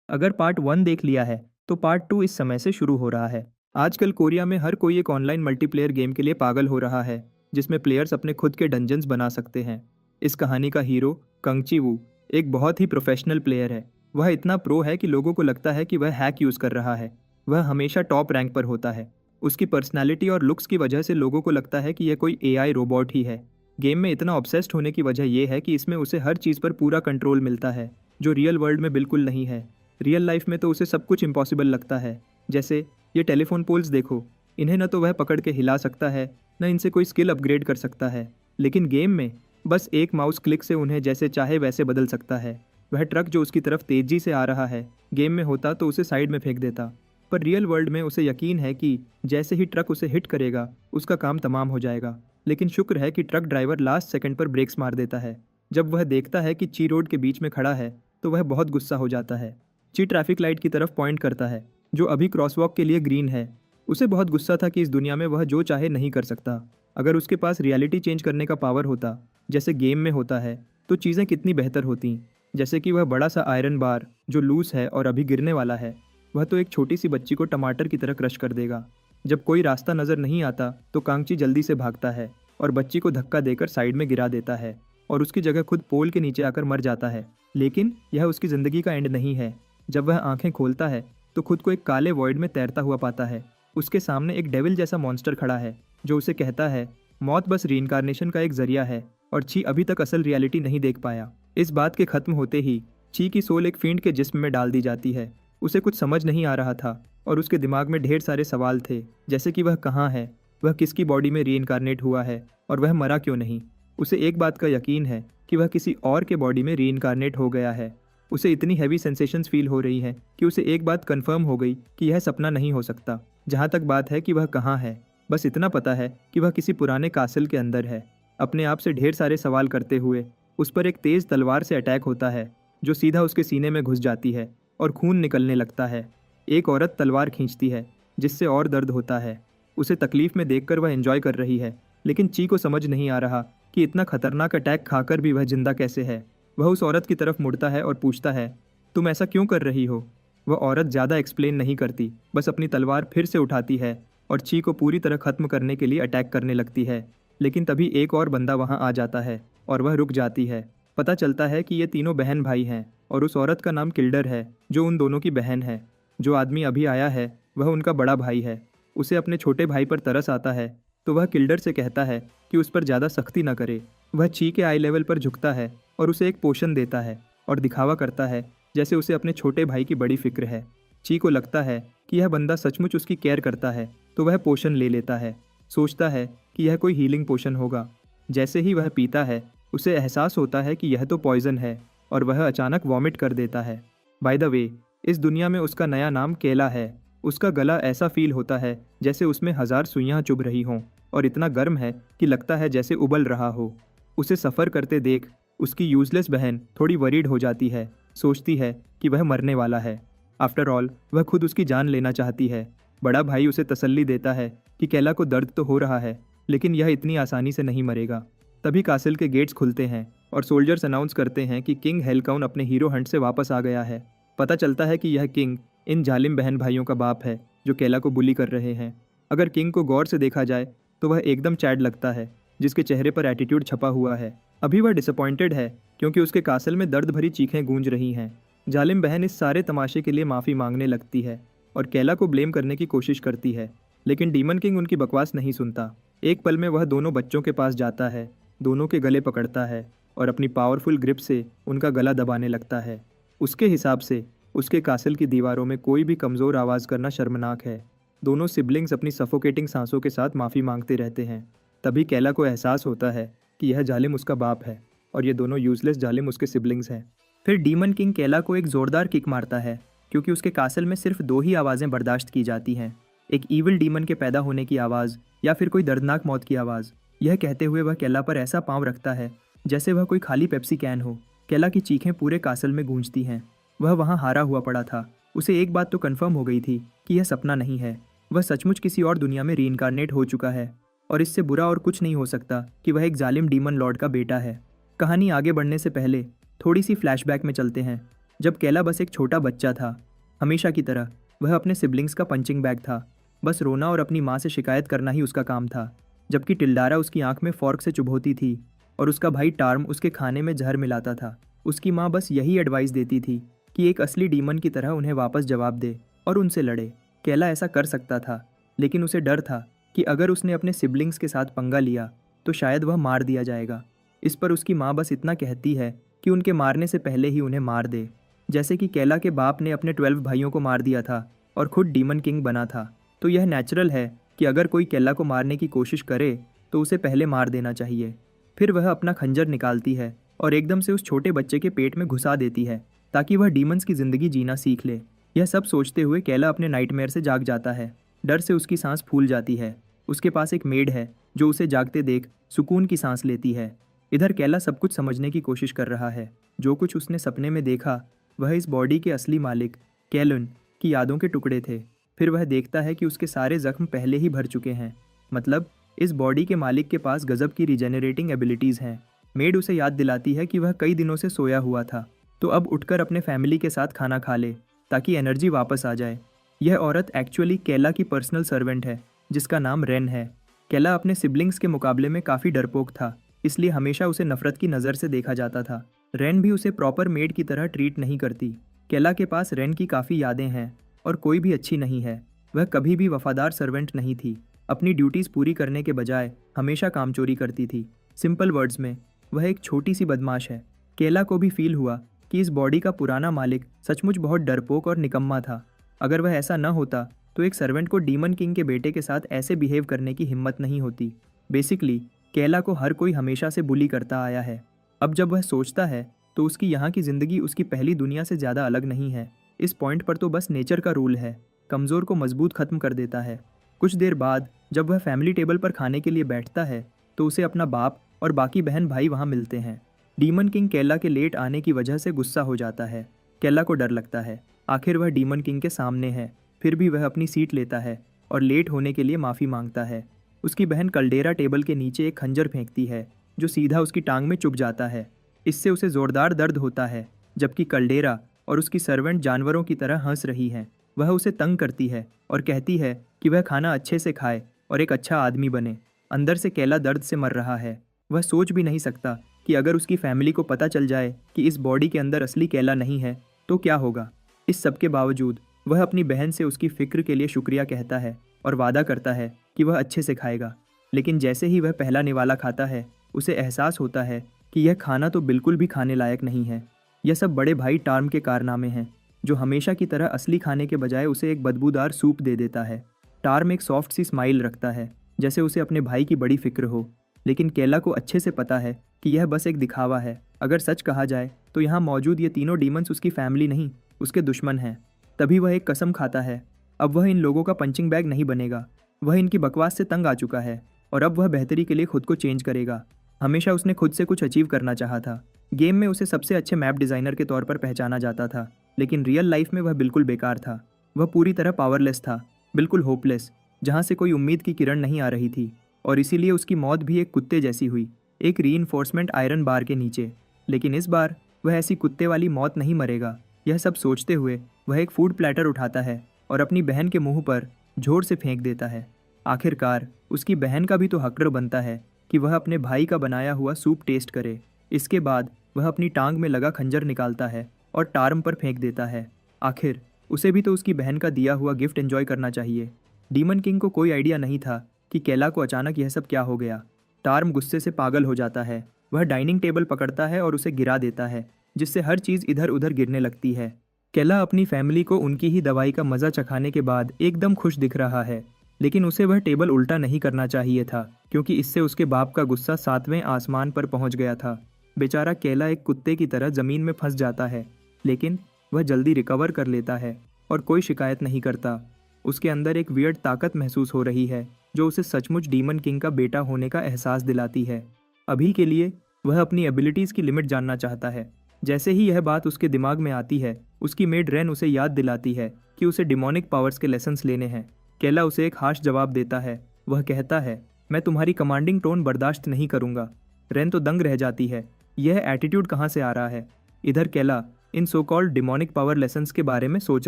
अगर पार्ट 1 देख लिया है तो पार्ट 2 इस समय से शुरू हो रहा है। आजकल कोरिया में हर कोई एक ऑनलाइन मल्टीप्लेयर गेम के लिए पागल हो रहा है, जिसमें प्लेयर्स अपने खुद के डंजन्स बना सकते हैं। इस कहानी का हीरो कंगची वू एक बहुत ही प्रोफेशनल प्लेयर है। वह इतना प्रो है कि लोगों को लगता है कि वह हैक यूज़ कर रहा है। वह हमेशा टॉप रैंक पर होता है। उसकी पर्सनैलिटी और लुक्स की वजह से लोगों को लगता है कि यह कोई एआई रोबोट ही है। गेम में इतना ऑब्सेस्ड होने की वजह यह है कि इसमें उसे हर चीज़ पर पूरा कंट्रोल मिलता है, जो रियल वर्ल्ड में बिल्कुल नहीं है। रियल लाइफ में तो उसे सब कुछ इम्पॉसिबल लगता है। जैसे ये टेलीफोन पोल्स देखो, इन्हें न तो वह पकड़ के हिला सकता है, न इनसे कोई स्किल अपग्रेड कर सकता है। लेकिन गेम में बस एक माउस क्लिक से उन्हें जैसे चाहे वैसे बदल सकता है। वह ट्रक जो उसकी तरफ तेजी से आ रहा है, गेम में होता तो उसे साइड में फेंक देता, पर रियल वर्ल्ड में उसे यकीन है कि जैसे ही ट्रक उसे हिट करेगा उसका काम तमाम हो जाएगा। लेकिन शुक्र है कि ट्रक ड्राइवर लास्ट सेकंड पर ब्रेक्स मार देता है। जब वह देखता है कि ची रोड के बीच में खड़ा है तो वह बहुत गुस्सा हो जाता है। ची ट्रैफिक लाइट की तरफ पॉइंट करता है, जो अभी क्रॉसवॉक के लिए ग्रीन है। उसे बहुत गुस्सा था कि इस दुनिया में वह जो चाहे नहीं कर सकता। अगर उसके पास रियलिटी चेंज करने का पावर होता, जैसे गेम में होता है, तो चीज़ें कितनी बेहतर होती। जैसे कि वह बड़ा सा आयरन बार जो लूज है और अभी गिरने वाला है, वह तो एक छोटी सी बच्ची को टमाटर की तरह क्रश कर देगा। जब कोई रास्ता नज़र नहीं आता तो कांगची जल्दी से भागता है और बच्ची को धक्का देकर साइड में गिरा देता है और उसकी जगह खुद पोल के नीचे आकर मर जाता है। लेकिन यह उसकी ज़िंदगी का एंड नहीं है। जब वह आंखें खोलता है तो खुद को एक काले वॉइड में तैरता हुआ पाता है। उसके सामने एक डेविल जैसा मॉन्स्टर खड़ा है, जो उसे कहता है मौत बस रीइंकार्नेशन का एक जरिया है और ची अभी तक असल रियलिटी नहीं देख पाया। इस बात के खत्म होते ही ची की सोल एक फींड के जिस्म में डाल दी जाती है। उसे कुछ समझ नहीं आ रहा था और उसके दिमाग में ढेर सारे सवाल थे, जैसे कि वह कहाँ है, वह किसकी बॉडी में रीइंकार्नेट हुआ है और वह मरा क्यों नहीं। उसे एक बात का यकीन है कि वह किसी और के बॉडी में रीइंकार्नेट हो गया है। उसे इतनी हैवी सेंसेशंस फील हो रही हैं कि उसे एक बात कंफर्म हो गई कि यह सपना नहीं हो सकता। जहाँ तक बात है कि वह कहाँ है, बस इतना पता है कि वह किसी पुराने कासल के अंदर है। अपने आप से ढेर सारे सवाल करते हुए उस पर एक तेज़ तलवार से अटैक होता है, जो सीधा उसके सीने में घुस जाती है और खून निकलने लगता है। एक औरत तलवार खींचती है, जिससे और दर्द होता है। उसे तकलीफ में देखकर वह एंजॉय कर रही है, लेकिन ची को समझ नहीं आ रहा कि इतना खतरनाक अटैक खाकर भी वह जिंदा कैसे है। वह उस औरत की तरफ मुड़ता है और पूछता है, तुम ऐसा क्यों कर रही हो। वह औरत ज़्यादा एक्सप्लेन नहीं करती, बस अपनी तलवार फिर से उठाती है और ची को पूरी तरह ख़त्म करने के लिए अटैक करने लगती है। लेकिन तभी एक और बंदा वहाँ आ जाता है और वह रुक जाती है। पता चलता है कि ये तीनों बहन भाई हैं और उस औरत का नाम किल्डर है, जो उन दोनों की बहन है। जो आदमी अभी आया है वह उनका बड़ा भाई है। उसे अपने छोटे भाई पर तरस आता है, तो वह किल्डर से कहता है कि उस पर ज़्यादा सख्ती न करे। वह ची के आई लेवल पर झुकता है और उसे एक पोशन देता है और दिखावा करता है जैसे उसे अपने छोटे भाई की बड़ी फिक्र है। ची को लगता है कि यह बंदा सचमुच उसकी केयर करता है, तो वह पोशन ले लेता है। सोचता है कि यह कोई हीलिंग पोशन होगा। जैसे ही वह पीता है उसे एहसास होता है कि यह तो पॉइजन है और वह अचानक वॉमिट कर देता है। बाय द वे, इस दुनिया में उसका नया नाम केला है। उसका गला ऐसा फील होता है जैसे उसमें 1000 सुइयां चुभ रही हों और इतना गर्म है कि लगता है जैसे उबल रहा हो। उसे सफ़र करते देख उसकी यूजलेस बहन थोड़ी वरीड हो जाती है। सोचती है कि वह मरने वाला है। आफ्टर ऑल वह खुद उसकी जान लेना चाहती है। बड़ा भाई उसे तसल्ली देता है कि केला को दर्द तो हो रहा है, लेकिन यह इतनी आसानी से नहीं मरेगा। तभी कासिल के गेट्स खुलते हैं और सोल्जर्स अनाउंस करते हैं कि किंग हेलकाउन अपने हीरो हंट से वापस आ गया है। पता चलता है कि यह किंग इन जालिम बहन भाइयों का बाप है, जो केला को बुली कर रहे हैं। अगर किंग को गौर से देखा जाए तो वह एकदम चैड लगता है, जिसके चेहरे पर एटीट्यूड छपा हुआ है। अभी वह डिसअपॉइंटेड है क्योंकि उसके कासल में दर्द भरी चीखें गूंज रही हैं। जालिम बहन इस सारे तमाशे के लिए माफ़ी मांगने लगती है और केला को ब्लेम करने की कोशिश करती है, लेकिन डीमन किंग उनकी बकवास नहीं सुनता। एक पल में वह दोनों बच्चों के पास जाता है, दोनों के गले पकड़ता है और अपनी पावरफुल ग्रिप से उनका गला दबाने लगता है। उसके हिसाब से उसके कासल की दीवारों में कोई भी कमज़ोर आवाज़ करना शर्मनाक है। दोनों सिबलिंग्स अपनी सफोकेटिंग सांसों के साथ माफ़ी मांगते रहते हैं। तभी केला को एहसास होता है कि यह जालिम उसका बाप है और ये दोनों यूजलेस जालिम उसके सिबलिंग्स हैं। फिर डीमन किंग केला को एक ज़ोरदार किक मारता है, क्योंकि उसके कासल में सिर्फ 2 ही आवाज़ें बर्दाश्त की जाती हैं, एक ईविल डीमन के पैदा होने की आवाज़ या फिर कोई दर्दनाक मौत की आवाज़। यह कहते हुए वह केला पर ऐसा पाँव रखता है जैसे वह कोई खाली पेप्सी कैन हो। केला की चीखें पूरे कासल में गूंजती हैं। वह वहाँ हारा हुआ पड़ा था। उसे एक बात तो कन्फर्म हो गई थी कि यह सपना नहीं है। वह सचमुच किसी और दुनिया में रीइंकार्नेट हो चुका है और इससे बुरा और कुछ नहीं हो सकता कि वह एक जालिम डीमन लॉर्ड का बेटा है। कहानी आगे बढ़ने से पहले थोड़ी सी फ्लैशबैक में चलते हैं। जब केला बस एक छोटा बच्चा था, हमेशा की तरह वह अपने सिबलिंग्स का पंचिंग बैग था। बस रोना और अपनी माँ से शिकायत करना ही उसका काम था। जबकि टिल्डारा उसकी आंख में फॉर्क से चुभोती थी और उसका भाई टार्म उसके खाने में जहर मिलाता था। उसकी माँ बस यही एडवाइस देती थी कि एक असली डीमन की तरह उन्हें वापस जवाब दे और उनसे लड़े। केला ऐसा कर सकता था, लेकिन उसे डर था कि अगर उसने अपने सिबलिंग्स के साथ पंगा लिया तो शायद वह मार दिया जाएगा। इस पर उसकी माँ बस इतना कहती है कि उनके मारने से पहले ही उन्हें मार दे, जैसे कि केला के बाप ने अपने 12 भाइयों को मार दिया था और खुद डीमन किंग बना था। तो यह नेचुरल है कि अगर कोई केला को मारने की कोशिश करे तो उसे पहले मार देना चाहिए। फिर वह अपना खंजर निकालती है और एकदम से उस छोटे बच्चे के पेट में घुसा देती है ताकि वह डीमंस की ज़िंदगी जीना सीख ले। यह सब सोचते हुए केला अपने नाइटमेयर से जाग जाता है। डर से उसकी सांस फूल जाती है। उसके पास एक मेड है जो उसे जागते देख सुकून की सांस लेती है। इधर केला सब कुछ समझने की कोशिश कर रहा है। जो कुछ उसने सपने में देखा वह इस बॉडी के असली मालिक कैलन की यादों के टुकड़े थे। फिर वह देखता है कि उसके सारे जख्म पहले ही भर चुके हैं, मतलब इस बॉडी के मालिक के पास गजब की रिजेनरेटिंग एबिलिटीज़ हैं। मेड उसे याद दिलाती है कि वह कई दिनों से सोया हुआ था, तो अब उठकर अपने फैमिली के साथ खाना खा ले ताकि एनर्जी वापस आ जाए। यह औरत एक्चुअली केला की पर्सनल सर्वेंट है जिसका नाम रेन है। केला अपने सिबलिंग्स के मुकाबले में काफ़ी डरपोक था, इसलिए हमेशा उसे नफरत की नज़र से देखा जाता था। रेन भी उसे प्रॉपर मेड की तरह ट्रीट नहीं करती। केला के पास रेन की काफ़ी यादें हैं और कोई भी अच्छी नहीं है। वह कभी भी वफादार सर्वेंट नहीं थी। अपनी ड्यूटीज़ पूरी करने के बजाय हमेशा काम चोरी करती थी। सिंपल वर्ड्स में वह एक छोटी सी बदमाश है। केला को भी फील हुआ कि इस बॉडी का पुराना मालिक सचमुच बहुत डरपोक और निकम्मा था। अगर वह ऐसा न होता तो एक सर्वेंट को डीमन किंग के बेटे के साथ ऐसे बिहेव करने की हिम्मत नहीं होती। बेसिकली केला को हर कोई हमेशा से बुली करता आया है। अब जब वह सोचता है तो उसकी यहाँ की ज़िंदगी उसकी पहली दुनिया से ज़्यादा अलग नहीं है। इस पॉइंट पर तो बस नेचर का रूल है, कमज़ोर को मजबूत ख़त्म कर देता है। कुछ देर बाद जब वह फैमिली टेबल पर खाने के लिए बैठता है तो उसे अपना बाप और बाकी बहन भाई वहाँ मिलते हैं। डीमन किंग केला के लेट आने की वजह से गुस्सा हो जाता है। केला को डर लगता है, आखिर वह डीमन किंग के सामने है। फिर भी वह अपनी सीट लेता है और लेट होने के लिए माफ़ी मांगता है। उसकी बहन कल्डेरा टेबल के नीचे एक खंजर फेंकती है जो सीधा उसकी टांग में चुभ जाता है। इससे उसे ज़ोरदार दर्द होता है, जबकि कल्डेरा और उसकी सर्वेंट जानवरों की तरह हंस रही हैं। वह उसे तंग करती है और कहती है कि वह खाना अच्छे से खाए और एक अच्छा आदमी बने। अंदर से केला दर्द से मर रहा है। वह सोच भी नहीं सकता कि अगर उसकी फैमिली को पता चल जाए कि इस बॉडी के अंदर असली केला नहीं है तो क्या होगा। इस सब के बावजूद वह अपनी बहन से उसकी फ़िक्र के लिए शुक्रिया कहता है और वादा करता है कि वह अच्छे से खाएगा। लेकिन जैसे ही वह पहला निवाला खाता है उसे एहसास होता है कि यह खाना तो बिल्कुल भी खाने लायक नहीं है। यह सब बड़े भाई टार्म के कारनामे हैं, जो हमेशा की तरह असली खाने के बजाय उसे एक बदबूदार सूप दे देता है। टार्म एक सॉफ्ट सी स्माइल रखता है, जैसे उसे अपने भाई की बड़ी फिक्र हो। लेकिन केला को अच्छे से पता है कि यह बस एक दिखावा है। अगर सच कहा जाए तो यहाँ मौजूद ये तीनों डीमंस उसकी फैमिली नहीं, उसके दुश्मन हैं। तभी वह एक कसम खाता है, अब वह इन लोगों का पंचिंग बैग नहीं बनेगा। वह इनकी बकवास से तंग आ चुका है और अब वह बेहतरी के लिए खुद को चेंज करेगा। हमेशा उसने खुद से कुछ अचीव करना चाहा था। गेम में उसे सबसे अच्छे मैप डिज़ाइनर के तौर पर पहचाना जाता था, लेकिन रियल लाइफ में वह बिल्कुल बेकार था। वह पूरी तरह पावरलेस था, बिल्कुल होपलेस, जहाँ से कोई उम्मीद की किरण नहीं आ रही थी। और इसीलिए उसकी मौत भी एक कुत्ते जैसी हुई, एक रीइंफोर्समेंट आयरन बार के नीचे। लेकिन इस बार वह ऐसी कुत्ते वाली मौत नहीं मरेगा। यह सब सोचते हुए वह एक फूड प्लेटर उठाता है और अपनी बहन के मुंह पर जोर से फेंक देता है। आखिरकार उसकी बहन का भी तो हक़ बनता है कि वह अपने भाई का बनाया हुआ सूप टेस्ट करे। इसके बाद वह अपनी टांग में लगा खंजर निकालता है और टार्म पर फेंक देता है। आखिर उसे भी तो उसकी बहन का दिया हुआ गिफ्ट एंजॉय करना चाहिए। डीमन किंग को कोई आइडिया नहीं था कि केला को अचानक यह सब क्या हो गया। टार्म गुस्से से पागल हो जाता है। वह डाइनिंग टेबल पकड़ता है और उसे गिरा देता है, जिससे हर चीज़ इधर उधर गिरने लगती है। केला अपनी फैमिली को उनकी ही दवाई का मज़ा चखाने के बाद एकदम खुश दिख रहा है, लेकिन उसे वह टेबल उल्टा नहीं करना चाहिए था, क्योंकि इससे उसके बाप का गुस्सा 7वें आसमान पर पहुंच गया था। बेचारा केला एक कुत्ते की तरह ज़मीन में फंस जाता है, लेकिन वह जल्दी रिकवर कर लेता है और कोई शिकायत नहीं करता। उसके अंदर एक वियर्ड ताकत महसूस हो रही है जो उसे सचमुच डीमन किंग का बेटा होने का एहसास दिलाती है। अभी के लिए वह अपनी एबिलिटीज़ की लिमिट जानना चाहता है। जैसे ही यह बात उसके दिमाग में आती है, उसकी मेड रेन उसे याद दिलाती है कि उसे डिमोनिक पावर्स के लेसन्स लेने हैं। केला उसे एक हार्श जवाब देता है। वह कहता है, मैं तुम्हारी कमांडिंग टोन बर्दाश्त नहीं करूँगा। रेन तो दंग रह जाती है, यह एटीट्यूड कहाँ से आ रहा है। इधर केला in so called demonic power lessons के बारे में सोच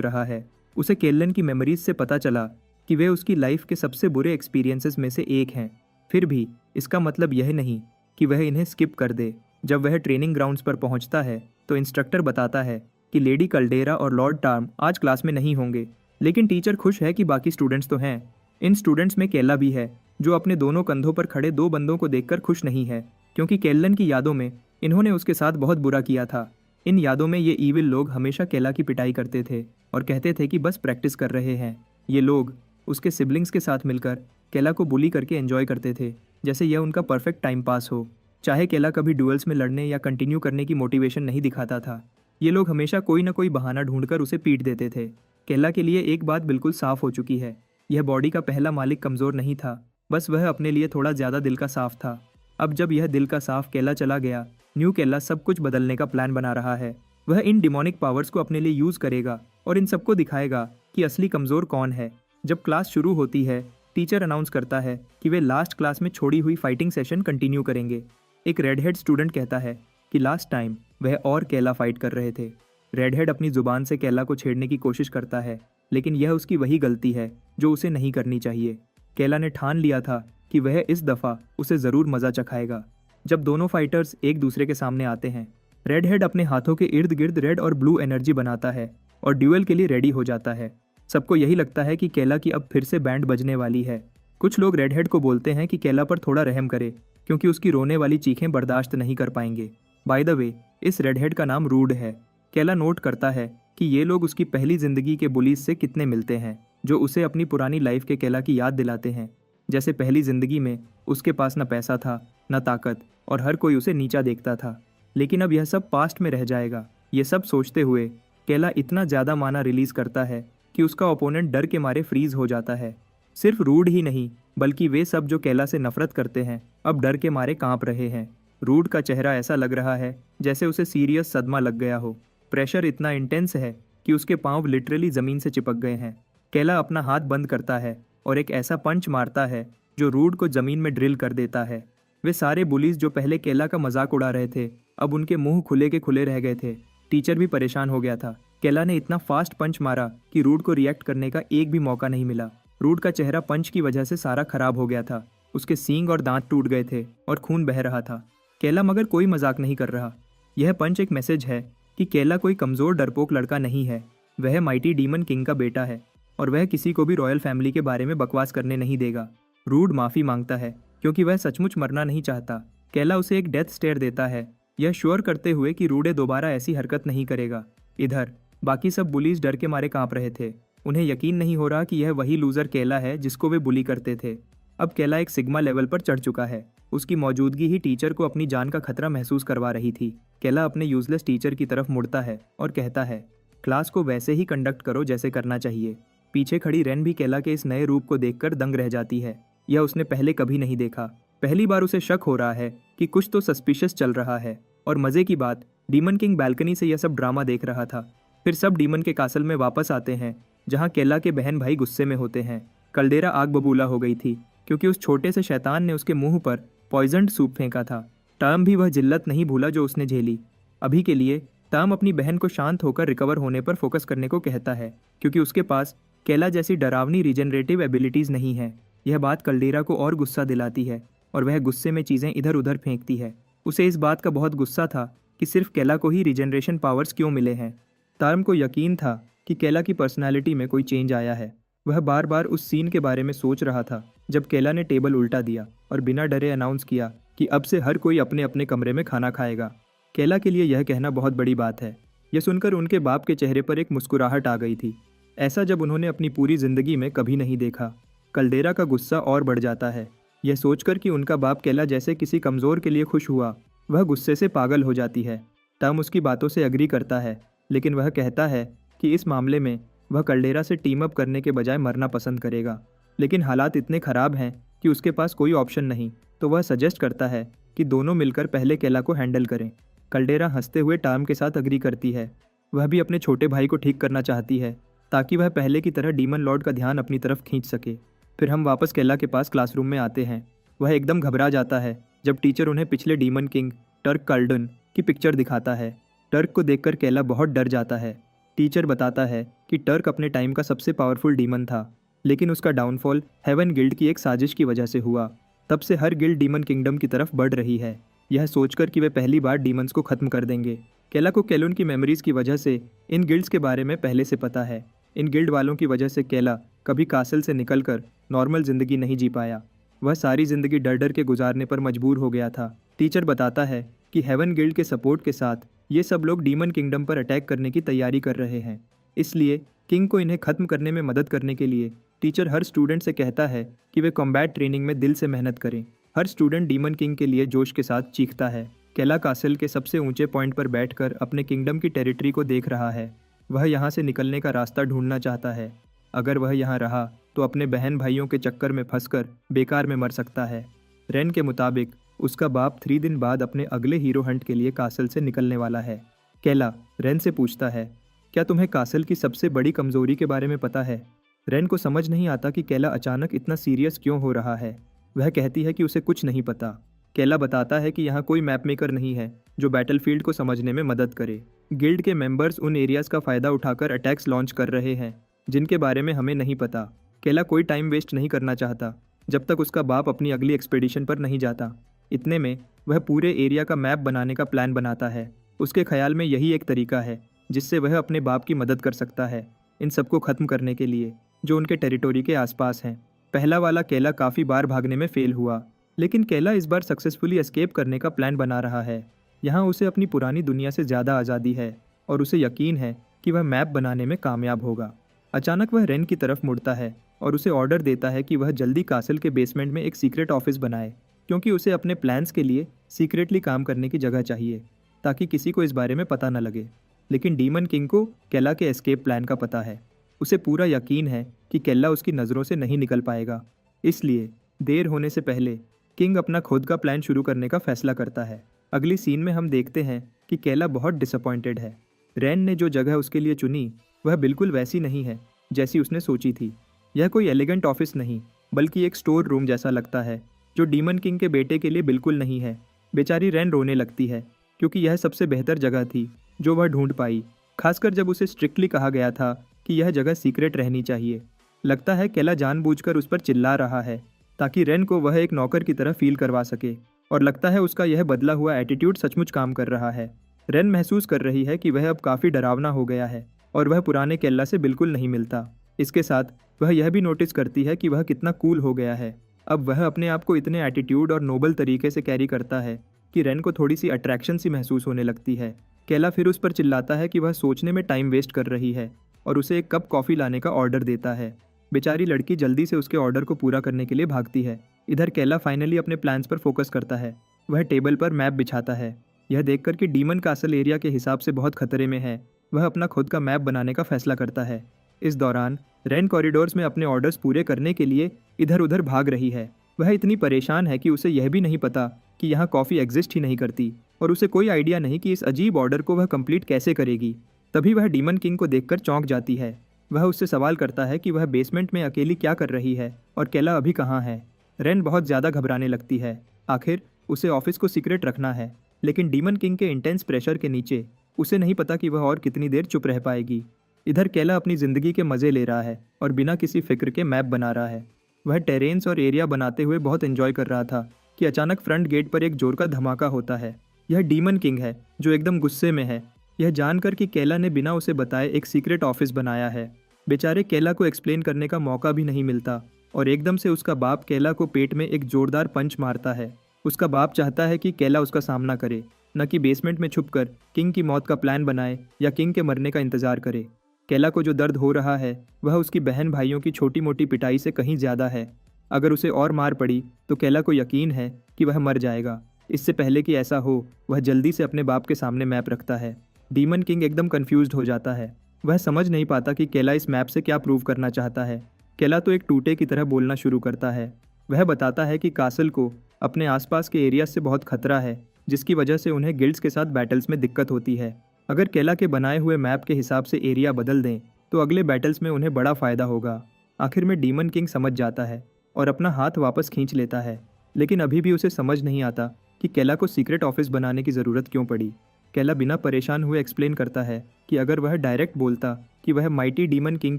रहा है। उसे केल्लन की मेमोरीज से पता चला कि वे उसकी लाइफ के सबसे बुरे एक्सपीरियंसेस में से एक हैं। फिर भी इसका मतलब यह नहीं कि वह इन्हें स्किप कर दे। जब वह ट्रेनिंग ग्राउंड्स पर पहुंचता है तो इंस्ट्रक्टर बताता है कि लेडी कल्डेरा और लॉर्ड टार्म आज क्लास में नहीं होंगे, लेकिन टीचर खुश है कि बाकी स्टूडेंट्स तो हैं। इन स्टूडेंट्स में केला भी है, जो अपने दोनों कंधों पर खड़े दो बंदों को देखकर खुश नहीं है, क्योंकि केल्लन की यादों में इन्होंने उसके साथ बहुत बुरा किया था। इन यादों में ये ईविल लोग हमेशा केला की पिटाई करते थे और कहते थे कि बस प्रैक्टिस कर रहे हैं। ये लोग उसके सिबलिंग्स के साथ मिलकर केला को बुली करके एंजॉय करते थे, जैसे यह उनका परफेक्ट टाइम पास हो। चाहे केला कभी डुअल्स में लड़ने या कंटिन्यू करने की मोटिवेशन नहीं दिखाता था, ये लोग हमेशा कोई ना कोई बहाना ढूंढकर उसे पीट देते थे। केला के लिए एक बात बिल्कुल साफ हो चुकी है, यह बॉडी का पहला मालिक कमज़ोर नहीं था, बस वह अपने लिए थोड़ा ज़्यादा दिल का साफ था। अब जब यह दिल का साफ केला चला गया, न्यू केला सब कुछ बदलने का प्लान बना रहा है। वह इन डिमोनिक पावर्स को अपने लिए यूज़ करेगा और इन सबको दिखाएगा कि असली कमज़ोर कौन है। जब क्लास शुरू होती है, टीचर अनाउंस करता है कि वे लास्ट क्लास में छोड़ी हुई फाइटिंग सेशन कंटिन्यू करेंगे। एक रेड हेड स्टूडेंट कहता है कि लास्ट टाइम वह और केला फाइट कर रहे थे। रेड हेड अपनी ज़ुबान से केला को छेड़ने की कोशिश करता है, लेकिन यह उसकी वही गलती है जो उसे नहीं करनी चाहिए। केला ने ठान लिया था कि वह इस दफ़ा उसे ज़रूर मज़ा चखाएगा। जब दोनों फाइटर्स एक दूसरे के सामने आते हैं, रेड हेड अपने हाथों के इर्द गिर्द रेड और ब्लू एनर्जी बनाता है और ड्यूएल के लिए रेडी हो जाता है। सबको यही लगता है कि केला की अब फिर से बैंड बजने वाली है। कुछ लोग रेड हेड को बोलते हैं कि केला पर थोड़ा रहम करे, क्योंकि उसकी रोने वाली चीखें बर्दाश्त नहीं कर पाएंगे। बाय द वे, इस रेड हेड का नाम रूड है। केला नोट करता है कि ये लोग उसकी पहली जिंदगी के बुलीज से कितने मिलते हैं, जो उसे अपनी पुरानी लाइफ के केला की याद दिलाते हैं। जैसे पहली जिंदगी में उसके पास न पैसा था, न ताकत, और हर कोई उसे नीचा देखता था। लेकिन अब यह सब पास्ट में रह जाएगा। ये सब सोचते हुए केला इतना ज़्यादा माना रिलीज करता है कि उसका ओपोनेंट डर के मारे फ्रीज हो जाता है। सिर्फ रूड ही नहीं, बल्कि वे सब जो केला से नफरत करते हैं अब डर के मारे कांप रहे हैं। रूड का चेहरा ऐसा लग रहा है जैसे उसे सीरियस सदमा लग गया हो। प्रेशर इतना इंटेंस है कि उसके पांव लिटरली ज़मीन से चिपक गए हैं। केला अपना हाथ बंद करता है और एक ऐसा पंच मारता है जो रूड को ज़मीन में ड्रिल कर देता है। वे सारे बुलीज जो पहले केला का मजाक उड़ा रहे थे, अब उनके मुंह खुले के खुले रह गए थे। टीचर भी परेशान हो गया था। केला ने इतना फास्ट पंच मारा कि रूड को रिएक्ट करने का एक भी मौका नहीं मिला। रूड का चेहरा पंच की वजह से सारा खराब हो गया था। उसके सींग और दांत टूट गए थे और खून बह रहा था। केला मगर कोई मजाक नहीं कर रहा। यह पंच एक मैसेज है कि केला कोई कमज़ोर डरपोक लड़का नहीं है। वह माइटी डीमन किंग का बेटा है और वह किसी को भी रॉयल फैमिली के बारे में बकवास करने नहीं देगा। रूड माफ़ी मांगता है क्योंकि वह सचमुच मरना नहीं चाहता। केला उसे एक डेथ स्टेयर देता है, यह श्योर करते हुए कि रूडे दोबारा ऐसी हरकत नहीं करेगा। इधर बाकी सब बुलीज डर के मारे कांप रहे थे। उन्हें यकीन नहीं हो रहा कि यह वही लूज़र केला है जिसको वे बुली करते थे। अब केला एक सिग्मा लेवल पर चढ़ चुका है। उसकी मौजूदगी ही टीचर को अपनी जान का खतरा महसूस करवा रही थी। केला अपने यूजलेस टीचर की तरफ मुड़ता है और कहता है, क्लास को वैसे ही कंडक्ट करो जैसे करना चाहिए। पीछे खड़ी रेन भी केला के इस नए रूप को देखकर दंग रह जाती है। यह उसने पहले कभी नहीं देखा। पहली बार उसे शक हो रहा है कि कुछ तो सस्पिशियस चल रहा है। और मज़े की बात, डीमन किंग बालकनी से यह सब ड्रामा देख रहा था। फिर सब डीमन के कासल में वापस आते हैं, जहाँ केला के बहन भाई गुस्से में होते हैं। कल्डेरा आग बबूला हो गई थी क्योंकि उस छोटे से शैतान ने उसके मुंह पर पॉइजन्ड सूप फेंका था। टर्म भी वह जिल्लत नहीं भूला जो उसने झेली। अभी के लिए टर्म अपनी बहन को शांत होकर रिकवर होने पर फोकस करने को कहता है, क्योंकि उसके पास केला जैसी डरावनी रीजनरेटिव एबिलिटीज़ नहीं है। यह बात कल्डेरा को और गुस्सा दिलाती है और वह गुस्से में चीज़ें इधर उधर फेंकती है। उसे इस बात का बहुत गुस्सा था कि सिर्फ केला को ही रीजनरेशन पावर्स क्यों मिले हैं। टर्म को यकीन था कि केला की पर्सनालिटी में कोई चेंज आया है। वह बार बार उस सीन के बारे में सोच रहा था जब केला ने टेबल उल्टा दिया और बिना डरे अनाउंस किया कि अब से हर कोई अपने अपने कमरे में खाना खाएगा। केला के लिए यह कहना बहुत बड़ी बात है। यह सुनकर उनके बाप के चेहरे पर एक मुस्कुराहट आ गई थी। ऐसा जब उन्होंने अपनी पूरी ज़िंदगी में कभी नहीं देखा। कल्डेरा का गुस्सा और बढ़ जाता है। यह सोचकर कि उनका बाप केला जैसे किसी कमज़ोर के लिए खुश हुआ, वह गुस्से से पागल हो जाती है। टर्म उसकी बातों से एग्री करता है, लेकिन वह कहता है कि इस मामले में वह कल्डेरा से टीम अप करने के बजाय मरना पसंद करेगा। लेकिन हालात इतने ख़राब हैं कि उसके पास कोई ऑप्शन नहीं, तो वह सजेस्ट करता है कि दोनों मिलकर पहले केला को हैंडल करें। कल्डेरा हंसते हुए टर्म के साथ एग्री करती है। वह भी अपने छोटे भाई को ठीक करना चाहती है ताकि वह पहले की तरह डीमन लॉर्ड का ध्यान अपनी तरफ खींच सके। फिर हम वापस केला के पास क्लासरूम में आते हैं। वह एकदम घबरा जाता है जब टीचर उन्हें पिछले डीमन किंग टर्क कार्ल्डन की पिक्चर दिखाता है। टर्क को देखकर केला बहुत डर जाता है। टीचर बताता है कि टर्क अपने टाइम का सबसे पावरफुल डीमन था, लेकिन उसका डाउनफॉल हेवन गिल्ड की एक साजिश की वजह से हुआ। तब से हर गिल्ड डीमन किंगडम की तरफ बढ़ रही है, यह सोचकर कि वे पहली बार डीमंस को खत्म कर देंगे। केला को केलोन की मेमोरीज की वजह से इन गिल्ड्स के बारे में पहले से पता है। इन गिल्ड वालों की वजह से केला कभी कासल से निकलकर नॉर्मल जिंदगी नहीं जी पाया। वह सारी जिंदगी डर डर के गुजारने पर मजबूर हो गया था। टीचर बताता है कि हेवन गिल्ड के सपोर्ट के साथ ये सब लोग डीमन किंगडम पर अटैक करने की तैयारी कर रहे हैं। इसलिए किंग को इन्हें खत्म करने में मदद करने के लिए टीचर हर स्टूडेंट से कहता है कि वे कॉम्बैट ट्रेनिंग में दिल से मेहनत करें। हर स्टूडेंट डीमन किंग के लिए जोश के साथ चीखता है। केला कासल के सबसे ऊंचे पॉइंट पर बैठकर अपने किंगडम की टेरिटरी को देख रहा है। वह यहाँ से निकलने का रास्ता ढूंढना चाहता है। अगर वह यहाँ रहा तो अपने बहन भाइयों के चक्कर में फंसकर बेकार में मर सकता है। रेन के मुताबिक उसका बाप 3 दिन बाद अपने अगले हीरो हंट के लिए कासल से निकलने वाला है। केला रेन से पूछता है, क्या तुम्हें कासल की सबसे बड़ी कमजोरी के बारे में पता है? रेन को समझ नहीं आता कि केला अचानक इतना सीरियस क्यों हो रहा है। वह कहती है कि उसे कुछ नहीं पता। केला बताता है कि यहाँ कोई मैप मेकर नहीं है जो बैटलफील्ड को समझने में मदद करे। गिल्ड के मेंबर्स उन एरियाज का फ़ायदा उठाकर अटैक्स लॉन्च कर रहे हैं जिनके बारे में हमें नहीं पता। केला कोई टाइम वेस्ट नहीं करना चाहता जब तक उसका बाप अपनी अगली एक्सपेडिशन पर नहीं जाता। इतने में वह पूरे एरिया का मैप बनाने का प्लान बनाता है। उसके ख्याल में यही एक तरीका है जिससे वह अपने बाप की मदद कर सकता है इन सबको ख़त्म करने के लिए जो उनके टेरिटोरी के आसपास हैं। पहला वाला केला काफ़ी बार भागने में फेल हुआ, लेकिन केला इस बार सक्सेसफुली एस्केप करने का प्लान बना रहा है। यहाँ उसे अपनी पुरानी दुनिया से ज़्यादा आज़ादी है और उसे यकीन है कि वह मैप बनाने में कामयाब होगा। अचानक वह रेन की तरफ मुड़ता है और उसे ऑर्डर देता है कि वह जल्दी कासल के बेसमेंट में एक सीक्रेट ऑफिस बनाए, क्योंकि उसे अपने प्लान्स के लिए सीक्रेटली काम करने की जगह चाहिए ताकि किसी को इस बारे में पता न लगे। लेकिन डीमन किंग को केला के एस्केप प्लान का पता है। उसे पूरा यकीन है कि केला उसकी नज़रों से नहीं निकल पाएगा। इसलिए देर होने से पहले किंग अपना खुद का प्लान शुरू करने का फैसला करता है। अगली सीन में हम देखते हैं कि केला बहुत डिसअपॉइंटेड है। रेन ने जो जगह उसके लिए चुनी वह बिल्कुल वैसी नहीं है जैसी उसने सोची थी। यह कोई एलिगेंट ऑफिस नहीं बल्कि एक स्टोर रूम जैसा लगता है जो डीमन किंग के बेटे के लिए बिल्कुल नहीं है। बेचारी रेन रोने लगती है क्योंकि यह सबसे बेहतर जगह थी जो वह ढूंढ पाई, खासकर जब उसे स्ट्रिक्टली कहा गया था कि यह जगह सीक्रेट रहनी चाहिए। लगता है केला जानबूझकर उस पर चिल्ला रहा है ताकि रेन को वह एक नौकर की तरह फील करवा सके, और लगता है उसका यह बदला हुआ एटीट्यूड सचमुच काम कर रहा है। रेन महसूस कर रही है कि वह अब काफ़ी डरावना हो गया है और वह पुराने केला से बिल्कुल नहीं मिलता। इसके साथ वह यह भी नोटिस करती है कि वह कितना कूल हो गया है। अब वह अपने आप को इतने एटीट्यूड और नोबल तरीके से कैरी करता है कि रेन को थोड़ी सी अट्रैक्शन सी महसूस होने लगती है। केला फिर उस पर चिल्लाता है कि वह सोचने में टाइम वेस्ट कर रही है और उसे एक कप कॉफ़ी लाने का ऑर्डर देता है। बेचारी लड़की जल्दी से उसके ऑर्डर को पूरा करने के लिए भागती है। इधर केला फाइनली अपने प्लान्स पर फोकस करता है। वह टेबल पर मैप बिछाता है। यह देखकर कि डीमन कासल एरिया के हिसाब से बहुत खतरे में है, वह अपना खुद का मैप बनाने का फैसला करता है। इस दौरान रेन कॉरिडोर्स में अपने ऑर्डर्स पूरे करने के लिए इधर उधर भाग रही है। वह इतनी परेशान है कि उसे यह भी नहीं पता कि यहाँ कॉफ़ी एग्जिस्ट ही नहीं करती और उसे कोई आइडिया नहीं कि इस अजीब ऑर्डर को वह कंप्लीट कैसे करेगी। तभी वह डीमन किंग को देखकर चौंक जाती है। वह उससे सवाल करता है कि वह बेसमेंट में अकेली क्या कर रही है और केला अभी कहाँ है। रेन बहुत ज़्यादा घबराने लगती है। आखिर उसे ऑफिस को सीक्रेट रखना है, लेकिन डीमन किंग के इंटेंस प्रेशर के नीचे उसे नहीं पता कि वह और कितनी देर चुप रह पाएगी। इधर केला अपनी ज़िंदगी के मज़े ले रहा है और बिना किसी फिक्र के मैप बना रहा है। वह टेरेन्स और एरिया बनाते हुए बहुत एंजॉय कर रहा था कि अचानक फ्रंट गेट पर एक जोर का धमाका होता है। यह डीमन किंग है जो एकदम गुस्से में है, यह जानकर कि केला ने बिना उसे बताए एक सीक्रेट ऑफिस बनाया है। बेचारे केला को एक्सप्लेन करने का मौका भी नहीं मिलता और एकदम से उसका बाप केला को पेट में एक जोरदार पंच मारता है। उसका बाप चाहता है कि केला उसका सामना करे, न कि बेसमेंट में छुपकर किंग की मौत का प्लान बनाए या किंग के मरने का इंतजार करे। केला को जो दर्द हो रहा है वह उसकी बहन भाइयों की छोटी मोटी पिटाई से कहीं ज़्यादा है। अगर उसे और मार पड़ी तो केला को यकीन है कि वह मर जाएगा। इससे पहले कि ऐसा हो वह जल्दी से अपने बाप के सामने मैप रखता है। डीमन किंग एकदम कन्फ्यूज्ड हो जाता है। वह समझ नहीं पाता कि केला इस मैप से क्या प्रूव करना चाहता है। केला तो एक टूटे की तरह बोलना शुरू करता है। वह बताता है कि कासल को अपने आसपास के एरिया से बहुत खतरा है, जिसकी वजह से उन्हें गिल्ड्स के साथ बैटल्स में दिक्कत होती है। अगर केला के बनाए हुए मैप के हिसाब से एरिया बदल दें तो अगले बैटल्स में उन्हें बड़ा फ़ायदा होगा। आखिर में डीमन किंग समझ जाता है और अपना हाथ वापस खींच लेता है, लेकिन अभी भी उसे समझ नहीं आता कि केला को सीक्रेट ऑफिस बनाने की ज़रूरत क्यों पड़ी। केला बिना परेशान हुए एक्सप्लेन करता है कि अगर वह डायरेक्ट बोलता कि वह माइटी डीमन किंग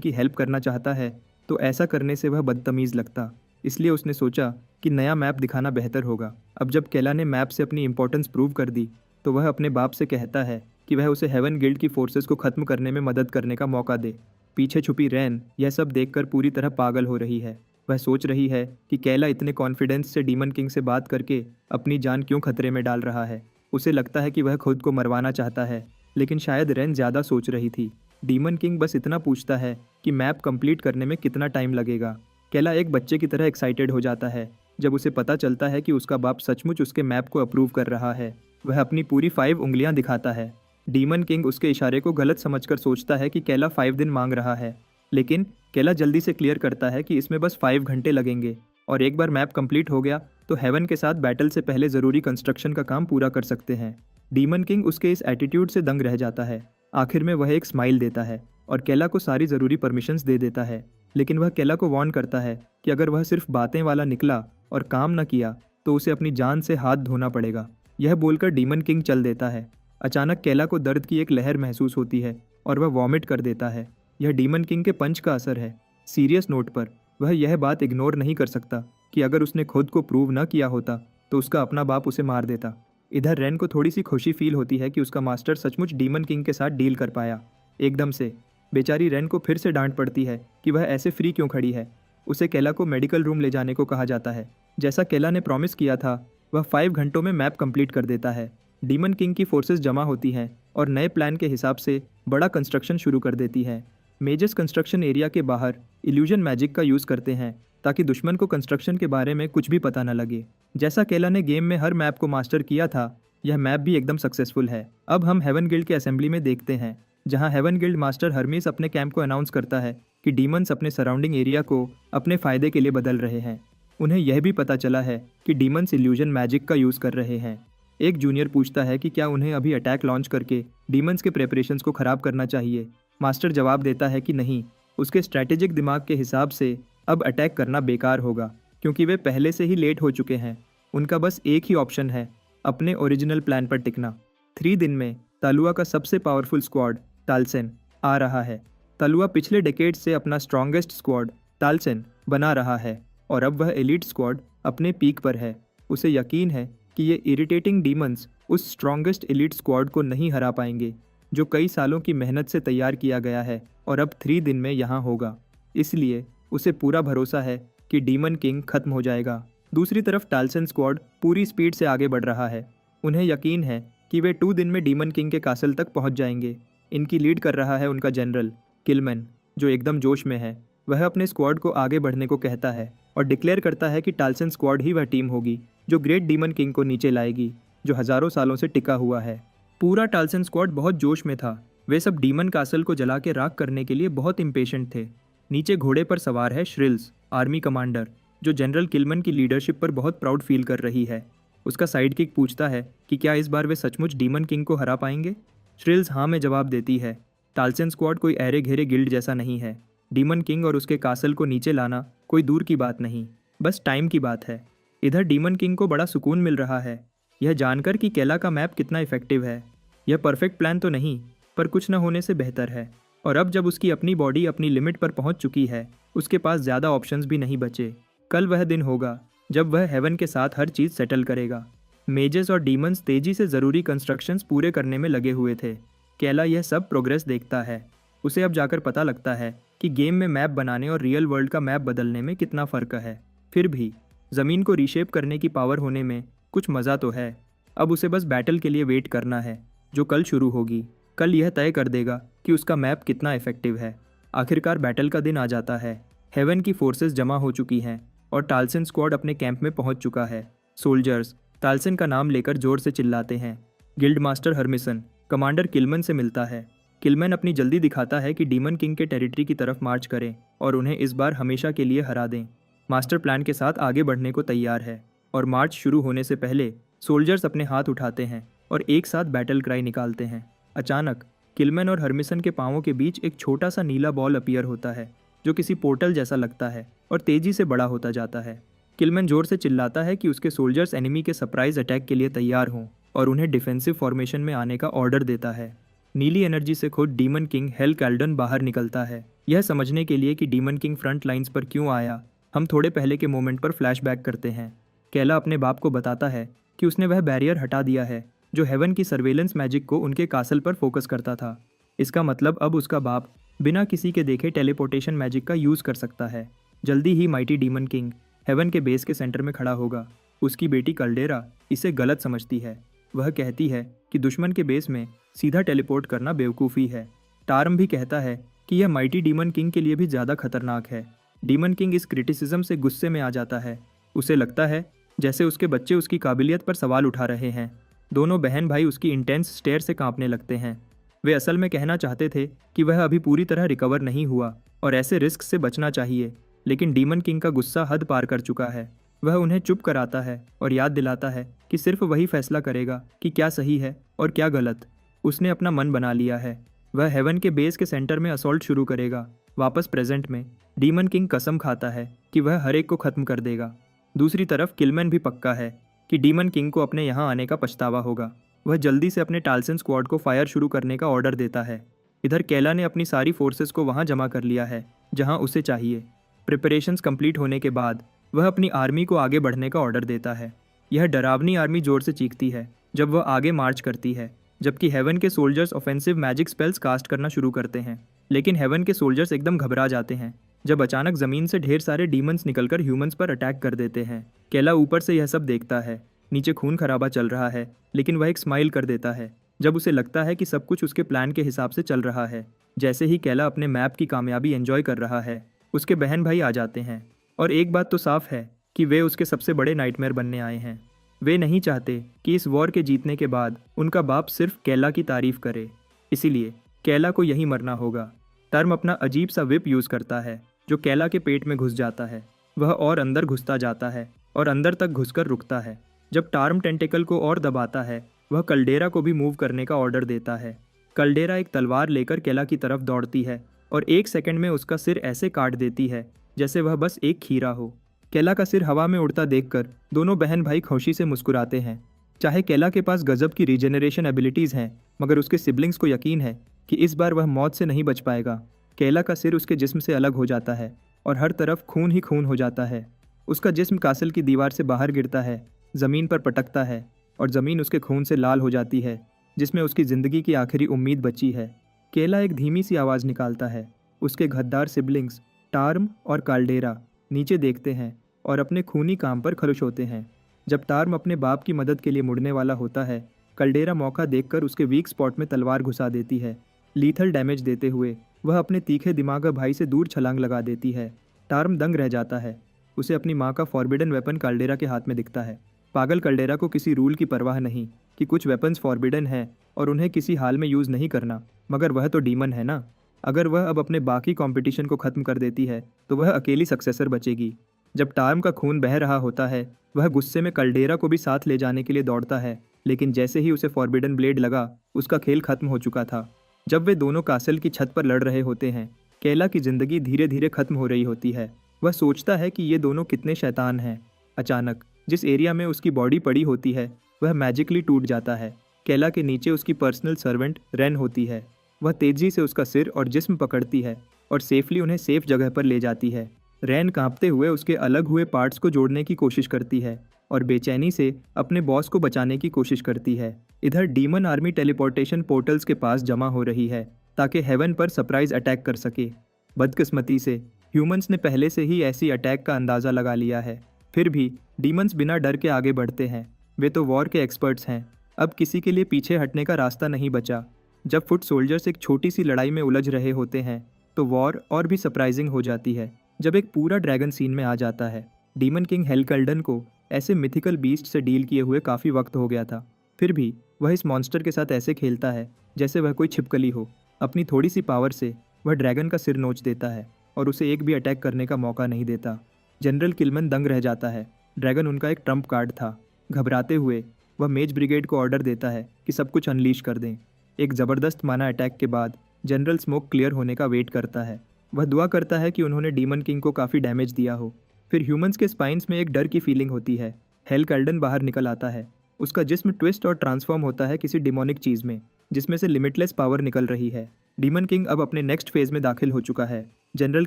की हेल्प करना चाहता है तो ऐसा करने से वह बदतमीज़ लगता। इसलिए उसने सोचा कि नया मैप दिखाना बेहतर होगा। अब जब केला ने मैप से अपनी इंपॉर्टेंस प्रूव कर दी तो वह अपने बाप से कहता है कि वह उसे हेवन गिल्ड की फोर्सेस को ख़त्म करने में मदद करने का मौका दे। पीछे छुपी रैन यह सब देखकर पूरी तरह पागल हो रही है। वह सोच रही है कि केला इतने कॉन्फिडेंस से डीमन किंग से बात करके अपनी जान क्यों खतरे में डाल रहा है। उसे लगता है कि वह खुद को मरवाना चाहता है, लेकिन शायद रैन ज़्यादा सोच रही थी। डीमन किंग बस इतना पूछता है कि मैप कंप्लीट करने में कितना टाइम लगेगा। केला एक बच्चे की तरह एक्साइटेड हो जाता है जब उसे पता चलता है कि उसका बाप सचमुच उसके मैप को अप्रूव कर रहा है। वह अपनी पूरी 5 उंगलियां दिखाता है। डीमन किंग उसके इशारे को गलत समझकर सोचता है कि केला 5 दिन मांग रहा है, लेकिन केला जल्दी से क्लियर करता है कि इसमें बस 5 घंटे लगेंगे और एक बार मैप कंप्लीट हो गया तो हेवन के साथ बैटल से पहले ज़रूरी कंस्ट्रक्शन का काम पूरा कर सकते हैं। डीमन किंग उसके इस एटीट्यूड से दंग रह जाता है। आखिर में वह एक स्माइल देता है और केला को सारी ज़रूरी परमिशंस दे देता है, लेकिन वह केला को वार्न करता है कि अगर वह सिर्फ बातें वाला निकला और काम न किया तो उसे अपनी जान से हाथ धोना पड़ेगा। यह बोलकर डीमन किंग चल देता है। अचानक केला को दर्द की एक लहर महसूस होती है और वह वॉमिट कर देता है। यह डीमन किंग के पंच का असर है। सीरियस नोट पर वह यह बात इग्नोर नहीं कर सकता कि अगर उसने खुद को प्रूव न किया होता तो उसका अपना बाप उसे मार देता। इधर रैन को थोड़ी सी खुशी फील होती है कि उसका मास्टर सचमुच डीमन किंग के साथ डील कर पाया। एकदम से बेचारी रैन को फिर से डांट पड़ती है कि वह ऐसे फ्री क्यों खड़ी है। उसे केला को मेडिकल रूम ले जाने को कहा जाता है। जैसा केला ने प्रॉमिस किया था वह 5 घंटों में मैप कंप्लीट कर देता है। डीमन किंग की फोर्सेस जमा होती हैं और नए प्लान के हिसाब से बड़ा कंस्ट्रक्शन शुरू कर देती है। मेजर्स कंस्ट्रक्शन एरिया के बाहर इल्यूजन मैजिक का यूज़ करते हैं ताकि दुश्मन को कंस्ट्रक्शन के बारे में कुछ भी पता न लगे। जैसा केला ने गेम में हर मैप को मास्टर किया था, यह मैप भी एकदम सक्सेसफुल है। अब हम हेवन गिल्ड के असेंबली में देखते हैं जहां हेवन गिल्ड मास्टर हर्मीस अपने कैंप को अनाउंस करता है कि डीमंस अपने सराउंडिंग एरिया को अपने फ़ायदे के लिए बदल रहे हैं। उन्हें यह भी पता चला है कि डीमंस इल्यूजन मैजिक का यूज़ कर रहे हैं। एक जूनियर पूछता है कि क्या उन्हें अभी अटैक लॉन्च करके डीमंस के प्रेपरेशंस को ख़राब करना चाहिए। मास्टर जवाब देता है कि नहीं, उसके स्ट्रैटेजिक दिमाग के हिसाब से अब अटैक करना बेकार होगा क्योंकि वे पहले से ही लेट हो चुके हैं। उनका बस एक ही ऑप्शन है, अपने ओरिजिनल प्लान पर टिकना। 3 दिन में तालुआ का सबसे पावरफुल स्क्वाड तालसेन आ रहा है। तालुआ पिछले डेकेड से अपना स्ट्रॉन्गेस्ट स्क्वाड तालसेन बना रहा है और अब वह एलीट स्क्वाड अपने पीक पर है। उसे यकीन है कि ये इरिटेटिंग डीमंस उस स्ट्रॉन्गेस्ट एलीट स्क्वाड को नहीं हरा पाएंगे जो कई सालों की मेहनत से तैयार किया गया है और अब 3 दिन में यहाँ होगा। इसलिए उसे पूरा भरोसा है कि डीमन किंग खत्म हो जाएगा। दूसरी तरफ टालसन स्क्वाड पूरी स्पीड से आगे बढ़ रहा है। उन्हें यकीन है कि वे 2 दिन में डीमन किंग के कासल तक पहुंच जाएंगे। इनकी लीड कर रहा है उनका जनरल किलमैन, जो एकदम जोश में है। वह अपने स्क्वाड को आगे बढ़ने को कहता है और डिक्लेयर करता है कि टालसन स्क्वाड ही वह टीम होगी जो ग्रेट डीमन किंग को नीचे लाएगी, जो हज़ारों सालों से टिका हुआ है। पूरा टालसन स्क्वाड बहुत जोश में था। वे सब डीमन कासल को जला के राख करने के लिए बहुत इम्पेशेंट थे। नीचे घोड़े पर सवार है श्रिल्स, आर्मी कमांडर, जो जनरल किलमैन की लीडरशिप पर बहुत प्राउड फील कर रही है। उसका साइड किक पूछता है कि क्या इस बार वे सचमुच डीमन किंग को हरा पाएंगे। श्रिल्स हाँ में जवाब देती है। टालसन स्क्वाड कोई अहरे घेरे गिल्ड जैसा नहीं है। डीमन किंग और उसके कासल को नीचे लाना कोई दूर की बात नहीं, बस टाइम की बात है। इधर डीमन किंग को बड़ा सुकून मिल रहा है यह जानकर कि केला का मैप कितना इफेक्टिव है। यह परफेक्ट प्लान तो नहीं, पर कुछ न होने से बेहतर है। और अब जब उसकी अपनी बॉडी अपनी लिमिट पर पहुंच चुकी है, उसके पास ज़्यादा ऑप्शंस भी नहीं बचे। कल वह दिन होगा जब वह हेवन के साथ हर चीज़ सेटल करेगा। मेजेस और डीमंस तेज़ी से ज़रूरी कंस्ट्रक्शंस पूरे करने में लगे हुए थे। केला यह सब प्रोग्रेस देखता है। उसे अब जाकर पता लगता है कि गेम में मैप बनाने और रियल वर्ल्ड का मैप बदलने में कितना फ़र्क है। फिर भी ज़मीन को रीशेप करने की पावर होने में कुछ मज़ा तो है। अब उसे बस बैटल के लिए वेट करना है जो कल शुरू होगी। कल यह तय कर देगा कि उसका मैप कितना इफेक्टिव है। आखिरकार बैटल का दिन आ जाता है। हेवन की फोर्सेस जमा हो चुकी हैं और टालसन स्क्वाड अपने कैंप में पहुंच चुका है। सोल्जर्स टालसन का नाम लेकर जोर से चिल्लाते हैं। गिल्ड मास्टर हर्मिसन कमांडर किलमैन से मिलता है। किलमैन अपनी जल्दी दिखाता है कि डीमन किंग के टेरिटरी की तरफ मार्च करें और उन्हें इस बार हमेशा के लिए हरा दें। मास्टर प्लान के साथ आगे बढ़ने को तैयार है और मार्च शुरू होने से पहले सोल्जर्स अपने हाथ उठाते हैं और एक साथ बैटल क्राई निकालते हैं। अचानक किलमैन और हर्मिसन के पांवों के बीच एक छोटा सा नीला बॉल अपीयर होता है जो किसी पोर्टल जैसा लगता है और तेजी से बड़ा होता जाता है। किलमैन जोर से चिल्लाता है कि उसके सोल्जर्स एनिमी के सरप्राइज अटैक के लिए तैयार हों। और उन्हें डिफेंसिव फॉर्मेशन में आने का ऑर्डर देता है। नीली एनर्जी से खुद डीमन किंग हेल कैल्डन बाहर निकलता है। यह समझने के लिए कि डीमन किंग फ्रंट लाइंस पर क्यों आया, हम थोड़े पहले के मोमेंट पर फ्लैशबैक करते हैं। कैला अपने बाप को बताता है कि उसने वह बैरियर हटा दिया है जो हेवन की सर्वेलेंस मैजिक को उनके कासल पर फोकस करता था। इसका मतलब अब उसका बाप बिना किसी के देखे टेलीपोर्टेशन मैजिक का यूज़ कर सकता है। जल्दी ही माइटी डीमन किंग हेवन के बेस के सेंटर में खड़ा होगा। उसकी बेटी कल्डेरा इसे गलत समझती है। वह कहती है कि दुश्मन के बेस में सीधा टेलीपोर्ट करना बेवकूफ़ी है। टार्म भी कहता है कि यह माइटी डीमन किंग के लिए भी ज़्यादा खतरनाक है। डीमन किंग इस क्रिटिसिज्म से गुस्से में आ जाता है। उसे लगता है जैसे उसके बच्चे उसकी काबिलियत पर सवाल उठा रहे हैं। दोनों बहन भाई उसकी इंटेंस स्टेयर से कांपने लगते हैं। वे असल में कहना चाहते थे कि वह अभी पूरी तरह रिकवर नहीं हुआ और ऐसे रिस्क से बचना चाहिए, लेकिन डीमन किंग का गुस्सा हद पार कर चुका है। वह उन्हें चुप कराता है और याद दिलाता है कि सिर्फ वही फैसला करेगा कि क्या सही है और क्या गलत। उसने अपना मन बना लिया है। वह हेवन के बेस के सेंटर में असॉल्ट शुरू करेगा। वापस प्रेजेंट में डीमन किंग कसम खाता है कि वह हर एक को खत्म कर देगा। दूसरी तरफ किलमैन भी पक्का है कि डीमन किंग को अपने यहाँ आने का पछतावा होगा। वह जल्दी से अपने टाल्सन स्क्वाड को फायर शुरू करने का ऑर्डर देता है। इधर कैला ने अपनी सारी फोर्सेस को वहाँ जमा कर लिया है जहाँ उसे चाहिए। प्रिपरेशंस कंप्लीट होने के बाद वह अपनी आर्मी को आगे बढ़ने का ऑर्डर देता है। यह डरावनी आर्मी जोर से चीखती है जब वह आगे मार्च करती है, जबकि हेवन के soldiers offensive magic spells cast करना शुरू करते हैं। लेकिन हेवन के सोल्जर्स एकदम घबरा जाते हैं जब अचानक ज़मीन से ढेर सारे डीमंस निकलकर ह्यूमंस पर अटैक कर देते हैं। कैला ऊपर से यह सब देखता है। नीचे खून खराबा चल रहा है, लेकिन वह एक स्माइल कर देता है जब उसे लगता है कि सब कुछ उसके प्लान के हिसाब से चल रहा है। जैसे ही कैला अपने मैप की कामयाबी एंजॉय कर रहा है, उसके बहन भाई आ जाते हैं और एक बात तो साफ है कि वे उसके सबसे बड़े नाइटमेयर बनने आए हैं। वे नहीं चाहते कि इस वॉर के जीतने के बाद उनका बाप सिर्फ कैला की तारीफ करे, इसीलिए कैला को यहीं मरना होगा। टर्म अपना अजीब सा विप यूज़ करता है जो कैला के पेट में घुस जाता है। वह और अंदर घुसता जाता है और अंदर तक घुसकर रुकता है। जब टार्म टेंटिकल को और दबाता है, वह कल्डेरा को भी मूव करने का ऑर्डर देता है। कल्डेरा एक तलवार लेकर कैला की तरफ दौड़ती है और 1 सेकंड में उसका सिर ऐसे काट देती है जैसे वह बस एक खीरा हो। कैला का सिर हवा में उड़ता देखकर दोनों बहन भाई खुशी से मुस्कुराते हैं। चाहे कैला के पास गजब की रीजेनरेशन एबिलिटीज़ हैं, मगर उसके सिबलिंग्स को यकीन है कि इस बार वह मौत से नहीं बच पाएगा। कैला का सिर उसके जिस्म से अलग हो जाता है और हर तरफ खून ही खून हो जाता है। उसका जिस्म कासल की दीवार से बाहर गिरता है, ज़मीन पर पटकता है और ज़मीन उसके खून से लाल हो जाती है, जिसमें उसकी ज़िंदगी की आखिरी उम्मीद बची है। केला एक धीमी सी आवाज़ निकालता है। उसके गद्दार सिबलिंग्स टार्म और काल्डेरा नीचे देखते हैं और अपने खूनी काम पर खुश होते हैं। जब टार्म अपने बाप की मदद के लिए मुड़ने वाला होता है, कल्डेरा मौका देखकर उसके वीक स्पॉट में तलवार घुसा देती है। लीथल डैमेज देते हुए वह अपने तीखे दिमागा भाई से दूर छलांग लगा देती है। टार्म दंग रह जाता है। उसे अपनी माँ का फॉरबिडन वेपन काल्डेरा के हाथ में दिखता है। पागल कल्डेरा को किसी रूल की परवाह नहीं कि कुछ वेपन्स फॉरबिडन हैं और उन्हें किसी हाल में यूज़ नहीं करना, मगर वह तो डीमन है ना। अगर वह अब अपने बाकी कंपटीशन को ख़त्म कर देती है तो वह अकेली सक्सेसर बचेगी। जब टार्म का खून बह रहा होता है, वह गुस्से में कल्डेरा को भी साथ ले जाने के लिए दौड़ता है, लेकिन जैसे ही उसे फॉरबिडन ब्लेड लगा, उसका खेल खत्म हो चुका था। जब वे दोनों कासल की छत पर लड़ रहे होते हैं, कैला की ज़िंदगी धीरे धीरे खत्म हो रही होती है। वह सोचता है कि ये दोनों कितने शैतान हैं। अचानक जिस एरिया में उसकी बॉडी पड़ी होती है वह मैजिकली टूट जाता है। कैला के नीचे उसकी पर्सनल सर्वेंट रेन होती है। वह तेजी से उसका सिर और जिस्म पकड़ती है और सेफली उन्हें सेफ जगह पर ले जाती है। रेन कांपते हुए उसके अलग हुए पार्ट्स को जोड़ने की कोशिश करती है और बेचैनी से अपने बॉस को बचाने की कोशिश करती है। इधर डीमन आर्मी टेलीपोर्टेशन पोर्टल्स के पास जमा हो रही है ताकि हेवन पर सरप्राइज अटैक कर सके। बदकिस्मती से ह्यूमंस ने पहले से ही ऐसी अटैक का अंदाज़ा लगा लिया है। फिर भी डीमंस बिना डर के आगे बढ़ते हैं। वे तो वॉर के एक्सपर्ट्स हैं। अब किसी के लिए पीछे हटने का रास्ता नहीं बचा। जब फुट सोल्जर्स एक छोटी सी लड़ाई में उलझ रहे होते हैं तो वॉर और भी सरप्राइजिंग हो जाती है जब एक पूरा ड्रैगन सीन में आ जाता है। डीमन किंग हेलकल्डन को ऐसे मिथिकल बीस्ट से डील किए हुए काफ़ी वक्त हो गया था, फिर भी वह इस मॉन्स्टर के साथ ऐसे खेलता है जैसे वह कोई छिपकली हो। अपनी थोड़ी सी पावर से वह ड्रैगन का सिर नोच देता है और उसे एक भी अटैक करने का मौका नहीं देता। जनरल किलमैन दंग रह जाता है। ड्रैगन उनका एक ट्रम्प कार्ड था। घबराते हुए वह मेज ब्रिगेड को ऑर्डर देता है कि सब कुछ अनलीश कर दें। एक ज़बरदस्त माना अटैक के बाद जनरल स्मोक क्लियर होने का वेट करता है। वह दुआ करता है कि उन्होंने डीमन किंग को काफ़ी डैमेज दिया हो। फिर ह्यूमंस के स्पाइन्स में एक डर की फीलिंग होती है। हेलकल्डन बाहर निकल आता है। उसका जिस्म ट्विस्ट और ट्रांसफॉर्म होता है किसी डिमोनिक चीज़ में, जिसमें से लिमिटलेस पावर निकल रही है। डीमन किंग अब अपने नेक्स्ट फेज में दाखिल हो चुका है। जनरल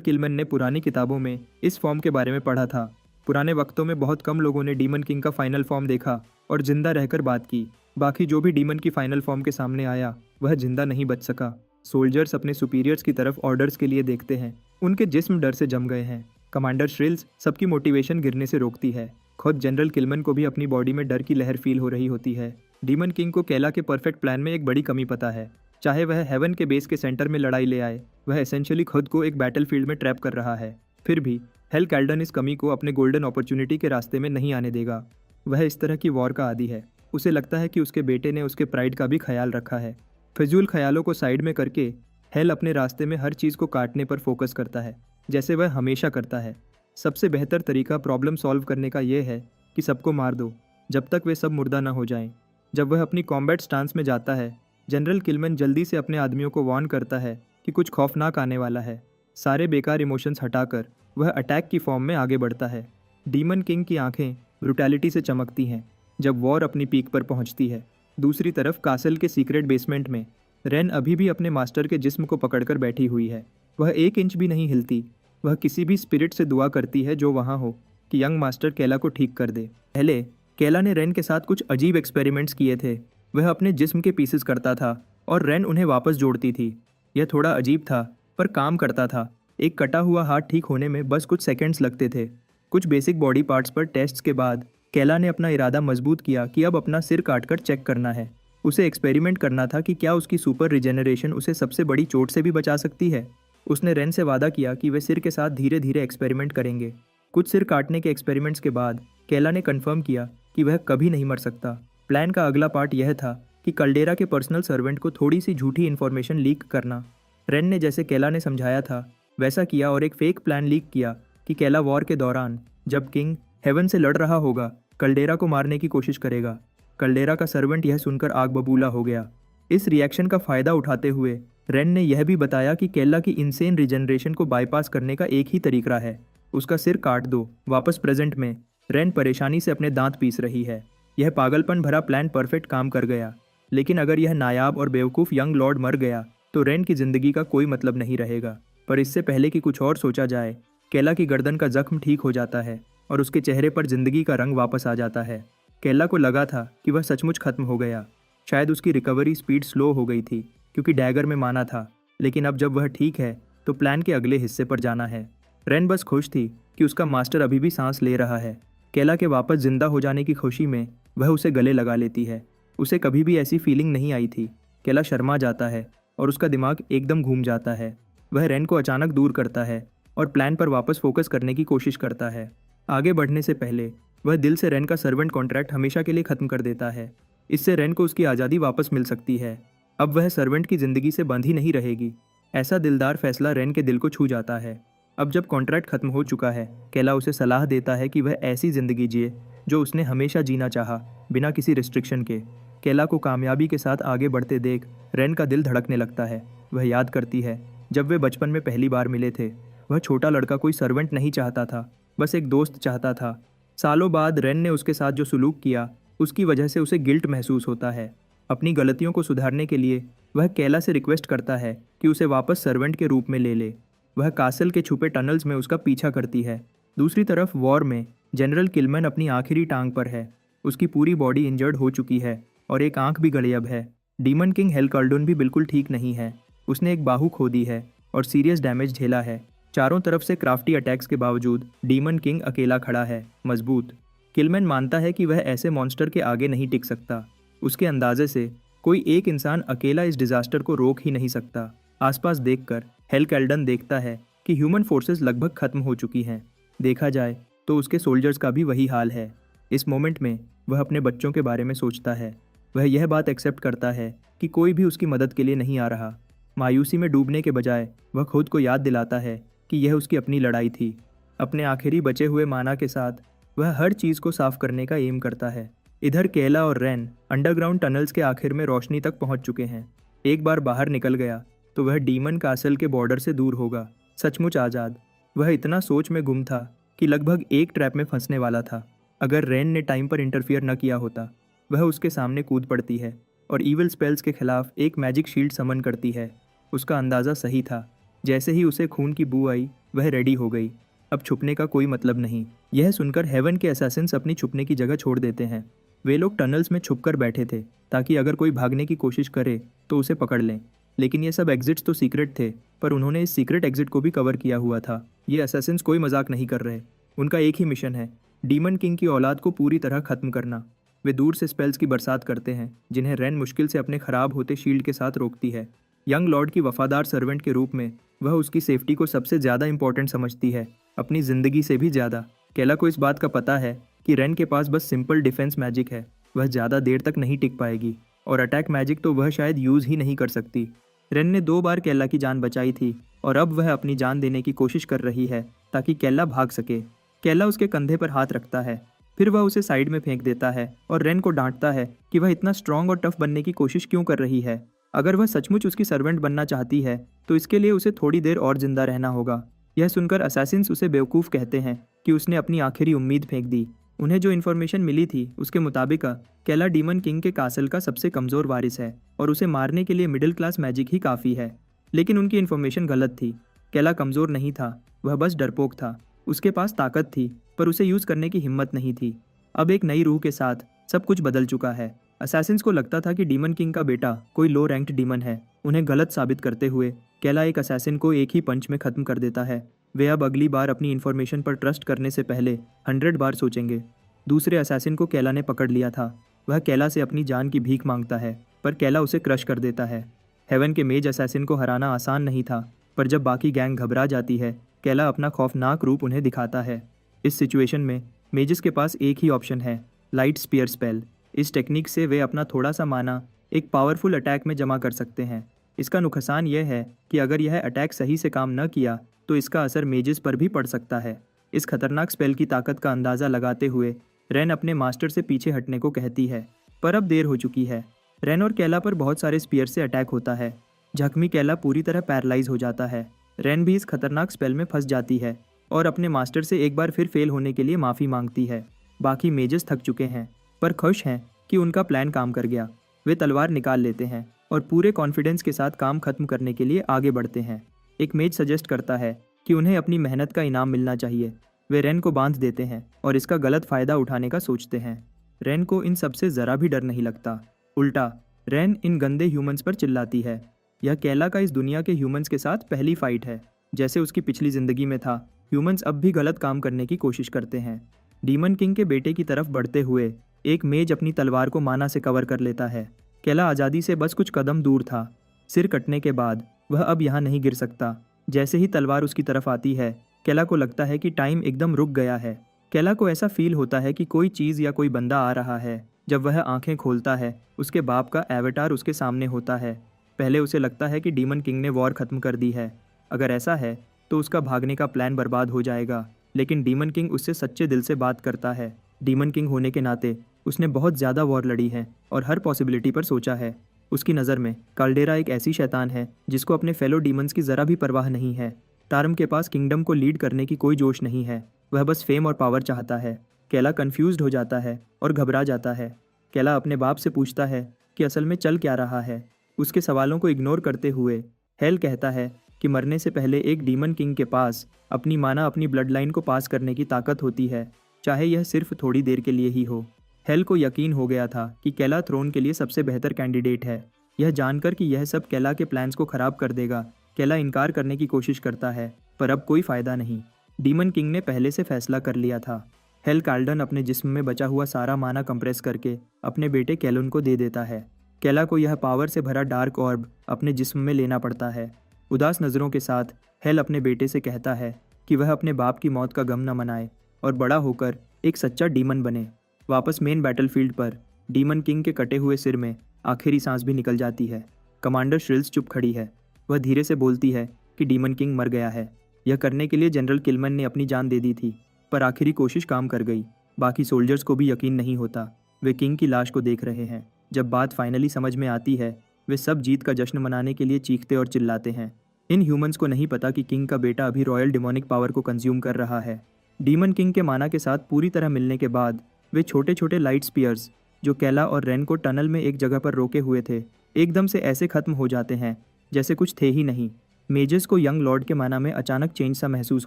किलमैन ने पुरानी किताबों में इस फॉर्म के बारे में पढ़ा था। पुराने वक्तों में बहुत कम लोगों ने डीमन किंग का फाइनल फॉर्म देखा और जिंदा रहकर बात की। बाकी जो भी डीमन की फाइनल फॉर्म के सामने आया वह जिंदा नहीं बच सका। सोल्जर्स अपने सुपीरियर्स की तरफ ऑर्डर्स के लिए देखते हैं। उनके जिस्म डर से जम गए हैं। कमांडर श्रिल्स सबकी मोटिवेशन गिरने से रोकती है। खुद जनरल किलमैन को भी अपनी बॉडी में डर की लहर फील हो रही होती है। डीमन किंग को केला के परफेक्ट प्लान में एक बड़ी कमी पता है। चाहे वह हेवन के बेस के सेंटर में लड़ाई ले आए, वह एसेंशियली खुद को एक बैटलफील्ड में ट्रैप कर रहा है। फिर भी हेल कैल्डन इस कमी को अपने गोल्डन अपॉर्चुनिटी के रास्ते में नहीं आने देगा। वह इस तरह की वॉर का आदी है। उसे लगता है कि उसके बेटे ने उसके प्राइड का भी ख्याल रखा है। फिजूल ख्यालों को साइड में करके हेल अपने रास्ते में हर चीज़ को काटने पर फोकस करता है, जैसे वह हमेशा करता है। सबसे बेहतर तरीका प्रॉब्लम सॉल्व करने का यह है कि सबको मार दो जब तक वे सब मुर्दा ना हो जाएं। जब वह अपनी कॉम्बैट स्टांस में जाता है, जनरल किलमैन जल्दी से अपने आदमियों को वार्न करता है कि कुछ खौफनाक आने वाला है। सारे बेकार इमोशंस हटाकर वह अटैक की फॉर्म में आगे बढ़ता है। डीमन किंग की आंखें ब्रुटैलिटी से चमकती हैं जब वॉर अपनी पीक पर पहुंचती है। दूसरी तरफ कासल के सीक्रेट बेसमेंट में रेन अभी भी अपने मास्टर के जिस्म को पकड़कर बैठी हुई है। वह 1 इंच भी नहीं हिलती। वह किसी भी स्पिरिट से दुआ करती है जो वहाँ हो कि यंग मास्टर केला को ठीक कर दे। पहले केला ने रेन के साथ कुछ अजीब एक्सपेरिमेंट्स किए थे। वह अपने जिस्म के पीसेस करता था और रेन उन्हें वापस जोड़ती थी। यह थोड़ा अजीब था पर काम करता था। एक कटा हुआ हाथ ठीक होने में बस कुछ सेकंड्स लगते थे। कुछ बेसिक बॉडी पार्ट्स पर टेस्ट्स के बाद केला ने अपना इरादा मजबूत किया कि अब अपना सिर काटकर चेक करना है। उसे एक्सपेरिमेंट करना था कि क्या उसकी सुपर रिजेनरेशन उसे सबसे बड़ी चोट से भी बचा सकती है। उसने रेन से वादा किया कि वे सिर के साथ धीरे धीरे एक्सपेरिमेंट करेंगे। कुछ सिर काटने के एक्सपेरिमेंट्स के बाद केला ने कंफर्म किया कि वह कभी नहीं मर सकता। प्लान का अगला पार्ट यह था कि कल्डेरा के पर्सनल सर्वेंट को थोड़ी सी झूठी इन्फॉर्मेशन लीक करना। रेन ने जैसे केला ने समझाया था वैसा किया और एक फेक प्लान लीक किया कि केला वॉर के दौरान जब किंग हेवन से लड़ रहा होगा, कल्डेरा को मारने की कोशिश करेगा। कल्डेरा का सर्वेंट यह सुनकर आग बबूला हो गया। इस रिएक्शन का फ़ायदा उठाते हुए रेन ने यह भी बताया कि केला की इनसेन रिजेनरेशन को बाईपास करने का एक ही तरीका है, उसका सिर काट दो। वापस प्रेजेंट में रेन परेशानी से अपने दांत पीस रही है। यह पागलपन भरा प्लान परफेक्ट काम कर गया, लेकिन अगर यह नायाब और बेवकूफ़ यंग लॉर्ड मर गया तो रेन की ज़िंदगी का कोई मतलब नहीं रहेगा। पर इससे पहले कि कुछ और सोचा जाए, केला की गर्दन का जख्म ठीक हो जाता है और उसके चेहरे पर जिंदगी का रंग वापस आ जाता है। केला को लगा था कि वह सचमुच खत्म हो गया। शायद उसकी रिकवरी स्पीड स्लो हो गई थी क्योंकि डैगर में माना था, लेकिन अब जब वह ठीक है तो प्लान के अगले हिस्से पर जाना है। रेन बस खुश थी कि उसका मास्टर अभी भी सांस ले रहा है। केला के वापस जिंदा हो जाने की खुशी में वह उसे गले लगा लेती है। उसे कभी भी ऐसी फीलिंग नहीं आई थी। केला शर्मा जाता है और उसका दिमाग एकदम घूम जाता है। वह रेन को अचानक दूर करता है और प्लान पर वापस फोकस करने की कोशिश करता है। आगे बढ़ने से पहले वह दिल से रेन का सर्वेंट कॉन्ट्रैक्ट हमेशा के लिए ख़त्म कर देता है। इससे रेन को उसकी आज़ादी वापस मिल सकती है। अब वह सर्वेंट की ज़िंदगी से बंधी नहीं रहेगी। ऐसा दिलदार फैसला रेन के दिल को छू जाता है। अब जब कॉन्ट्रैक्ट खत्म हो चुका है, केला उसे सलाह देता है कि वह ऐसी ज़िंदगी जिए जो उसने हमेशा जीना चाहा, बिना किसी रिस्ट्रिक्शन के। केला को कामयाबी के साथ आगे बढ़ते देख रेन का दिल धड़कने लगता है। वह याद करती है जब वे बचपन में पहली बार मिले थे। वह छोटा लड़का कोई सर्वेंट नहीं चाहता था, बस एक दोस्त चाहता था। सालों बाद रेन ने उसके साथ जो सुलूक किया उसकी वजह से उसे गिल्ट महसूस होता है। अपनी गलतियों को सुधारने के लिए वह केला से रिक्वेस्ट करता है कि उसे वापस सर्वेंट के रूप में ले ले। वह कासल के छुपे टनल्स में उसका पीछा करती है। दूसरी तरफ वॉर में जनरल किलमैन अपनी आखिरी टांग पर है। उसकी पूरी बॉडी इंजर्ड हो चुकी है और एक आंख भी गड़ियब है। डीमन किंग हेल कैल्डन भी बिल्कुल ठीक नहीं है। उसने एक बाहू खो दी है और सीरियस डैमेज झेला है। चारों तरफ से क्राफ्टी अटैक्स के बावजूद डीमन किंग अकेला खड़ा है, मजबूत। किलमैन मानता है कि वह ऐसे मॉन्स्टर के आगे नहीं टिक सकता। उसके अंदाजे से कोई एक इंसान अकेला इस डिजास्टर को रोक ही नहीं सकता। आसपास देखकर हेल कैल्डन देखता है कि ह्यूमन फोर्सेस लगभग खत्म हो चुकी हैं। देखा जाए तो उसके सोल्जर्स का भी वही हाल है। इस मोमेंट में वह अपने बच्चों के बारे में सोचता है। वह यह बात एक्सेप्ट करता है कि कोई भी उसकी मदद के लिए नहीं आ रहा। मायूसी में डूबने के बजाय वह खुद को याद दिलाता है कि यह उसकी अपनी लड़ाई थी। अपने आखिरी बचे हुए माना के साथ वह हर चीज़ को साफ करने का एम करता है। इधर केला और रेन अंडरग्राउंड टनल्स के आखिर में रोशनी तक पहुंच चुके हैं। एक बार बाहर निकल गया तो वह डीमन कासल के बॉर्डर से दूर होगा, सचमुच आज़ाद। वह इतना सोच में गुम था कि लगभग एक ट्रैप में फंसने वाला था। अगर रेन ने टाइम पर इंटरफियर न किया होता, वह उसके सामने कूद पड़ती है और ईविल स्पेल्स के खिलाफ एक मैजिक शील्ड समन करती है। उसका अंदाज़ा सही था। जैसे ही उसे खून की बू आई, वह रेडी हो गई। अब छुपने का कोई मतलब नहीं। यह सुनकर हेवन के असैसिन्स अपनी छुपने की जगह छोड़ देते हैं। वे लोग टनल्स में छुपकर बैठे थे ताकि अगर कोई भागने की कोशिश करे तो उसे पकड़ लें। लेकिन ये सब एग्जिट्स तो सीक्रेट थे, पर उन्होंने इस सीक्रेट एग्जिट को भी कवर किया हुआ था। ये असैसिन्स कोई मजाक नहीं कर रहे। उनका एक ही मिशन है, डीमन किंग की औलाद को पूरी तरह खत्म करना। वे दूर से स्पेल्स की बरसात करते हैं जिन्हें रेन मुश्किल से अपने खराब होते शील्ड के साथ रोकती है। यंग लॉर्ड की वफादार सर्वेंट के रूप में वह उसकी सेफ्टी को सबसे ज़्यादा इंपॉर्टेंट समझती है, अपनी ज़िंदगी से भी ज़्यादा। केला को इस बात का पता है कि रेन के पास बस सिंपल डिफेंस मैजिक है, वह ज़्यादा देर तक नहीं टिक पाएगी, और अटैक मैजिक तो वह शायद यूज़ ही नहीं कर सकती। रेन ने 2 बार केला की जान बचाई थी और अब वह अपनी जान देने की कोशिश कर रही है ताकि केला भाग सके। केला उसके कंधे पर हाथ रखता है, फिर वह उसे साइड में फेंक देता है और रेन को डांटता है कि वह इतना स्ट्रांग और टफ बनने की कोशिश क्यों कर रही है। अगर वह सचमुच उसकी सर्वेंट बनना चाहती है तो इसके लिए उसे थोड़ी देर और जिंदा रहना होगा। यह सुनकर असैसिन्स उसे बेवकूफ़ कहते हैं कि उसने अपनी आखिरी उम्मीद फेंक दी। उन्हें जो इन्फॉर्मेशन मिली थी उसके मुताबिक केला डीमन किंग के कासल का सबसे कमज़ोर वारिस है और उसे मारने के लिए मिडिल क्लास मैजिक ही काफ़ी है। लेकिन उनकी इन्फॉर्मेशन गलत थी। केला कमज़ोर नहीं था, वह बस डरपोक था। उसके पास ताकत थी पर उसे यूज़ करने की हिम्मत नहीं थी। अब एक नई रूह के साथ सब कुछ बदल चुका है। असैसिन्स को लगता था कि डीमन किंग का बेटा कोई लो रैंक्ड डीमन है। उन्हें गलत साबित करते हुए केला एक असैसिन को एक ही पंच में ख़त्म कर देता है। वे अब अगली बार अपनी इन्फॉर्मेशन पर ट्रस्ट करने से पहले 100 बार सोचेंगे। दूसरे असैसिन को केला ने पकड़ लिया था। वह केला से अपनी जान की भीख मांगता है, पर केला उसे क्रश कर देता है। हेवन के मेज असैसिन को हराना आसान नहीं था, पर जब बाकी गैंग घबरा जाती है, केला अपना खौफनाक रूप उन्हें दिखाता है। इस सिचुएशन में मेजिस के पास एक ही ऑप्शन है, लाइट स्पीयर स्पेल। इस टेक्निक से वे अपना थोड़ा सा माना एक पावरफुल अटैक में जमा कर सकते हैं। इसका नुकसान यह है कि अगर यह अटैक सही से काम न किया तो इसका असर मेजिस पर भी पड़ सकता है। इस खतरनाक स्पेल की ताकत का अंदाज़ा लगाते हुए रेन अपने मास्टर से पीछे हटने को कहती है, पर अब देर हो चुकी है। रेन और केला पर बहुत सारे स्पीयर से अटैक होता है। जख्मी केला पूरी तरह पैरालाइज हो जाता है। रेन भी इस खतरनाक स्पेल में फंस जाती है और अपने मास्टर से एक बार फिर फेल होने के लिए माफ़ी मांगती है। बाकी मेजेस थक चुके हैं पर खुश हैं कि उनका प्लान काम कर गया। वे तलवार निकाल लेते हैं और पूरे कॉन्फिडेंस के साथ काम खत्म करने के लिए आगे बढ़ते हैं। एक मेज सजेस्ट करता है कि उन्हें अपनी मेहनत का इनाम मिलना चाहिए। वे रेन को बांध देते हैं और इसका गलत फ़ायदा उठाने का सोचते हैं। रेन को इन सबसे ज़रा भी डर नहीं लगता। उल्टा रेन इन गंदे ह्यूमंस पर चिल्लाती है। यह केला का इस दुनिया के ह्यूमंस के साथ पहली फाइट है। जैसे उसकी पिछली ज़िंदगी में था, ह्यूमंस अब भी गलत काम करने की कोशिश करते हैं। डीमन किंग के बेटे की तरफ बढ़ते हुए एक मेज अपनी तलवार को माना से कवर कर लेता है। केला आज़ादी से बस कुछ कदम दूर था। सिर कटने के बाद वह अब यहाँ नहीं गिर सकता। जैसे ही तलवार उसकी तरफ आती है, केला को लगता है कि टाइम एकदम रुक गया है। केला को ऐसा फील होता है कि कोई चीज़ या कोई बंदा आ रहा है। जब वह आंखें खोलता है, उसके बाप का एवेटार उसके सामने होता है। पहले उसे लगता है कि डीमन किंग ने वॉर ख़त्म कर दी है। अगर ऐसा है तो उसका भागने का प्लान बर्बाद हो जाएगा। लेकिन डीमन किंग उससे सच्चे दिल से बात करता है। डीमन किंग होने के नाते उसने बहुत ज़्यादा वॉर लड़ी है और हर पॉसिबिलिटी पर सोचा है। उसकी नज़र में काल्डेरा एक ऐसी शैतान है जिसको अपने फेलो डीमंस की ज़रा भी परवाह नहीं है। टार्म के पास किंगडम को लीड करने की कोई जोश नहीं है, वह बस फेम और पावर चाहता है। केला कन्फ्यूज्ड हो जाता है और घबरा जाता है। केला अपने बाप से पूछता है कि असल में चल क्या रहा है। उसके सवालों को इग्नोर करते हुए हेल कहता है कि मरने से पहले एक डीमन किंग के पास अपनी माना अपनी ब्लड लाइन को पास करने की ताकत होती है, चाहे यह सिर्फ थोड़ी देर के लिए ही हो। हेल को यकीन हो गया था कि केला थ्रोन के लिए सबसे बेहतर कैंडिडेट है। यह जानकर कि यह सब केला के प्लान्स को ख़राब कर देगा, केला इनकार करने की कोशिश करता है, पर अब कोई फ़ायदा नहीं। डीमन किंग ने पहले से फैसला कर लिया था। हेल कार्ल्डन अपने जिस्म में बचा हुआ सारा माना कंप्रेस करके अपने बेटे कैलन को दे देता है। केला को यह पावर से भरा डार्क ऑर्ब अपने जिस्म में लेना पड़ता है। उदास नज़रों के साथ हेल अपने बेटे से कहता है कि वह अपने बाप की मौत का गम न मनाए और बड़ा होकर एक सच्चा डीमन बने। वापस मेन बैटलफील्ड पर डीमन किंग के कटे हुए सिर में आखिरी सांस भी निकल जाती है। कमांडर श्रिल्स चुप खड़ी है। वह धीरे से बोलती है कि डीमन किंग मर गया है। यह करने के लिए जनरल किलमन ने अपनी जान दे दी थी, पर आखिरी कोशिश काम कर गई। बाकी सोल्जर्स को भी यकीन नहीं होता। वे किंग की लाश को देख रहे हैं। जब बात फाइनली समझ में आती है, वे सब जीत का जश्न मनाने के लिए चीखते और चिल्लाते हैं। इन ह्यूमंस को नहीं पता कि किंग का बेटा अभी रॉयल डिमोनिक पावर को कंज्यूम कर रहा है। डीमन किंग के माना के साथ पूरी तरह मिलने के बाद वे छोटे छोटे लाइट स्पीयर्स जो केला और रेन को टनल में एक जगह पर रोके हुए थे, एकदम से ऐसे खत्म हो जाते हैं जैसे कुछ थे ही नहीं। मेजेस को यंग लॉर्ड के माना में अचानक चेंज सा महसूस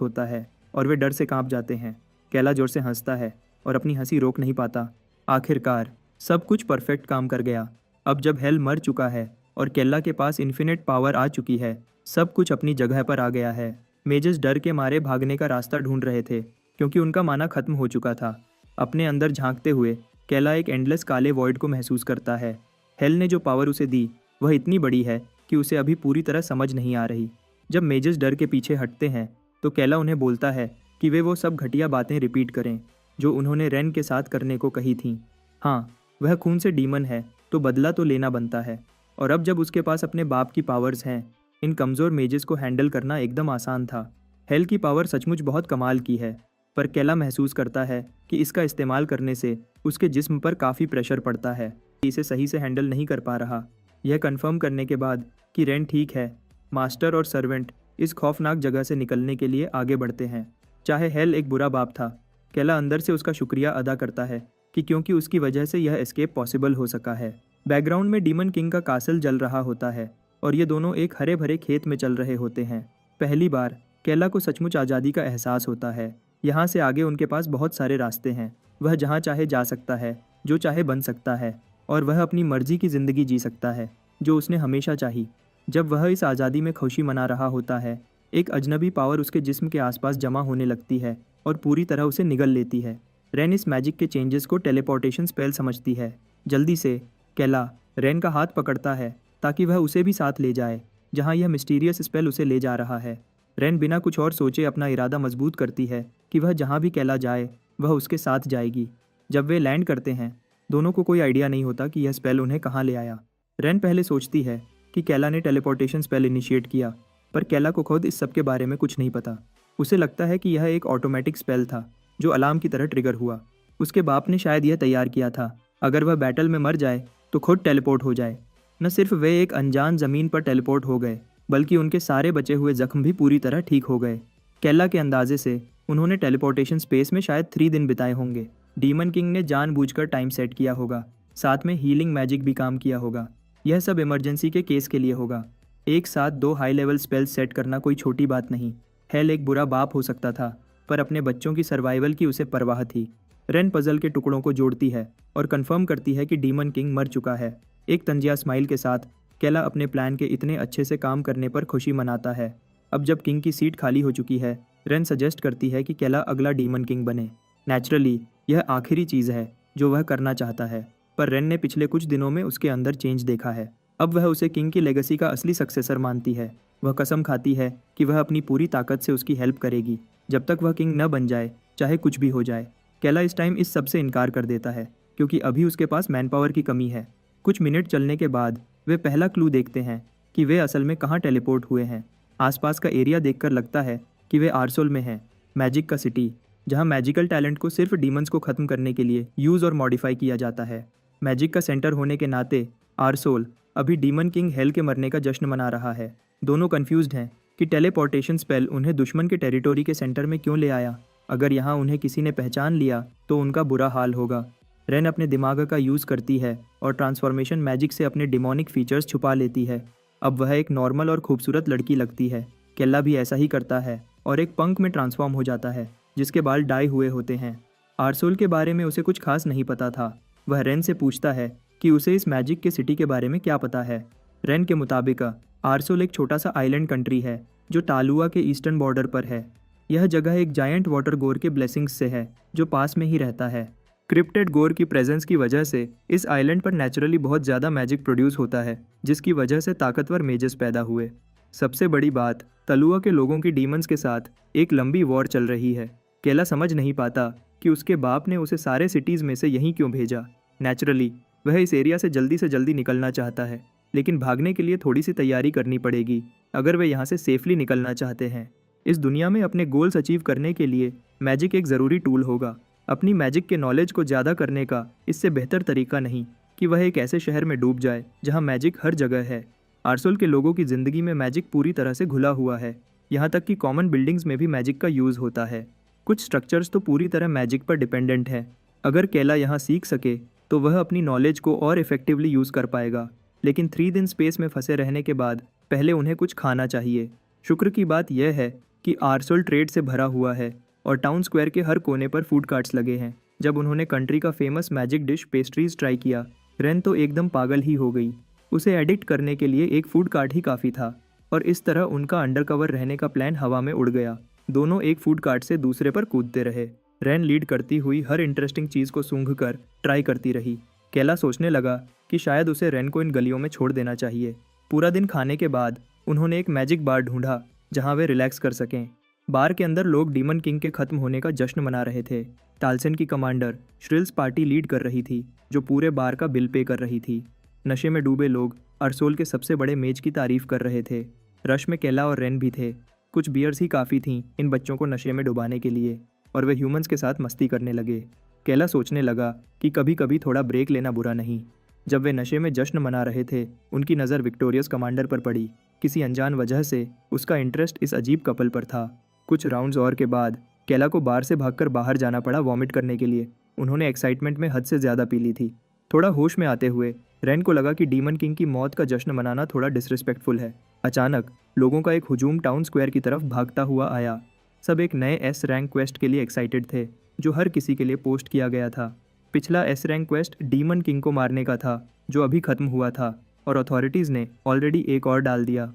होता है और वे डर से कांप जाते हैं। केला जोर से हंसता है और अपनी हंसी रोक नहीं पाता। आखिरकार सब कुछ परफेक्ट काम कर गया। अब जब हेल मर चुका है और केला के पास इन्फिनिट पावर आ चुकी है, सब कुछ अपनी जगह पर आ गया है। मेजेस डर के मारे भागने का रास्ता ढूंढ रहे थे क्योंकि उनका माना खत्म हो चुका था। अपने अंदर झांकते हुए केला एक एंडलेस काले वॉइड को महसूस करता है। हेल ने जो पावर उसे दी वह इतनी बड़ी है कि उसे अभी पूरी तरह समझ नहीं आ रही। जब मेजेस डर के पीछे हटते हैं तो केला उन्हें बोलता है कि वे वो सब घटिया बातें रिपीट करें जो उन्होंने रेन के साथ करने को कही थीं। हाँ, वह खून से डीमन है तो बदला तो लेना बनता है, और अब जब उसके पास अपने बाप की पावर्स हैं, इन कमज़ोर मेजेस को हैंडल करना एकदम आसान था। हेल की पावर सचमुच बहुत कमाल की है, पर केला महसूस करता है कि इसका इस्तेमाल करने से उसके जिस्म पर काफ़ी प्रेशर पड़ता है। इसे सही से हैंडल नहीं कर पा रहा। यह कंफर्म करने के बाद कि रेन ठीक है, मास्टर और सर्वेंट इस खौफनाक जगह से निकलने के लिए आगे बढ़ते हैं। चाहे हेल एक बुरा बाप था, केला अंदर से उसका शुक्रिया अदा करता है कि क्योंकि उसकी वजह से यह एस्केप पॉसिबल हो सका है। बैकग्राउंड में डीमन किंग का कासल जल रहा होता है और ये दोनों एक हरे भरे खेत में चल रहे होते हैं। पहली बार केला को सचमुच आज़ादी का एहसास होता है। यहाँ से आगे उनके पास बहुत सारे रास्ते हैं। वह जहाँ चाहे जा सकता है, जो चाहे बन सकता है, और वह अपनी मर्जी की ज़िंदगी जी सकता है जो उसने हमेशा चाही। जब वह इस आज़ादी में खुशी मना रहा होता है, एक अजनबी पावर उसके जिस्म के आसपास जमा होने लगती है और पूरी तरह उसे निगल लेती है। रेन इस मैजिक के चेंजेस को टेलीपोर्टेशन स्पेल समझती है। जल्दी से केला रेन का हाथ पकड़ता है ताकि वह उसे भी साथ ले जाए जहाँ यह मिस्टीरियस स्पेल उसे ले जा रहा है। रेन बिना कुछ और सोचे अपना इरादा मजबूत करती है कि वह जहाँ भी केला जाए वह उसके साथ जाएगी। जब वे लैंड करते हैं, दोनों को कोई आइडिया नहीं होता कि यह स्पेल उन्हें कहाँ ले आया। रेन पहले सोचती है कि केला ने टेलीपोर्टेशन स्पेल इनिशिएट किया, पर केला को खुद इस सब के बारे में कुछ नहीं पता। उसे लगता है कि यह एक ऑटोमेटिक स्पेल था जो अलार्म की तरह ट्रिगर हुआ। उसके बाप ने शायद यह तैयार किया था, अगर वह बैटल में मर जाए तो खुद टेलीपोर्ट हो जाए। न सिर्फ वे एक अनजान ज़मीन पर टेलीपोर्ट हो गए, बल्कि उनके सारे बचे हुए जख्म भी पूरी तरह ठीक हो गए। केला के अंदाजे से उन्होंने टेलीपोर्टेशन स्पेस में शायद 3 दिन बिताए होंगे। डीमन किंग ने जानबूझकर टाइम सेट किया होगा, साथ में हीलिंग मैजिक भी काम किया होगा। यह सब इमरजेंसी के केस के लिए होगा। एक साथ 2 हाई लेवल स्पेल्स सेट करना कोई छोटी बात नहीं। हेल एक बुरा बाप हो सकता था, पर अपने बच्चों की सर्वाइवल की उसे परवाह थी। रेन पजल के टुकड़ों को जोड़ती है और कंफर्म करती है कि डीमन किंग मर चुका है। एक तंजिया स्माइल के साथ केला अपने प्लान के इतने अच्छे से काम करने पर खुशी मनाता है। अब जब किंग की सीट खाली हो चुकी है, रेन सजेस्ट करती है कि केला अगला डीमन किंग बने। नेचुरली यह आखिरी चीज़ है जो वह करना चाहता है, पर रेन ने पिछले कुछ दिनों में उसके अंदर चेंज देखा है। अब वह उसे किंग की लेगेसी का असली सक्सेसर मानती है। वह कसम खाती है कि वह अपनी पूरी ताकत से उसकी हेल्प करेगी जब तक वह किंग न बन जाए, चाहे कुछ भी हो जाए। केला इस टाइम इस सब से इनकार कर देता है क्योंकि अभी उसके पास मैन पावर की कमी है। कुछ मिनट चलने के बाद वे पहला क्लू देखते हैं कि वे असल में कहाँ टेलीपोर्ट हुए हैं। आसपास का एरिया देखकर लगता है कि वे आर्सोल में हैं, मैजिक का सिटी, जहाँ मैजिकल टैलेंट को सिर्फ डीमंस को ख़त्म करने के लिए यूज़ और मॉडिफाई किया जाता है। मैजिक का सेंटर होने के नाते आर्सोल अभी डीमन किंग हेल के मरने का जश्न मना रहा है। दोनों कंफ्यूज्ड हैं कि टेलीपोर्टेशन स्पेल उन्हें दुश्मन के टेरिटोरी के सेंटर में क्यों ले आया। अगर यहाँ उन्हें किसी ने पहचान लिया तो उनका बुरा हाल होगा। रेन अपने दिमाग का यूज़ करती है और ट्रांसफॉर्मेशन मैजिक से अपने डिमोनिक फीचर्स छुपा लेती है। अब वह एक नॉर्मल और खूबसूरत लड़की लगती है। केला भी ऐसा ही करता है और एक पंक में ट्रांसफॉर्म हो जाता है जिसके बाल डाई हुए होते हैं। आर्सोल के बारे में उसे कुछ खास नहीं पता था। वह रेन से पूछता है कि उसे इस मैजिक के सिटी के बारे में क्या पता है। रेन के मुताबिक आर्सोल एक छोटा सा आइलैंड कंट्री है जो टालुआ के ईस्टर्न बॉर्डर पर है। यह जगह एक जायंट वाटर गोर के ब्लेसिंग्स से है जो पास में ही रहता है। क्रिप्टेड गोर की प्रेजेंस की वजह से इस आइलैंड पर नेचुरली बहुत ज़्यादा मैजिक प्रोड्यूस होता है, जिसकी वजह से ताकतवर मेजेस पैदा हुए। सबसे बड़ी बात, तलुआ के लोगों की डीमंस के साथ एक लंबी वॉर चल रही है। केला समझ नहीं पाता कि उसके बाप ने उसे सारे सिटीज़ में से यहीं क्यों भेजा। नेचुरली वह इस एरिया से जल्दी निकलना चाहता है, लेकिन भागने के लिए थोड़ी सी तैयारी करनी पड़ेगी अगर वे यहाँ से सेफली निकलना चाहते हैं। इस दुनिया में अपने गोल्स अचीव करने के लिए मैजिक एक ज़रूरी टूल होगा। अपनी मैजिक के नॉलेज को ज़्यादा करने का इससे बेहतर तरीका नहीं कि वह एक ऐसे शहर में डूब जाए जहाँ मैजिक हर जगह है। आर्सोल के लोगों की ज़िंदगी में मैजिक पूरी तरह से घुला हुआ है, यहाँ तक कि कॉमन बिल्डिंग्स में भी मैजिक का यूज़ होता है। कुछ स्ट्रक्चर्स तो पूरी तरह मैजिक पर डिपेंडेंट है। अगर केला यहाँ सीख सके तो वह अपनी नॉलेज को और इफेक्टिवली यूज़ कर पाएगा। लेकिन 3 दिन स्पेस में फंसे रहने के बाद पहले उन्हें कुछ खाना चाहिए। शुक्र की बात यह है कि आर्सोल ट्रेड से भरा हुआ है और टाउन स्क्वायर के हर कोने पर फूड कार्ट्स लगे हैं। जब उन्होंने कंट्री का famous magic dish pastries try किया, रेन तो एकदम पागल ही हो गई। उसे एडिक्ट करने के लिए एक फूड कार्ट ही काफ़ी था और इस तरह उनका अंडरकवर रहने का प्लान हवा में उड़ गया। दोनों एक फूड कार्ट से दूसरे पर कूदते रहे। रेन लीड करती हुई हर इंटरेस्टिंग चीज़ को सूंघ कर ट्राई करती रही। केला सोचने लगा कि शायद उसे रेन को इन गलियों में छोड़ देना चाहिए। पूरा दिन खाने के बाद उन्होंने एक मैजिक बार ढूंढा जहां वे रिलैक्स कर सकें। बार के अंदर लोग डीमन किंग के खत्म होने का जश्न मना रहे थे। टालसन की कमांडर श्रिल्स पार्टी लीड कर रही थी, जो पूरे बार का बिल पे कर रही थी। नशे में डूबे लोग अरसोल के सबसे बड़े मेज की तारीफ कर रहे थे। रश में केला और रेन भी थे। कुछ बियर्स ही काफ़ी थीं इन बच्चों को नशे में डुबाने के लिए और वे ह्यूमंस के साथ मस्ती करने लगे। केला सोचने लगा कि कभी कभी थोड़ा ब्रेक लेना बुरा नहीं। जब वे नशे में जश्न मना रहे थे, उनकी नज़र विक्टोरियस कमांडर पर पड़ी। किसी अनजान वजह से उसका इंटरेस्ट इस अजीब कपल पर था। कुछ राउंड्स और के बाद केला को बार से भागकर बाहर जाना पड़ा वॉमिट करने के लिए। उन्होंने एक्साइटमेंट में हद से ज़्यादा पी ली थी। थोड़ा होश में आते हुए रेन को लगा कि डीमन किंग की मौत का जश्न मनाना थोड़ा डिसरिस्पेक्टफुल है। अचानक लोगों का एक हुजूम टाउन स्क्वायर की तरफ भागता हुआ आया। सब एक नए एस रैंक क्वेस्ट के लिए एक्साइटेड थे, जो हर किसी के लिए पोस्ट किया गया था। पिछला S rank quest demon king को मारने का था, जो अभी खत्म हुआ था और अथॉरिटीज़ ने ऑलरेडी एक और डाल दिया।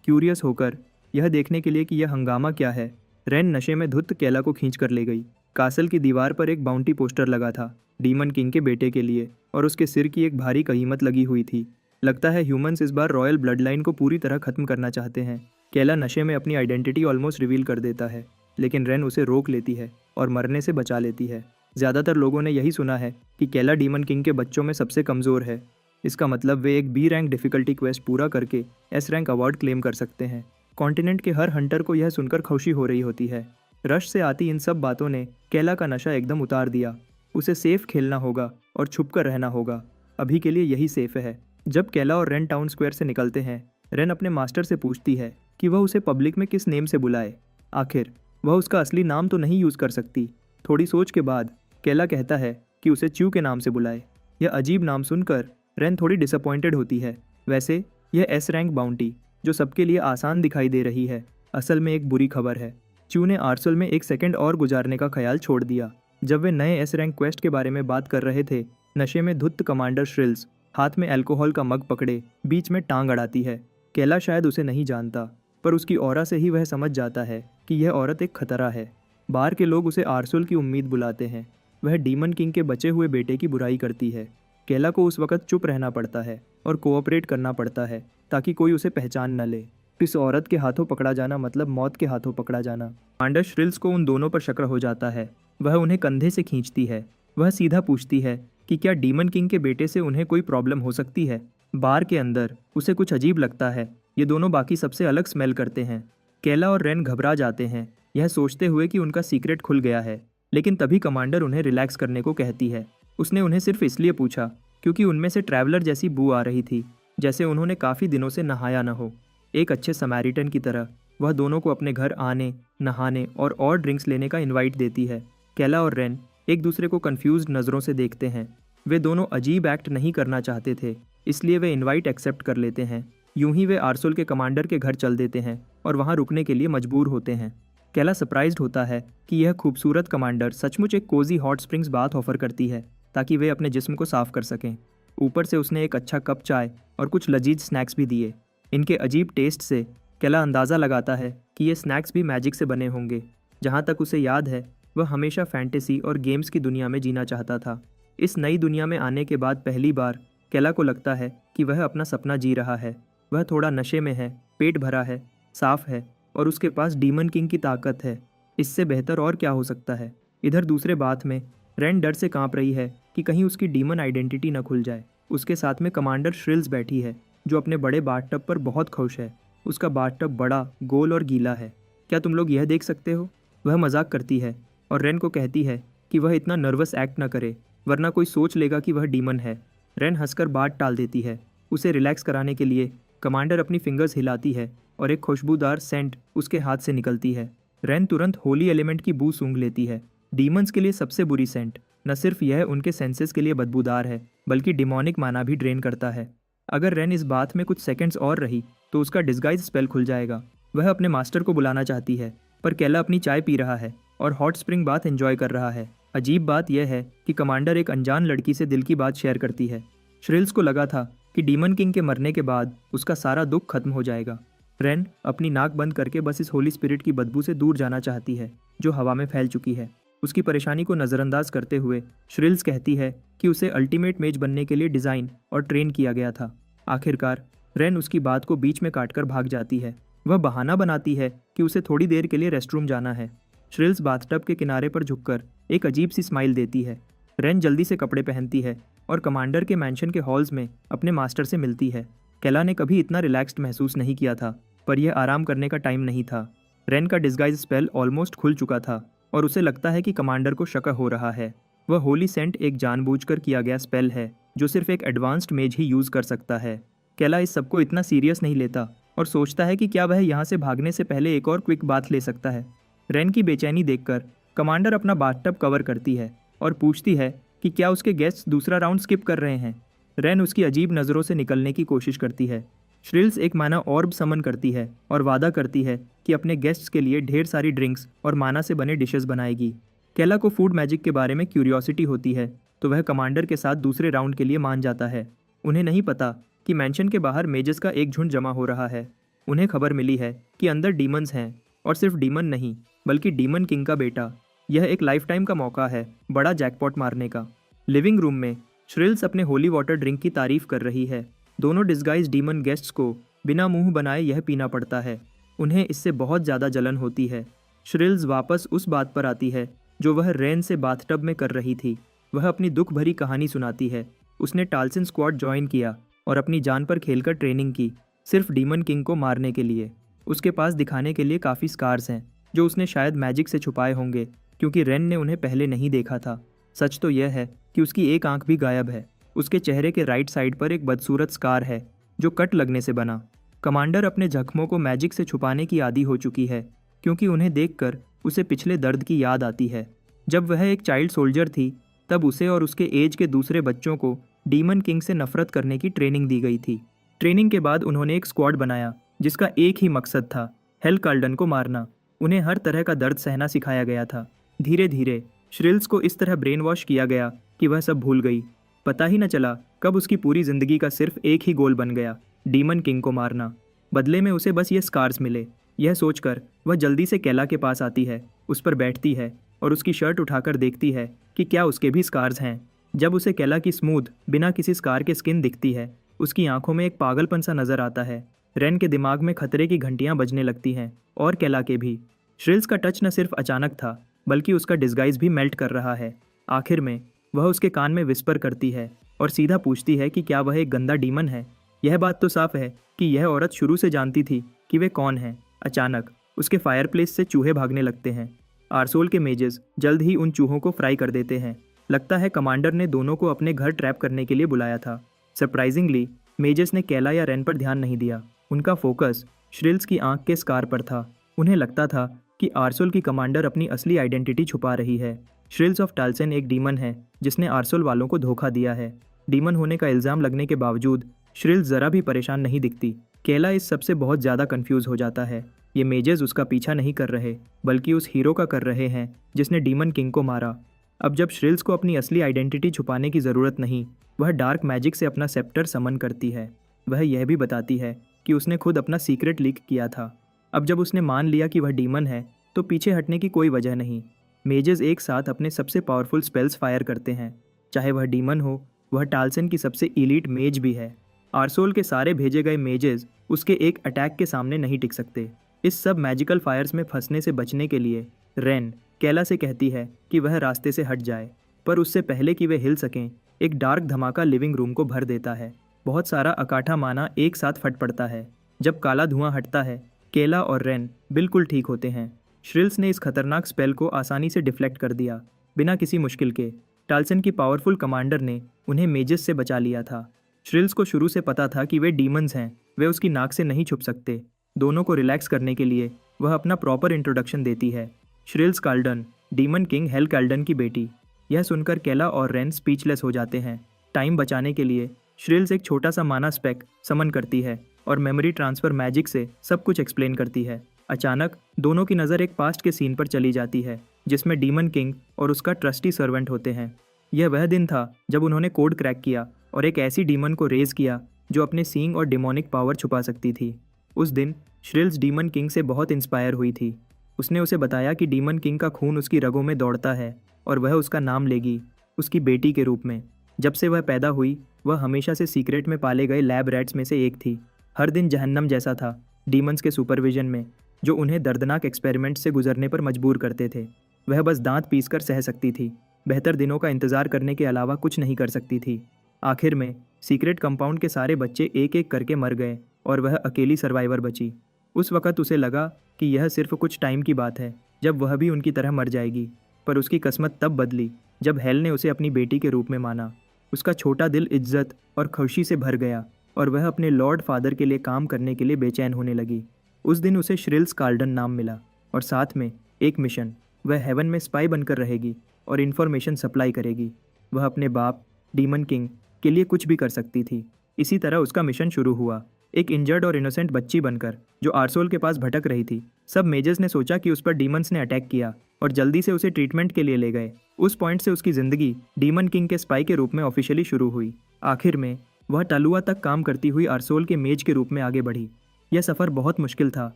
क्यूरियस होकर यह देखने के लिए कि यह हंगामा क्या है, रेन नशे में धुत केला को खींच कर ले गई। कासल की दीवार पर एक बाउंटी पोस्टर लगा था डीमन किंग के बेटे के लिए और उसके सिर की एक भारी कीमत लगी हुई थी। लगता है ह्यूमंस इस बार रॉयल ब्लड लाइन को पूरी तरह खत्म करना चाहते हैं। केला नशे में अपनी आइडेंटिटी ऑलमोस्ट रिवील कर देता है, लेकिन रेन उसे रोक लेती है और मरने से बचा लेती है। ज़्यादातर लोगों ने यही सुना है कि केला डीमन किंग के बच्चों में सबसे कमज़ोर है। इसका मतलब वे एक बी रैंक डिफ़िकल्टी क्वेस्ट पूरा करके एस रैंक अवार्ड क्लेम कर सकते हैं। कॉन्टिनेंट के हर हंटर को यह सुनकर खुशी हो रही होती है। रश से आती इन सब बातों ने केला का नशा एकदम उतार दिया। उसे सेफ खेलना होगा और छुप कर रहना होगा। अभी के लिए यही सेफ है। जब केला और रेन टाउन स्क्वायर से निकलते हैं, रेन अपने मास्टर से पूछती है कि वह उसे पब्लिक में किस नेम से बुलाए। आखिर वह उसका असली नाम तो नहीं यूज़ कर सकती। थोड़ी सोच के बाद केला कहता है कि उसे च्यू के नाम से बुलाए। यह अजीब नाम सुनकर रेन थोड़ी डिसअपॉइंटेड होती है। वैसे यह एस रैंक बाउंटी, जो सबके लिए आसान दिखाई दे रही है, असल में एक बुरी खबर है। च्यू ने आर्सोल में एक सेकंड और गुजारने का ख्याल छोड़ दिया। जब वे नए एस रैंक क्वेस्ट के बारे में बात कर रहे थे, नशे में धुत कमांडर श्रिल्स हाथ में अल्कोहल का मग पकड़े बीच में टांग अड़ाती है। केला शायद उसे नहीं जानता, पर उसकी ऑरा से ही वह समझ जाता है कि यह औरत एक खतरा है। बाहर के लोग उसे आर्सोल की उम्मीद बुलाते हैं। वह डीमन किंग के बचे हुए बेटे की बुराई करती है। केला को उस वक्त चुप रहना पड़ता है और कोऑपरेट करना पड़ता है ताकि कोई उसे पहचान न ले। इस औरत के हाथों पकड़ा जाना मतलब मौत के हाथों पकड़ा जाना। कमांडर श्रिल्स को उन दोनों पर शक हो जाता है। वह उन्हें कंधे से खींचती है। वह सीधा पूछती है कि क्या डीमन किंग के बेटे से उन्हें कोई प्रॉब्लम हो सकती है। बार के अंदर उसे कुछ अजीब लगता है। ये दोनों बाकी सबसे अलग स्मेल करते हैं। केला और रेन घबरा जाते हैं, यह सोचते हुए कि उनका सीक्रेट खुल गया है। लेकिन तभी कमांडर उन्हें रिलैक्स करने को कहती है। उसने उन्हें सिर्फ इसलिए पूछा क्योंकि उनमें से ट्रैवलर जैसी बू आ रही थी, जैसे उन्होंने काफ़ी दिनों से नहाया न हो। एक अच्छे समैरिटन की तरह वह दोनों को अपने घर आने, नहाने और ड्रिंक्स लेने का इनवाइट देती है। केला और रेन एक दूसरे को कंफ्यूज्ड नज़रों से देखते हैं। वे दोनों अजीब एक्ट नहीं करना चाहते थे, इसलिए वे इनवाइट एक्सेप्ट कर लेते हैं। यूं ही वे आर्सोल के कमांडर के घर चल देते हैं और वहां रुकने के लिए मजबूर होते हैं। केला सरप्राइज्ड होता है कि यह खूबसूरत कमांडर सचमुच एक cozy hot springs bath offer करती है ताकि वे अपने जिस्म को साफ कर सकें। ऊपर से उसने एक अच्छा कप चाय और कुछ लजीज स्नैक्स भी दिए। इनके अजीब टेस्ट से केला अंदाज़ा लगाता है कि ये स्नैक्स भी मैजिक से बने होंगे। जहाँ तक उसे याद है, वह हमेशा फैंटेसी और गेम्स की दुनिया में जीना चाहता था। इस नई दुनिया में आने के बाद पहली बार केला को लगता है कि वह अपना सपना जी रहा है। वह थोड़ा नशे में है, पेट भरा है, साफ है और उसके पास डीमन किंग की ताकत है। इससे बेहतर और क्या हो सकता है। इधर दूसरे बात में रेन डर से कांप रही है कि कहीं उसकी डीमन आइडेंटिटी न खुल जाए। उसके साथ में कमांडर श्रिल्स बैठी है, जो अपने बड़े बाथटब पर बहुत खुश है। उसका बाथटब बड़ा, गोल और गीला है। क्या तुम लोग यह देख सकते हो? वह मजाक करती है और रेन को कहती है कि वह इतना नर्वस एक्ट न करे, वरना कोई सोच लेगा कि वह डीमन है। रेन हंसकर बात टाल देती है। उसे रिलैक्स कराने के लिए कमांडर अपनी फिंगर्स हिलाती है और एक खुशबूदार सेंट उसके हाथ से निकलती है। रेन तुरंत होली एलिमेंट की बू सूंघ लेती है, डीमंस के लिए सबसे बुरी सेंट। न सिर्फ यह उनके सेंसेस के लिए बदबूदार है, बल्कि डिमोनिक माना भी ड्रेन करता है। अगर रेन इस बात में कुछ सेकंड्स और रही तो उसका डिस्गाइज स्पेल खुल जाएगा। वह अपने मास्टर को बुलाना चाहती है, पर केला अपनी चाय पी रहा है और हॉट स्प्रिंग बाथ एंजॉय कर रहा है। अजीब बात यह है कि कमांडर एक अनजान लड़की से दिल की बात शेयर करती है। श्रिल्स को लगा था कि डीमन किंग के मरने के बाद उसका सारा दुख खत्म हो जाएगा। रेन अपनी नाक बंद करके बस इस होली स्पिरिट की बदबू से दूर जाना चाहती है जो हवा में फैल चुकी है। उसकी परेशानी को नज़रअंदाज करते हुए श्रिल्स कहती है कि उसे अल्टीमेट मेज बनने के लिए डिज़ाइन और ट्रेन किया गया था। आखिरकार रेन उसकी बात को बीच में काटकर भाग जाती है। वह बहाना बनाती है कि उसे थोड़ी देर के लिए रेस्टरूम जाना है। श्रिल्स बाथटब के किनारे पर झुककर एक अजीब सी स्माइल देती है। रेन जल्दी से कपड़े पहनती है और कमांडर के मैंशन के हॉल्स में अपने मास्टर से मिलती है। केला ने कभी इतना रिलैक्स्ड महसूस नहीं किया था, पर यह आराम करने का टाइम नहीं था। रेन का डिस्गाइज स्पेल ऑलमोस्ट खुल चुका था और उसे लगता है कि कमांडर को शक हो रहा है। वह होली सेंट एक जानबूझकर किया गया स्पेल है जो सिर्फ एक एडवांस्ड मेज ही यूज़ कर सकता है। केला इस सबको इतना सीरियस नहीं लेता और सोचता है कि क्या वह यहाँ से भागने से पहले एक और क्विक बाथ ले सकता है। रेन की बेचैनी देखकर कमांडर अपना बाथटब कवर करती है और पूछती है कि क्या उसके गेस्ट्स दूसरा राउंड स्किप कर रहे हैं। रेन उसकी अजीब नज़रों से निकलने की कोशिश करती है। श्रिल्स एक माना ऑर्ब समन करती है और वादा करती है कि अपने गेस्ट्स के लिए ढेर सारी ड्रिंक्स और माना से बने डिशेस बनाएगी। केला को फूड मैजिक के बारे में क्यूरियोसिटी होती है तो वह कमांडर के साथ दूसरे राउंड के लिए मान जाता है। उन्हें नहीं पता कि मैंशन के बाहर मेजेस का एक झुंड जमा हो रहा है। उन्हें खबर मिली है कि अंदर डीमंस हैं, और सिर्फ डीमन नहीं बल्कि डीमन किंग का बेटा। यह एक लाइफ टाइम का मौका है बड़ा जैकपॉट मारने का। लिविंग रूम में श्रिल्स अपने होली वाटर ड्रिंक की तारीफ कर रही है। दोनों डिस्गाइज डीमन गेस्ट्स को बिना मुंह बनाए यह पीना पड़ता है। उन्हें इससे बहुत ज़्यादा जलन होती है। श्रिल्स वापस उस बात पर आती है जो वह रेन से बाथटब में कर रही थी। वह अपनी दुख भरी कहानी सुनाती है। उसने टाल्सन स्क्वाड ज्वाइन किया और अपनी जान पर खेलकर ट्रेनिंग की, सिर्फ डीमन किंग को मारने के लिए। उसके पास दिखाने के लिए काफ़ी स्कार्स हैं जो उसने शायद मैजिक से छुपाए होंगे, क्योंकि रेन ने उन्हें पहले नहीं देखा था। सच तो यह है कि उसकी एक आंख भी गायब है। उसके चेहरे के राइट साइड पर एक बदसूरत स्कार है जो कट लगने से बना। कमांडर अपने जख्मों को मैजिक से छुपाने की आदी हो चुकी है, क्योंकि उन्हें देखकर उसे पिछले दर्द की याद आती है। जब वह एक चाइल्ड सोल्जर थी तब उसे और उसके एज के दूसरे बच्चों को डीमन किंग से नफरत करने की ट्रेनिंग दी गई थी। ट्रेनिंग के बाद उन्होंने एक स्क्वाड बनाया जिसका एक ही मकसद था, हेलकाल्डन को मारना। उन्हें हर तरह का दर्द सहना सिखाया गया था। धीरे धीरे श्रिल्स को इस तरह ब्रेन वॉश किया गया कि वह सब भूल गई। पता ही न चला कब उसकी पूरी जिंदगी का सिर्फ एक ही गोल बन गया, डीमन किंग को मारना। बदले में उसे बस ये स्कार्स मिले। यह सोचकर वह जल्दी से केला के पास आती है, उस पर बैठती है और उसकी शर्ट उठाकर देखती है कि क्या उसके भी स्कार्स हैं। जब उसे केला की स्मूथ बिना किसी स्कार के स्किन दिखती है, उसकी आंखों में एक पागलपन सा नजर आता है। रेन के दिमाग में खतरे की घंटियां बजने लगती हैं और केला के भी। श्रिल्स का टच न सिर्फ अचानक था बल्कि उसका डिस्गाइज भी मेल्ट कर रहा है। आखिर में वह उसके कान में विस्पर करती है और सीधा पूछती है कि क्या वह एक गंदा डीमन है। यह बात तो साफ है कि यह औरत शुरू से जानती थी कि वे कौन हैं। अचानक उसके फायरप्लेस से चूहे भागने लगते हैं। आरसोल के मेजेस जल्द ही उन चूहों को फ्राई कर देते हैं। लगता है कमांडर ने दोनों को अपने घर ट्रैप करने के लिए बुलाया था। सरप्राइजिंगली मेजेस ने केला या रेन पर ध्यान नहीं दिया। उनका फोकस श्रिल्स की आंख के स्कार पर था। उन्हें लगता था कि आरसोल की कमांडर अपनी असली आइडेंटिटी छुपा रही है। श्रिल्स ऑफ टाल्सन एक डीमन है जिसने आरसोल वालों को धोखा दिया है। डीमन होने का इल्ज़ाम लगने के बावजूद श्रिल्स ज़रा भी परेशान नहीं दिखती। केला इस सबसे बहुत ज़्यादा कंफ्यूज हो जाता है। ये मेजेस उसका पीछा नहीं कर रहे बल्कि उस हीरो का कर रहे हैं जिसने डीमन किंग को मारा। अब जब श्रिल्स को अपनी असली आइडेंटिटी छुपाने की ज़रूरत नहीं, वह डार्क मैजिक से अपना सेप्टर समन करती है। वह यह भी बताती है कि उसने खुद अपना सीक्रेट लीक किया था। अब जब उसने मान लिया कि वह डीमन है तो पीछे हटने की कोई वजह नहीं। मेजेस एक साथ अपने सबसे पावरफुल स्पेल्स फायर करते हैं, चाहे वह डीमन हो। वह टाल्सन की सबसे इलीट मेज भी है। आरसोल के सारे भेजे गए मेजेस उसके एक अटैक के सामने नहीं टिक सकते। इस सब मैजिकल फायर्स में फंसने से बचने के लिए रेन केला से कहती है कि वह रास्ते से हट जाए, पर उससे पहले कि वे हिल सकें एक डार्क धमाका लिविंग रूम को भर देता है। बहुत सारा अकाठा माना एक साथ फट पड़ता है। जब काला धुआं हटता है, केला और रेन बिल्कुल ठीक होते हैं। श्रिल्स ने इस खतरनाक स्पेल को आसानी से डिफ्लेक्ट कर दिया, बिना किसी मुश्किल के। टाल्सन की पावरफुल कमांडर ने उन्हें मेजेस से बचा लिया था। श्रिल्स को शुरू से पता था कि वे डीमंस हैं, वे उसकी नाक से नहीं छुप सकते। दोनों को रिलैक्स करने के लिए वह अपना प्रॉपर इंट्रोडक्शन देती है। श्रिल्स काल्डन, डीमन किंग हेलकाल्डन की बेटी। यह सुनकर केला और रेन स्पीचलेस हो जाते हैं। टाइम बचाने के लिए श्रिल्स एक छोटा सा माना स्पेक समन करती है और मेमोरी ट्रांसफर मैजिक से सब कुछ एक्सप्लेन करती है। अचानक दोनों की नज़र एक पास्ट के सीन पर चली जाती है जिसमें डीमन किंग और उसका ट्रस्टी सर्वेंट होते हैं। यह वह दिन था जब उन्होंने कोड क्रैक किया और एक ऐसी डीमन को रेज किया जो अपने सींग और डिमोनिक पावर छुपा सकती थी। उस दिन श्रिल्स डीमन किंग से बहुत इंस्पायर हुई थी। उसने उसे बताया कि डीमन किंग का खून उसकी रगों में दौड़ता है और वह उसका नाम लेगी उसकी बेटी के रूप में। जब से वह पैदा हुई वह हमेशा से सीक्रेट में पाले गए लैब रैट्स में से एक थी। हर दिन जहन्नम जैसा था डीमंस के सुपरविजन में, जो उन्हें दर्दनाक एक्सपेरिमेंट से गुजरने पर मजबूर करते थे। वह बस दांत पीसकर सह सकती थी, बेहतर दिनों का इंतजार करने के अलावा कुछ नहीं कर सकती थी। आखिर में सीक्रेट कंपाउंड के सारे बच्चे एक एक करके मर गए और वह अकेली सर्वाइवर बची। उस वक़्त उसे लगा कि यह सिर्फ कुछ टाइम की बात है जब वह भी उनकी तरह मर जाएगी। पर उसकी किस्मत तब बदली जब हेल ने उसे अपनी बेटी के रूप में माना। उसका छोटा दिल इज्जत और खुशी से भर गया और वह अपने लॉर्ड फादर के लिए काम करने के लिए बेचैन होने लगी। उस दिन उसे श्रिल्स कार्ल्डन नाम मिला और साथ में एक मिशन। वह हेवन में स्पाई बनकर रहेगी और इन्फॉर्मेशन सप्लाई करेगी। वह अपने बाप डीमन किंग के लिए कुछ भी कर सकती थी। इसी तरह उसका मिशन शुरू हुआ, एक इंजर्ड और इनोसेंट बच्ची बनकर जो आर्सोल के पास भटक रही थी। सब मेजर्स ने सोचा कि उस पर डीमंस ने अटैक किया और जल्दी से उसे ट्रीटमेंट के लिए ले गए। उस पॉइंट से उसकी ज़िंदगी डीमन किंग के स्पाई के रूप में ऑफिशियली शुरू हुई। आखिर में वह टलुआ तक काम करती हुई आर्सोल के मेज के रूप में आगे बढ़ी। यह सफ़र बहुत मुश्किल था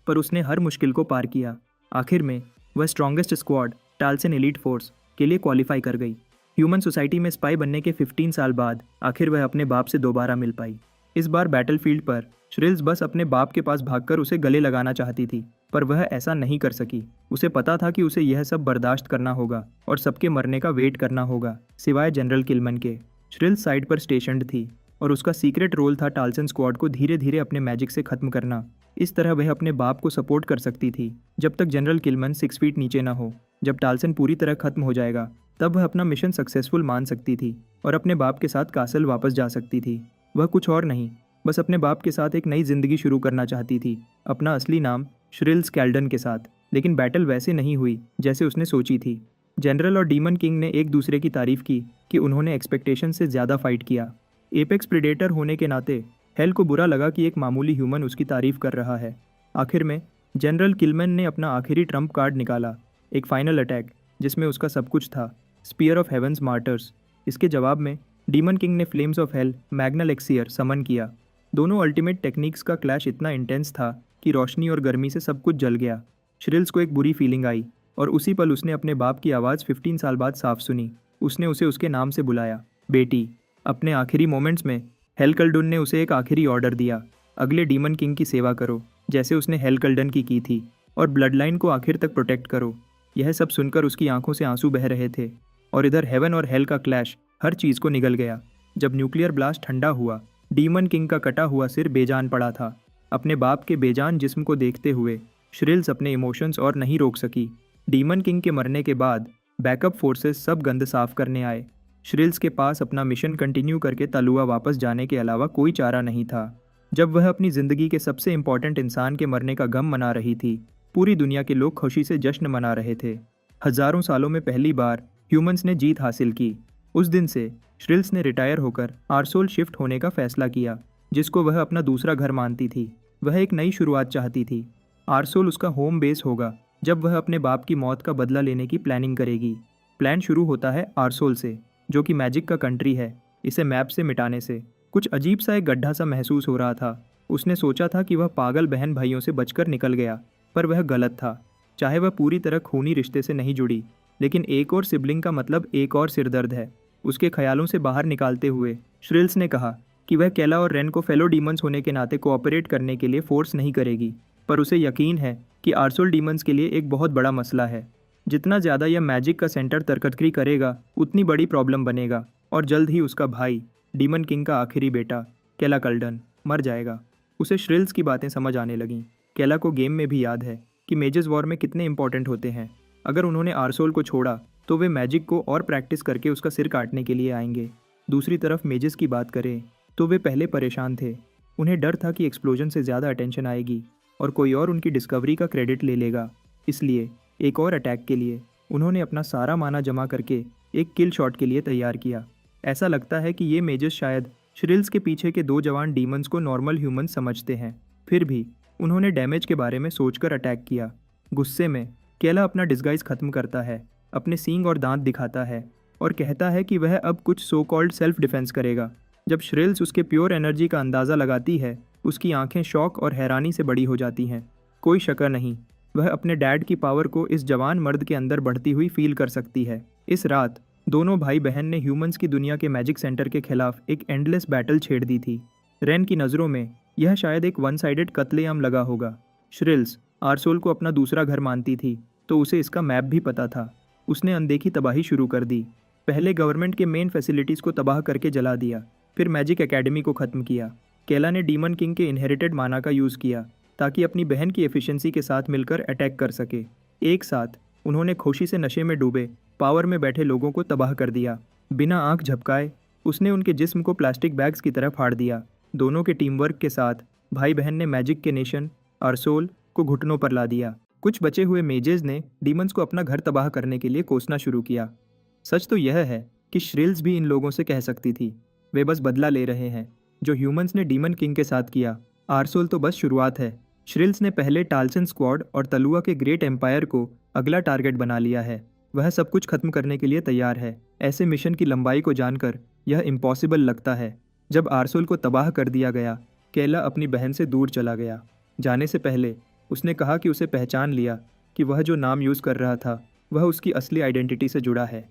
पर उसने हर मुश्किल को पार किया। आखिर में वह स्ट्रॉन्गेस्ट स्क्वाड टाल्सन एलीट फोर्स के लिए क्वालिफाई कर गई। ह्यूमन सोसाइटी में स्पाई बनने के 15 साल बाद आखिर वह अपने बाप से दोबारा मिल पाई। इस बार बैटलफील्ड पर श्रिल्स बस अपने बाप के पास भागकर उसे गले लगाना चाहती थी, पर वह ऐसा नहीं कर सकी। उसे पता था कि उसे यह सब बर्दाश्त करना होगा और सबके मरने का वेट करना होगा, सिवाय जनरल किलमन के। श्रिल्स साइड पर स्टेशन्ड थी और उसका सीक्रेट रोल था टाल्सन स्क्वाड को धीरे धीरे अपने मैजिक से ख़त्म करना। इस तरह वह अपने बाप को सपोर्ट कर सकती थी जब तक जनरल किलमन 6 फीट नीचे ना हो। जब टाल्सन पूरी तरह खत्म हो जाएगा तब वह अपना मिशन सक्सेसफुल मान सकती थी और अपने बाप के साथ कासल वापस जा सकती थी। वह कुछ और नहीं, बस अपने बाप के साथ एक नई जिंदगी शुरू करना चाहती थी, अपना असली नाम श्रिल्स कैल्डन के साथ। लेकिन बैटल वैसे नहीं हुई जैसे उसने सोची थी। जनरल और डीमन किंग ने एक दूसरे की तारीफ की कि उन्होंने एक्सपेक्टेशन से ज़्यादा फाइट किया। एपेक्स प्रेडेटर होने के नाते हेल को बुरा लगा कि एक मामूली ह्यूमन उसकी तारीफ कर रहा है। आखिर में जनरल किलमन ने अपना आखिरी ट्रम्प कार्ड निकाला, एक फाइनल अटैक जिसमें उसका सब कुछ था, स्पीयर ऑफ हेवंस मार्टर्स। इसके जवाब में डीमन किंग ने फ्लेम्स ऑफ हेल मैग्नल एक्सियर समन किया। दोनों अल्टीमेट टेक्निक्स का क्लैश इतना इंटेंस था कि रोशनी और गर्मी से सब कुछ जल गया। श्रिल्स को एक बुरी फीलिंग आई और उसी पल उसने अपने बाप की आवाज़ 15 साल बाद साफ सुनी। उसने उसे उसके नाम से बुलाया, बेटी। अपने आखिरी मोमेंट्स में हेलकल्डुन ने उसे एक आखिरी ऑर्डर दिया, अगले डीमन किंग की सेवा करो जैसे उसने हेलकल्डन की थी, और ब्लड लाइन को आखिर तक प्रोटेक्ट करो। यह सब सुनकर उसकी आंखों से आंसू बह रहे थे और इधर हेवन और हेल का क्लैश हर चीज़ को निगल गया। जब न्यूक्लियर ब्लास्ट ठंडा हुआ, डीमन किंग का कटा हुआ सिर बेजान पड़ा था। अपने बाप के बेजान जिस्म को देखते हुए श्रिल्स अपने इमोशंस और नहीं रोक सकी। डीमन किंग के मरने के बाद बैकअप फोर्सेस सब गंद साफ करने आए। श्रिल्स के पास अपना मिशन कंटिन्यू करके तलुआ वापस जाने के अलावा कोई चारा नहीं था। जब वह अपनी ज़िंदगी के सबसे इम्पॉर्टेंट इंसान के मरने का गम मना रही थी, पूरी दुनिया के लोग खुशी से जश्न मना रहे थे। हज़ारों सालों में पहली बार ह्यूमंस ने जीत हासिल की। उस दिन से श्रिल्स ने रिटायर होकर आर्सोल शिफ्ट होने का फैसला किया, जिसको वह अपना दूसरा घर मानती थी। वह एक नई शुरुआत चाहती थी। आर्सोल उसका होम बेस होगा जब वह अपने बाप की मौत का बदला लेने की प्लानिंग करेगी। प्लान शुरू होता है आर्सोल से, जो कि मैजिक का कंट्री है। इसे मैप से मिटाने से कुछ अजीब सा एक गड्ढा सा महसूस हो रहा था। उसने सोचा था कि वह पागल बहन भाइयों से बचकर निकल गया, पर वह गलत था। चाहे वह पूरी तरह खूनी रिश्ते से नहीं जुड़ी, लेकिन एक और सिबलिंग का मतलब एक और सिरदर्द है। उसके ख्यालों से बाहर निकालते हुए श्रिल्स ने कहा कि वह केला और रेन को फेलो डीमंस होने के नाते कोऑपरेट करने के लिए फोर्स नहीं करेगी, पर उसे यकीन है कि आर्सोल डीमंस के लिए एक बहुत बड़ा मसला है। जितना ज़्यादा यह मैजिक का सेंटर तरकतरी करेगा, उतनी बड़ी प्रॉब्लम बनेगा और जल्द ही उसका भाई डीमन किंग का आखिरी बेटा केला कल्डन मर जाएगा। उसे श्रिल्स की बातें समझ आने लगीं। केला को गेम में भी याद है कि मेजेस वॉर में कितने इंपॉर्टेंट होते हैं। अगर उन्होंने आर्सोल को छोड़ा तो वे मैजिक को और प्रैक्टिस करके उसका सिर काटने के लिए आएंगे। दूसरी तरफ मेजेस की बात करें तो वे पहले परेशान थे। उन्हें डर था कि एक्सप्लोजन से ज़्यादा अटेंशन आएगी और कोई और उनकी डिस्कवरी का क्रेडिट ले लेगा। इसलिए एक और अटैक के लिए उन्होंने अपना सारा माना जमा करके एक किल शॉट के लिए तैयार किया। ऐसा लगता है कि ये मेजर्स शायद श्रिल्स के पीछे के 2 जवान डीमंस को नॉर्मल ह्यूमंस समझते हैं। फिर भी उन्होंने डैमेज के बारे में सोचकर अटैक किया। गुस्से में केला अपना डिस्गाइज खत्म करता है, अपने सींग और दांत दिखाता है और कहता है कि वह अब कुछ सो कॉल्ड सेल्फ डिफेंस करेगा। जब श्रिल्स उसके प्योर एनर्जी का अंदाज़ा लगाती है, उसकी आंखें शौक और हैरानी से बड़ी हो जाती हैं। कोई शक नहीं, वह अपने डैड की पावर को इस जवान मर्द के अंदर बढ़ती हुई फील कर सकती है। इस रात दोनों भाई बहन ने ह्यूमंस की दुनिया के मैजिक सेंटर के खिलाफ एक एंडलेस बैटल छेड़ दी थी। रेन की नज़रों में यह शायद एक वन साइडेड कत्लेआम लगा होगा। श्रिल्स आरसोल को अपना दूसरा घर मानती थी, तो उसे इसका मैप भी पता था। उसने अनदेखी तबाही शुरू कर दी। पहले गवर्नमेंट के मेन फैसिलिटीज़ को तबाह करके जला दिया, फिर मैजिक एकेडमी को ख़त्म किया। केला ने डीमन किंग के इनहेरिटेड माना का यूज़ किया ताकि अपनी बहन की एफिशिएंसी के साथ मिलकर अटैक कर सके। एक साथ उन्होंने खुशी से नशे में डूबे पावर में बैठे लोगों को तबाह कर दिया। बिना आंख झपकाए उसने उनके जिस्म को प्लास्टिक बैग्स की तरह फाड़ दिया। दोनों के टीम वर्क के साथ भाई बहन ने मैजिक के नेशन आरसोल को घुटनों पर ला दिया। कुछ बचे हुए मेजेस ने डीमंस को अपना घर तबाह करने के लिए कोसना शुरू किया। सच तो यह है कि श्रिल्स भी इन लोगों से कह सकती थी, वे बस बदला ले रहे हैं जो ह्यूमंस ने डीमन किंग के साथ किया। आरसोल तो बस शुरुआत है। श्रिल्स ने पहले टालसन स्क्वाड और तलुआ के ग्रेट एम्पायर को अगला टारगेट बना लिया है। वह सब कुछ खत्म करने के लिए तैयार है। ऐसे मिशन की लंबाई को जानकर यह इम्पॉसिबल लगता है। जब आरसोल को तबाह कर दिया गया, केला अपनी बहन से दूर चला गया। जाने से पहले उसने कहा कि उसे पहचान लिया कि वह जो नाम यूज़ कर रहा था वह उसकी असली आइडेंटिटी से जुड़ा है।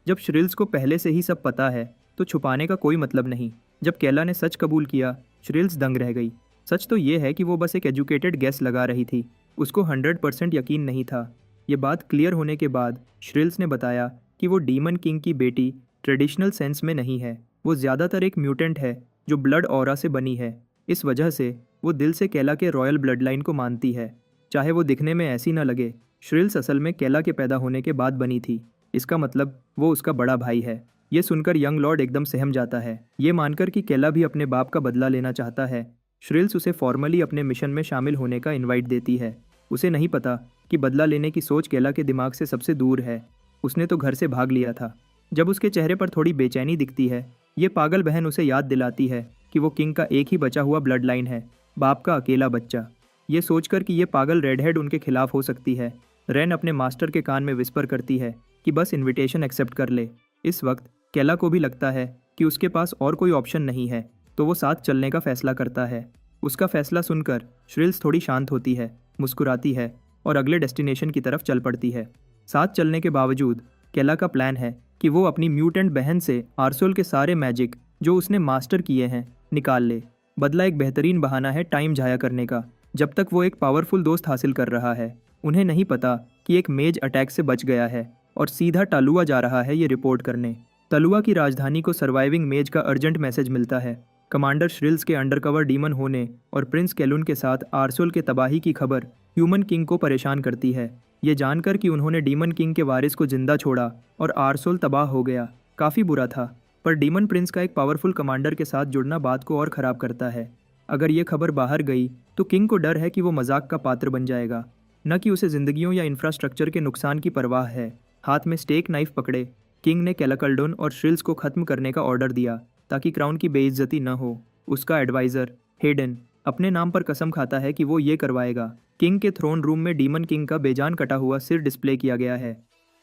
जब श्रिल्स को पहले से ही सब पता है तो छुपाने का कोई मतलब नहीं। जब केला ने सच कबूल किया, श्रिल्स दंग रह गई। सच तो ये है कि वो बस एक एजुकेटेड गेस लगा रही थी, उसको 100% यकीन नहीं था। ये बात क्लियर होने के बाद श्रिल्स ने बताया कि वो डीमन किंग की बेटी ट्रेडिशनल सेंस में नहीं है, वो ज़्यादातर एक म्यूटेंट है जो ब्लड ऑरा से बनी है। इस वजह से वो दिल से केला के रॉयल ब्लड लाइन को मानती है, चाहे वो दिखने में ऐसी न लगे। श्रिल्स असल में केला के पैदा होने के बाद बनी थी, इसका मतलब वो उसका बड़ा भाई है। ये सुनकर यंग लॉर्ड एकदम सहम जाता है, ये मानकर कि केला भी अपने बाप का बदला लेना चाहता है। श्रिल्स उसे फॉर्मली अपने मिशन में शामिल होने का इनवाइट देती है। उसे नहीं पता कि बदला लेने की सोच केला के दिमाग से सबसे दूर है, उसने तो घर से भाग लिया था। जब उसके चेहरे पर थोड़ी बेचैनी दिखती है, ये पागल बहन उसे याद दिलाती है कि वो किंग का एक ही बचा हुआ ब्लड लाइन है, बाप का अकेला बच्चा। ये सोचकर कि ये पागल रेडहेड उनके खिलाफ हो सकती है, रेन अपने मास्टर के कान में विस्पर करती है कि बस इनविटेशन एक्सेप्ट कर ले। इस वक्त केला को भी लगता है कि उसके पास और कोई ऑप्शन नहीं है, तो वो साथ चलने का फैसला करता है। उसका फैसला सुनकर श्रिल्स थोड़ी शांत होती है, मुस्कुराती है और अगले डेस्टिनेशन की तरफ चल पड़ती है। साथ चलने के बावजूद केला का प्लान है कि वो अपनी म्यूटेंट बहन से आरसोल के सारे मैजिक जो उसने मास्टर किए हैं निकाल ले। बदला एक बेहतरीन बहाना है टाइम जाया करने का, जब तक वो एक पावरफुल दोस्त हासिल कर रहा है। उन्हें नहीं पता कि एक मेज अटैक से बच गया है और सीधा टालुआ जा रहा है ये रिपोर्ट करने। तलुआ की राजधानी को सर्वाइविंग मेज का अर्जेंट मैसेज मिलता है। कमांडर श्रिल्स के अंडरकवर डीमन होने और प्रिंस केलुन के साथ आरसोल के तबाही की खबर ह्यूमन किंग को परेशान करती है। ये जानकर कि उन्होंने डीमन किंग के वारिस को जिंदा छोड़ा और आरसोल तबाह हो गया, काफ़ी बुरा था। पर डीमन प्रिंस का एक पावरफुल कमांडर के साथ जुड़ना बात को और ख़राब करता है। अगर ये खबर बाहर गई तो किंग को डर है कि वो मजाक का पात्र बन जाएगा, न कि उसे जिंदगियों या इंफ्रास्ट्रक्चर के नुकसान की परवाह है। हाथ में स्टेक नाइफ पकड़े किंग ने कैलाकल्डोन और श्रिल्स को ख़त्म करने का ऑर्डर दिया ताकि क्राउन की बेइज्जती न हो। उसका एडवाइज़र हेडन अपने नाम पर कसम खाता है कि वो ये करवाएगा। किंग के थ्रोन रूम में डीमन किंग का बेजान कटा हुआ सिर डिस्प्ले किया गया है,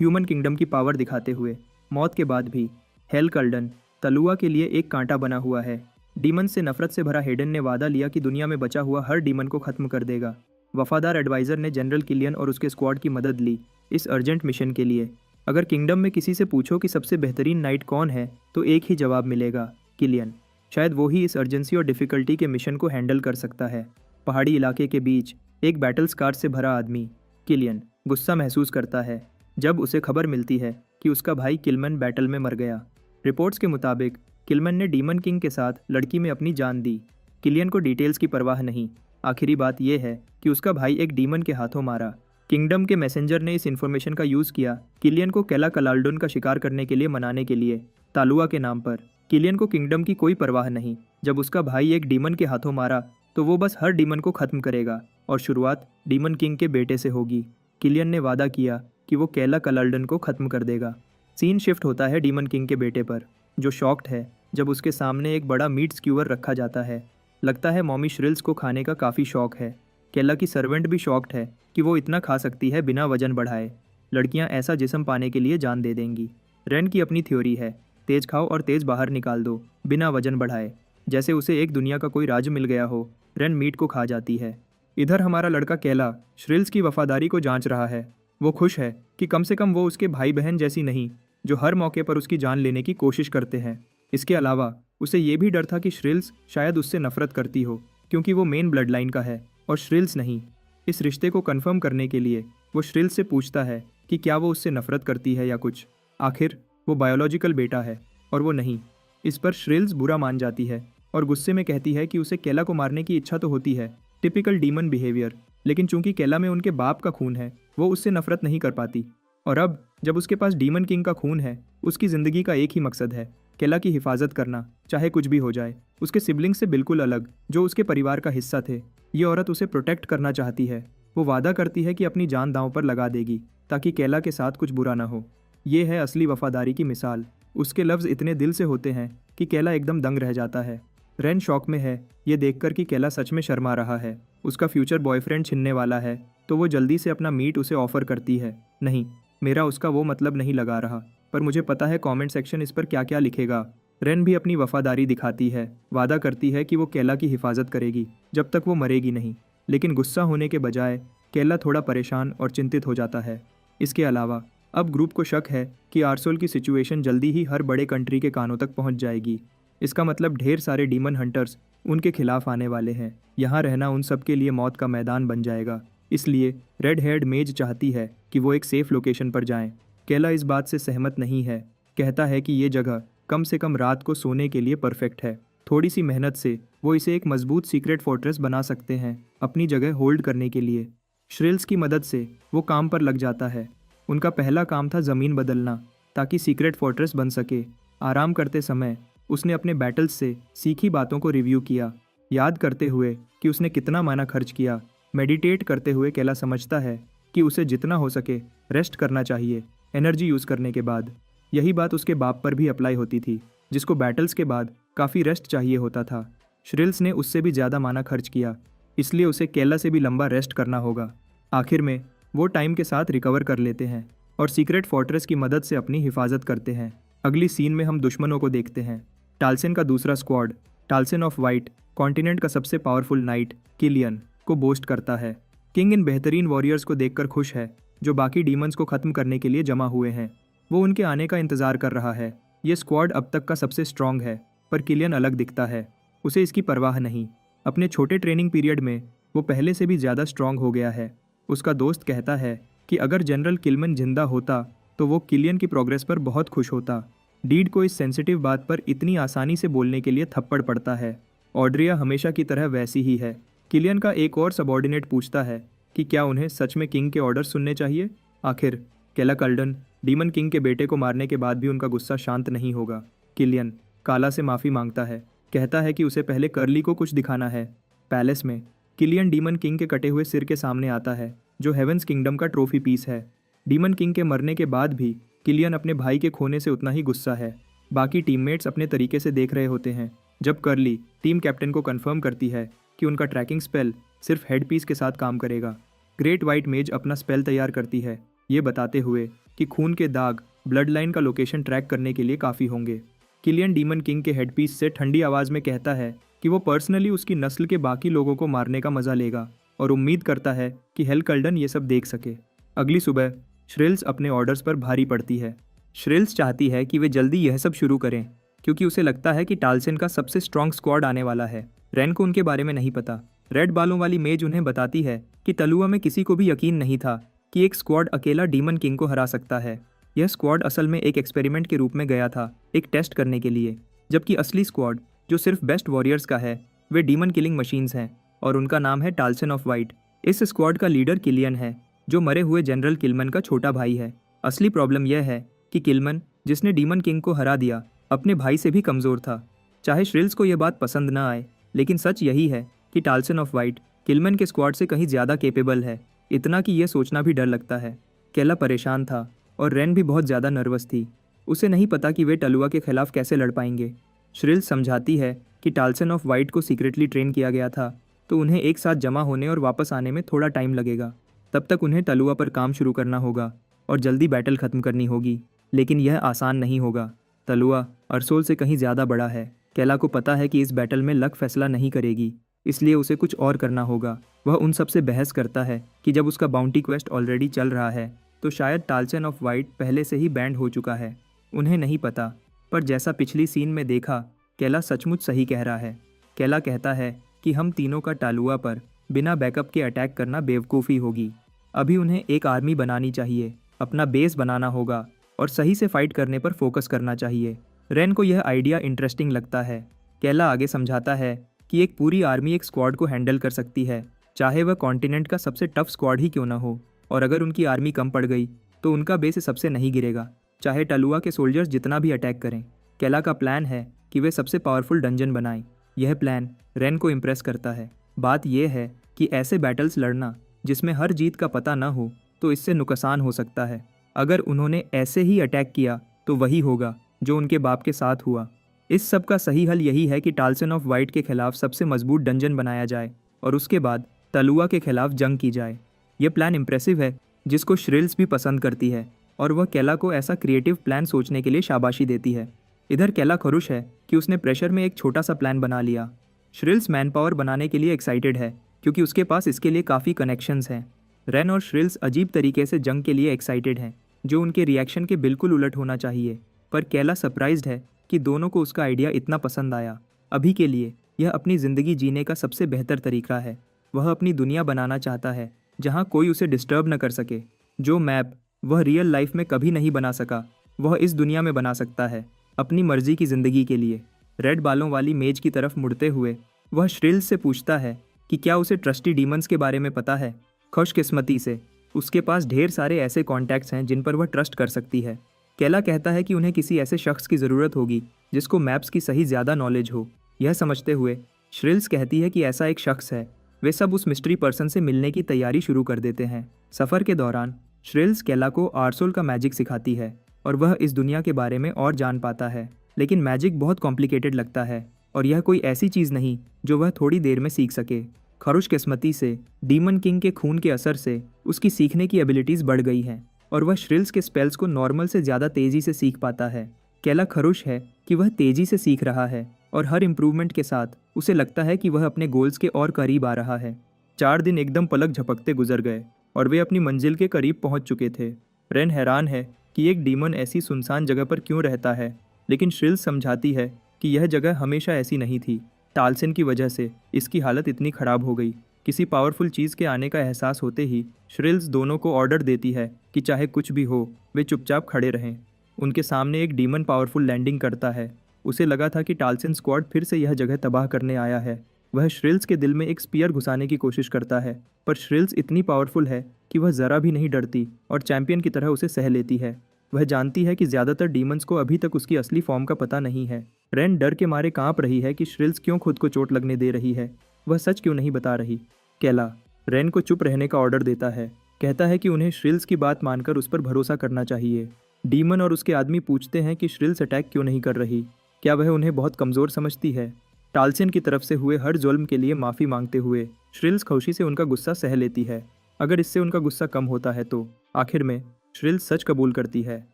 ह्यूमन किंगडम की पावर दिखाते हुए। मौत के बाद भी हेल कल्डन तलुआ के लिए एक कांटा बना हुआ है। डीमन से नफरत से भरा हेडन ने वादा लिया कि दुनिया में बचा हुआ हर डीमन को ख़त्म कर देगा। वफादार एडवाइज़र ने जनरल किलियन और उसके स्क्वाड की मदद ली इस अर्जेंट मिशन के लिए। अगर किंगडम में किसी से पूछो कि सबसे बेहतरीन नाइट कौन है, तो एक ही जवाब मिलेगा, किलियन। शायद वो ही इस अर्जेंसी और डिफ़िकल्टी के मिशन को हैंडल कर सकता है। पहाड़ी इलाके के बीच एक बैटल स्कार से भरा आदमी। किलियन गुस्सा महसूस करता है जब उसे खबर मिलती है कि उसका भाई किलमन बैटल में मर गया। रिपोर्ट्स के मुताबिक किलमन ने डीमन किंग के साथ लड़की में अपनी जान दी। किलियन को डिटेल्स की परवाह नहीं, आखिरी बात यह है कि उसका भाई एक डीमन के हाथों मारा। किंगडम के मैसेंजर ने इस इन्फॉर्मेशन का यूज़ किया किलियन को केला कलाल्डोन का शिकार करने के लिए मनाने के लिए, तालुआ के नाम पर। किलियन को किंगडम की कोई परवाह नहीं। जब उसका भाई एक डीमन के हाथों मारा तो वो बस हर डीमन को ख़त्म करेगा और शुरुआत डीमन किंग के बेटे से होगी। किलियन ने वादा किया कि वो केला कलाल्डन को ख़त्म कर देगा। सीन शिफ्ट होता है डीमन किंग के बेटे पर, जो शॉक्ड है जब उसके सामने एक बड़ा मीट स्क्यूअर रखा जाता है। लगता है मॉमी श्रिल्स को खाने का काफ़ी शौक है। केला की सर्वेंट भी शॉक्ड है कि वो इतना खा सकती है बिना वजन बढ़ाए। लड़कियां ऐसा जिस्म पाने के लिए जान दे देंगी। रेन की अपनी थ्योरी है, तेज खाओ और तेज बाहर निकाल दो बिना वजन बढ़ाए। जैसे उसे एक दुनिया का कोई राज मिल गया हो, रेन मीट को खा जाती है। इधर हमारा लड़का केला श्रिल्स की वफादारी को जांच रहा है। वो खुश है कि कम से कम वो उसके भाई बहन जैसी नहीं, जो हर मौके पर उसकी जान लेने की कोशिश करते हैं। इसके अलावा उसे ये भी डर था कि श्रिल्स शायद उससे नफरत करती हो, क्योंकि वो मेन ब्लड लाइन का है और श्रिल्स नहीं। इस रिश्ते को कन्फर्म करने के लिए वो श्रिल्स से पूछता है कि क्या वो उससे नफरत करती है या कुछ। आखिर वो बायोलॉजिकल बेटा है और वो नहीं। इस पर श्रिल्स बुरा मान जाती है और गुस्से में कहती है कि उसे केला को मारने की इच्छा तो होती है, टिपिकल डीमन बिहेवियर, लेकिन चूंकि केला में उनके बाप का खून है, वो उससे नफरत नहीं कर पाती। और अब जब उसके पास डीमन किंग का खून है, उसकी ज़िंदगी का एक ही मकसद है, केला की हिफाजत करना, चाहे कुछ भी हो जाए। उसके सिबलिंग से बिल्कुल अलग, जो उसके परिवार का हिस्सा थे, ये औरत उसे प्रोटेक्ट करना चाहती है। वो वादा करती है कि अपनी जान दांव पर लगा देगी ताकि केला के साथ कुछ बुरा ना हो। ये है असली वफादारी की मिसाल। उसके लफ्ज़ इतने दिल से होते हैं कि केला एकदम दंग रह जाता है। रेन शॉक में है ये देखकर कि केला सच में शर्मा रहा है। उसका फ्यूचर बॉयफ्रेंड छिनने वाला है, तो वो जल्दी से अपना मीट उसे ऑफर करती है। नहीं, मेरा उसका वो मतलब नहीं लगा रहा, पर मुझे पता है कमेंट सेक्शन इस पर क्या क्या लिखेगा। रेन भी अपनी वफादारी दिखाती है, वादा करती है कि वो केला की हिफाजत करेगी जब तक वो मरेगी नहीं। लेकिन गुस्सा होने के बजाय केला थोड़ा परेशान और चिंतित हो जाता है। इसके अलावा अब ग्रुप को शक है कि आर्सोल की सिचुएशन जल्दी ही हर बड़े कंट्री के कानों तक पहुंच जाएगी। इसका मतलब ढेर सारे डीमन हंटर्स उनके खिलाफ आने वाले हैं। यहाँ रहना उन सब के लिए मौत का मैदान बन जाएगा। इसलिए रेड हेयर्ड मेज चाहती है कि वो एक सेफ लोकेशन पर जाएं। केला इस बात से सहमत नहीं है, कहता है कि ये जगह कम से कम रात को सोने के लिए परफेक्ट है। थोड़ी सी मेहनत से वो इसे एक मजबूत सीक्रेट फोर्ट्रेस बना सकते हैं अपनी जगह होल्ड करने के लिए। श्रिल्स की मदद से वो काम पर लग जाता है। उनका पहला काम था ज़मीन बदलना ताकि सीक्रेट फोर्ट्रेस बन सके। आराम करते समय उसने अपने बैटल्स से सीखी बातों को रिव्यू किया, याद करते हुए कि उसने कितना माना खर्च किया। मेडिटेट करते हुए केला समझता है कि उसे जितना हो सके रेस्ट करना चाहिए एनर्जी यूज़ करने के बाद। यही बात उसके बाप पर भी अप्लाई होती थी, जिसको बैटल्स के बाद काफ़ी रेस्ट चाहिए होता था। श्रिल्स ने उससे भी ज़्यादा माना खर्च किया, इसलिए उसे केला से भी लंबा रेस्ट करना होगा। आखिर में वो टाइम के साथ रिकवर कर लेते हैं और सीक्रेट फोर्ट्रेस की मदद से अपनी हिफाजत करते हैं। अगली सीन में हम दुश्मनों को देखते हैं। टालसन का दूसरा स्क्वाड, टालसन ऑफ वाइट, कॉन्टिनेंट का सबसे पावरफुल नाइट किलियन को बोस्ट करता है। किंग इन बेहतरीन वॉरियर्स को देखकर खुश है, जो बाकी डीमंस को ख़त्म करने के लिए जमा हुए हैं। वो उनके आने का इंतज़ार कर रहा है। ये स्क्वाड अब तक का सबसे स्ट्रॉन्ग है, पर किलियन अलग दिखता है। उसे इसकी परवाह नहीं। अपने छोटे ट्रेनिंग पीरियड में वो पहले से भी ज़्यादा स्ट्रॉन्ग हो गया है। उसका दोस्त कहता है कि अगर जनरल किलमन जिंदा होता तो वो किलियन की प्रोग्रेस पर बहुत खुश होता। डीड को इस सेंसिटिव बात पर इतनी आसानी से बोलने के लिए थप्पड़ पड़ता है। ऑड्रिया हमेशा की तरह वैसी ही है। किलियन का एक और सबऑर्डिनेट पूछता है कि क्या उन्हें सच में किंग के ऑर्डर सुनने चाहिए। आखिर केला कल्डन डीमन किंग के बेटे को मारने के बाद भी उनका गुस्सा शांत नहीं होगा। किलियन काला से माफ़ी मांगता है, कहता है कि उसे पहले कर्ली को कुछ दिखाना है। पैलेस में किलियन डीमन किंग के कटे हुए सिर के सामने आता है, जो हेवेंस किंगडम का ट्रॉफी पीस है। डीमन किंग के मरने के बाद भी किलियन अपने भाई के खोने से उतना ही गुस्सा है। बाकी टीममेट्स अपने तरीके से देख रहे होते हैं जब कर्ली टीम कैप्टन को कंफर्म करती है कि उनका ट्रैकिंग स्पेल सिर्फ हेड पीस के साथ काम करेगा। ग्रेट वाइट मेज अपना स्पेल तैयार करती है, ये बताते हुए कि खून के दाग ब्लड लाइन का लोकेशन ट्रैक करने के लिए काफ़ी होंगे। किलियन डीमन किंग के हेड पीस से ठंडी आवाज़ में कहता है कि वो पर्सनली उसकी नस्ल के बाकी लोगों को मारने का मज़ा लेगा और उम्मीद करता है कि हेल कल्डन ये सब देख सके। अगली सुबह श्रिल्स अपने ऑर्डर्स पर भारी पड़ती है। श्रिल्स चाहती है कि वे जल्दी यह सब शुरू करें, क्योंकि उसे लगता है कि टालसन का सबसे स्ट्रॉन्ग स्क्वाड आने वाला है। रेन को उनके बारे में नहीं पता। रेड बालों वाली मेज उन्हें बताती है कि तलुआ में किसी को भी यकीन नहीं था कि एक स्क्वाड अकेला डीमन किंग को हरा सकता है। यह स्क्वाड असल में एक एक्सपेरिमेंट के रूप में गया था, एक टेस्ट करने के लिए, जबकि असली स्क्वाड जो सिर्फ बेस्ट वॉरियर्स का है, वे डीमन किलिंग मशीन्स हैं और उनका नाम है टालसन ऑफ वाइट। इस स्क्वाड का लीडर किलियन है, जो मरे हुए जनरल किलमन का छोटा भाई है। असली प्रॉब्लम यह है कि किलमन, जिसने डीमन किंग को हरा दिया, अपने भाई से भी कमज़ोर था। चाहे श्रिल्स को यह बात पसंद न आए, लेकिन सच यही है कि टालसन ऑफ वाइट किलमन के स्क्वाड से कहीं ज़्यादा केपेबल है, इतना कि यह सोचना भी डर लगता है। केला परेशान था और रेन भी बहुत ज़्यादा नर्वस थी। उसे नहीं पता कि वे टलुआ के खिलाफ कैसे लड़ पाएंगे। श्रिल्स समझाती है कि टाल्सन ऑफ वाइट को सीक्रेटली ट्रेन किया गया था, तो उन्हें एक साथ जमा होने और वापस आने में थोड़ा टाइम लगेगा। तब तक उन्हें टलुआ पर काम शुरू करना होगा और जल्दी बैटल ख़त्म करनी होगी। लेकिन यह आसान नहीं होगा। टलुआ अरसोल से कहीं ज़्यादा बड़ा है। केला को पता है कि इस बैटल में लक फैसला नहीं करेगी, इसलिए उसे कुछ और करना होगा। वह उन सब से बहस करता है कि जब उसका बाउंटी क्वेस्ट ऑलरेडी चल रहा है तो शायद टाल्सन ऑफ वाइट पहले से ही बैंड हो चुका है। उन्हें नहीं पता, पर जैसा पिछली सीन में देखा, केला सचमुच सही कह रहा है। केला कहता है कि हम तीनों का टालुआ पर बिना बैकअप के अटैक करना बेवकूफ़ी होगी। अभी उन्हें एक आर्मी बनानी चाहिए, अपना बेस बनाना होगा और सही से फाइट करने पर फोकस करना चाहिए। रेन को यह आइडिया इंटरेस्टिंग लगता है। केला आगे समझाता है कि एक पूरी आर्मी एक स्क्वाड को हैंडल कर सकती है, चाहे वह कॉन्टिनेंट का सबसे टफ स्क्वाड ही क्यों ना हो। और अगर उनकी आर्मी कम पड़ गई तो उनका बेस सबसे नहीं गिरेगा, चाहे टलुआ के सोल्जर्स जितना भी अटैक करें। केला का प्लान है कि वे सबसे पावरफुल डंजन बनाएं। यह प्लान रेन को इम्प्रेस करता है। बात यह है कि ऐसे बैटल्स लड़ना जिसमें हर जीत का पता न हो तो इससे नुकसान हो सकता है। अगर उन्होंने ऐसे ही अटैक किया तो वही होगा जो उनके बाप के साथ हुआ। इस सब का सही हल यही है कि टाल्सन ऑफ वाइट के खिलाफ सबसे मजबूत डंजन बनाया जाए और उसके बाद टलुआ के खिलाफ जंग की जाए। यह प्लान इम्प्रेसिव है, जिसको श्रिल्स भी पसंद करती है और वह केला को ऐसा क्रिएटिव प्लान सोचने के लिए शाबाशी देती है। इधर केला खुश है कि उसने प्रेशर में एक छोटा सा प्लान बना लिया। श्रिल्स मैन पावर बनाने के लिए एक्साइटेड है क्योंकि उसके पास इसके लिए काफ़ी कनेक्शंस हैं। रेन और श्रिल्स अजीब तरीके से जंग के लिए एक्साइटेड हैं, जो उनके रिएक्शन के बिल्कुल उलट होना चाहिए। पर केला सरप्राइज्ड है कि दोनों को उसका आइडिया इतना पसंद आया। अभी के लिए यह अपनी ज़िंदगी जीने का सबसे बेहतर तरीका है। वह अपनी दुनिया बनाना चाहता है जहाँ कोई उसे डिस्टर्ब न कर सके। जो मैप वह रियल लाइफ में कभी नहीं बना सका, वह इस दुनिया में बना सकता है, अपनी मर्जी की ज़िंदगी के लिए। रेड बालों वाली मेज की तरफ मुड़ते हुए वह श्रिल्स से पूछता है कि क्या उसे ट्रस्टी डीमंस के बारे में पता है। खुशकिस्मती से उसके पास ढेर सारे ऐसे कॉन्टैक्ट्स हैं जिन पर वह ट्रस्ट कर सकती है। केला कहता है कि उन्हें किसी ऐसे शख्स की ज़रूरत होगी जिसको मैप्स की सही ज़्यादा नॉलेज हो। यह समझते हुए श्रिल्स कहती है कि ऐसा एक शख्स है। वे सब उस मिस्ट्री पर्सन से मिलने की तैयारी शुरू कर देते हैं। सफ़र के दौरान श्रिल्स केला को आर्सोल का मैजिक सिखाती है और वह इस दुनिया के बारे में और जान पाता है। लेकिन मैजिक बहुत कॉम्प्लिकेटेड लगता है और यह कोई ऐसी चीज़ नहीं जो वह थोड़ी देर में सीख सके। खुशकिस्मती से डीमन किंग के खून के असर से उसकी सीखने की एबिलिटीज़ बढ़ गई हैं और वह श्रिल्स के स्पेल्स को नॉर्मल से ज़्यादा तेज़ी से सीख पाता है। केला खुश है कि वह तेज़ी से सीख रहा है और हर इम्प्रूवमेंट के साथ उसे लगता है कि वह अपने गोल्स के और करीब आ रहा है। 4 दिन एकदम पलक झपकते गुजर गए और वे अपनी मंजिल के करीब पहुंच चुके थे। रेन हैरान है कि एक डीमन ऐसी सुनसान जगह पर क्यों रहता है, लेकिन श्रिल्स समझाती है कि यह जगह हमेशा ऐसी नहीं थी। टाल्सन की वजह से इसकी हालत इतनी ख़राब हो गई। किसी पावरफुल चीज़ के आने का एहसास होते ही श्रिल्स दोनों को ऑर्डर देती है कि चाहे कुछ भी हो वे चुपचाप खड़े रहें। उनके सामने एक डीमन पावरफुल लैंडिंग करता है। उसे लगा था कि टाल्सन स्क्वाड फिर से यह जगह तबाह करने आया है। वह श्रिल्स के दिल में एक स्पीयर घुसाने की कोशिश करता है, पर श्रिल्स इतनी पावरफुल है कि वह ज़रा भी नहीं डरती और चैंपियन की तरह उसे सह लेती है। वह जानती है कि ज़्यादातर डीमंस को अभी तक उसकी असली फॉर्म का पता नहीं है। रेन डर के मारे कांप रही है कि श्रिल्स क्यों खुद को चोट लगने दे रही है, वह सच क्यों नहीं बता रही। केला रेन को चुप रहने का ऑर्डर देता है, कहता है कि उन्हें श्रिल्स की बात मानकर उस पर भरोसा करना चाहिए। डीमन और उसके आदमी पूछते हैं कि श्रिल्स अटैक क्यों नहीं कर रही, क्या वह उन्हें बहुत कमज़ोर समझती है। टाल्सन की तरफ से हुए हर जुल्म के लिए माफ़ी मांगते हुए श्रिल्स खुशी से उनका गुस्सा सह लेती है। अगर इससे उनका गुस्सा कम होता है तो आखिर में श्रिल्स सच कबूल करती है।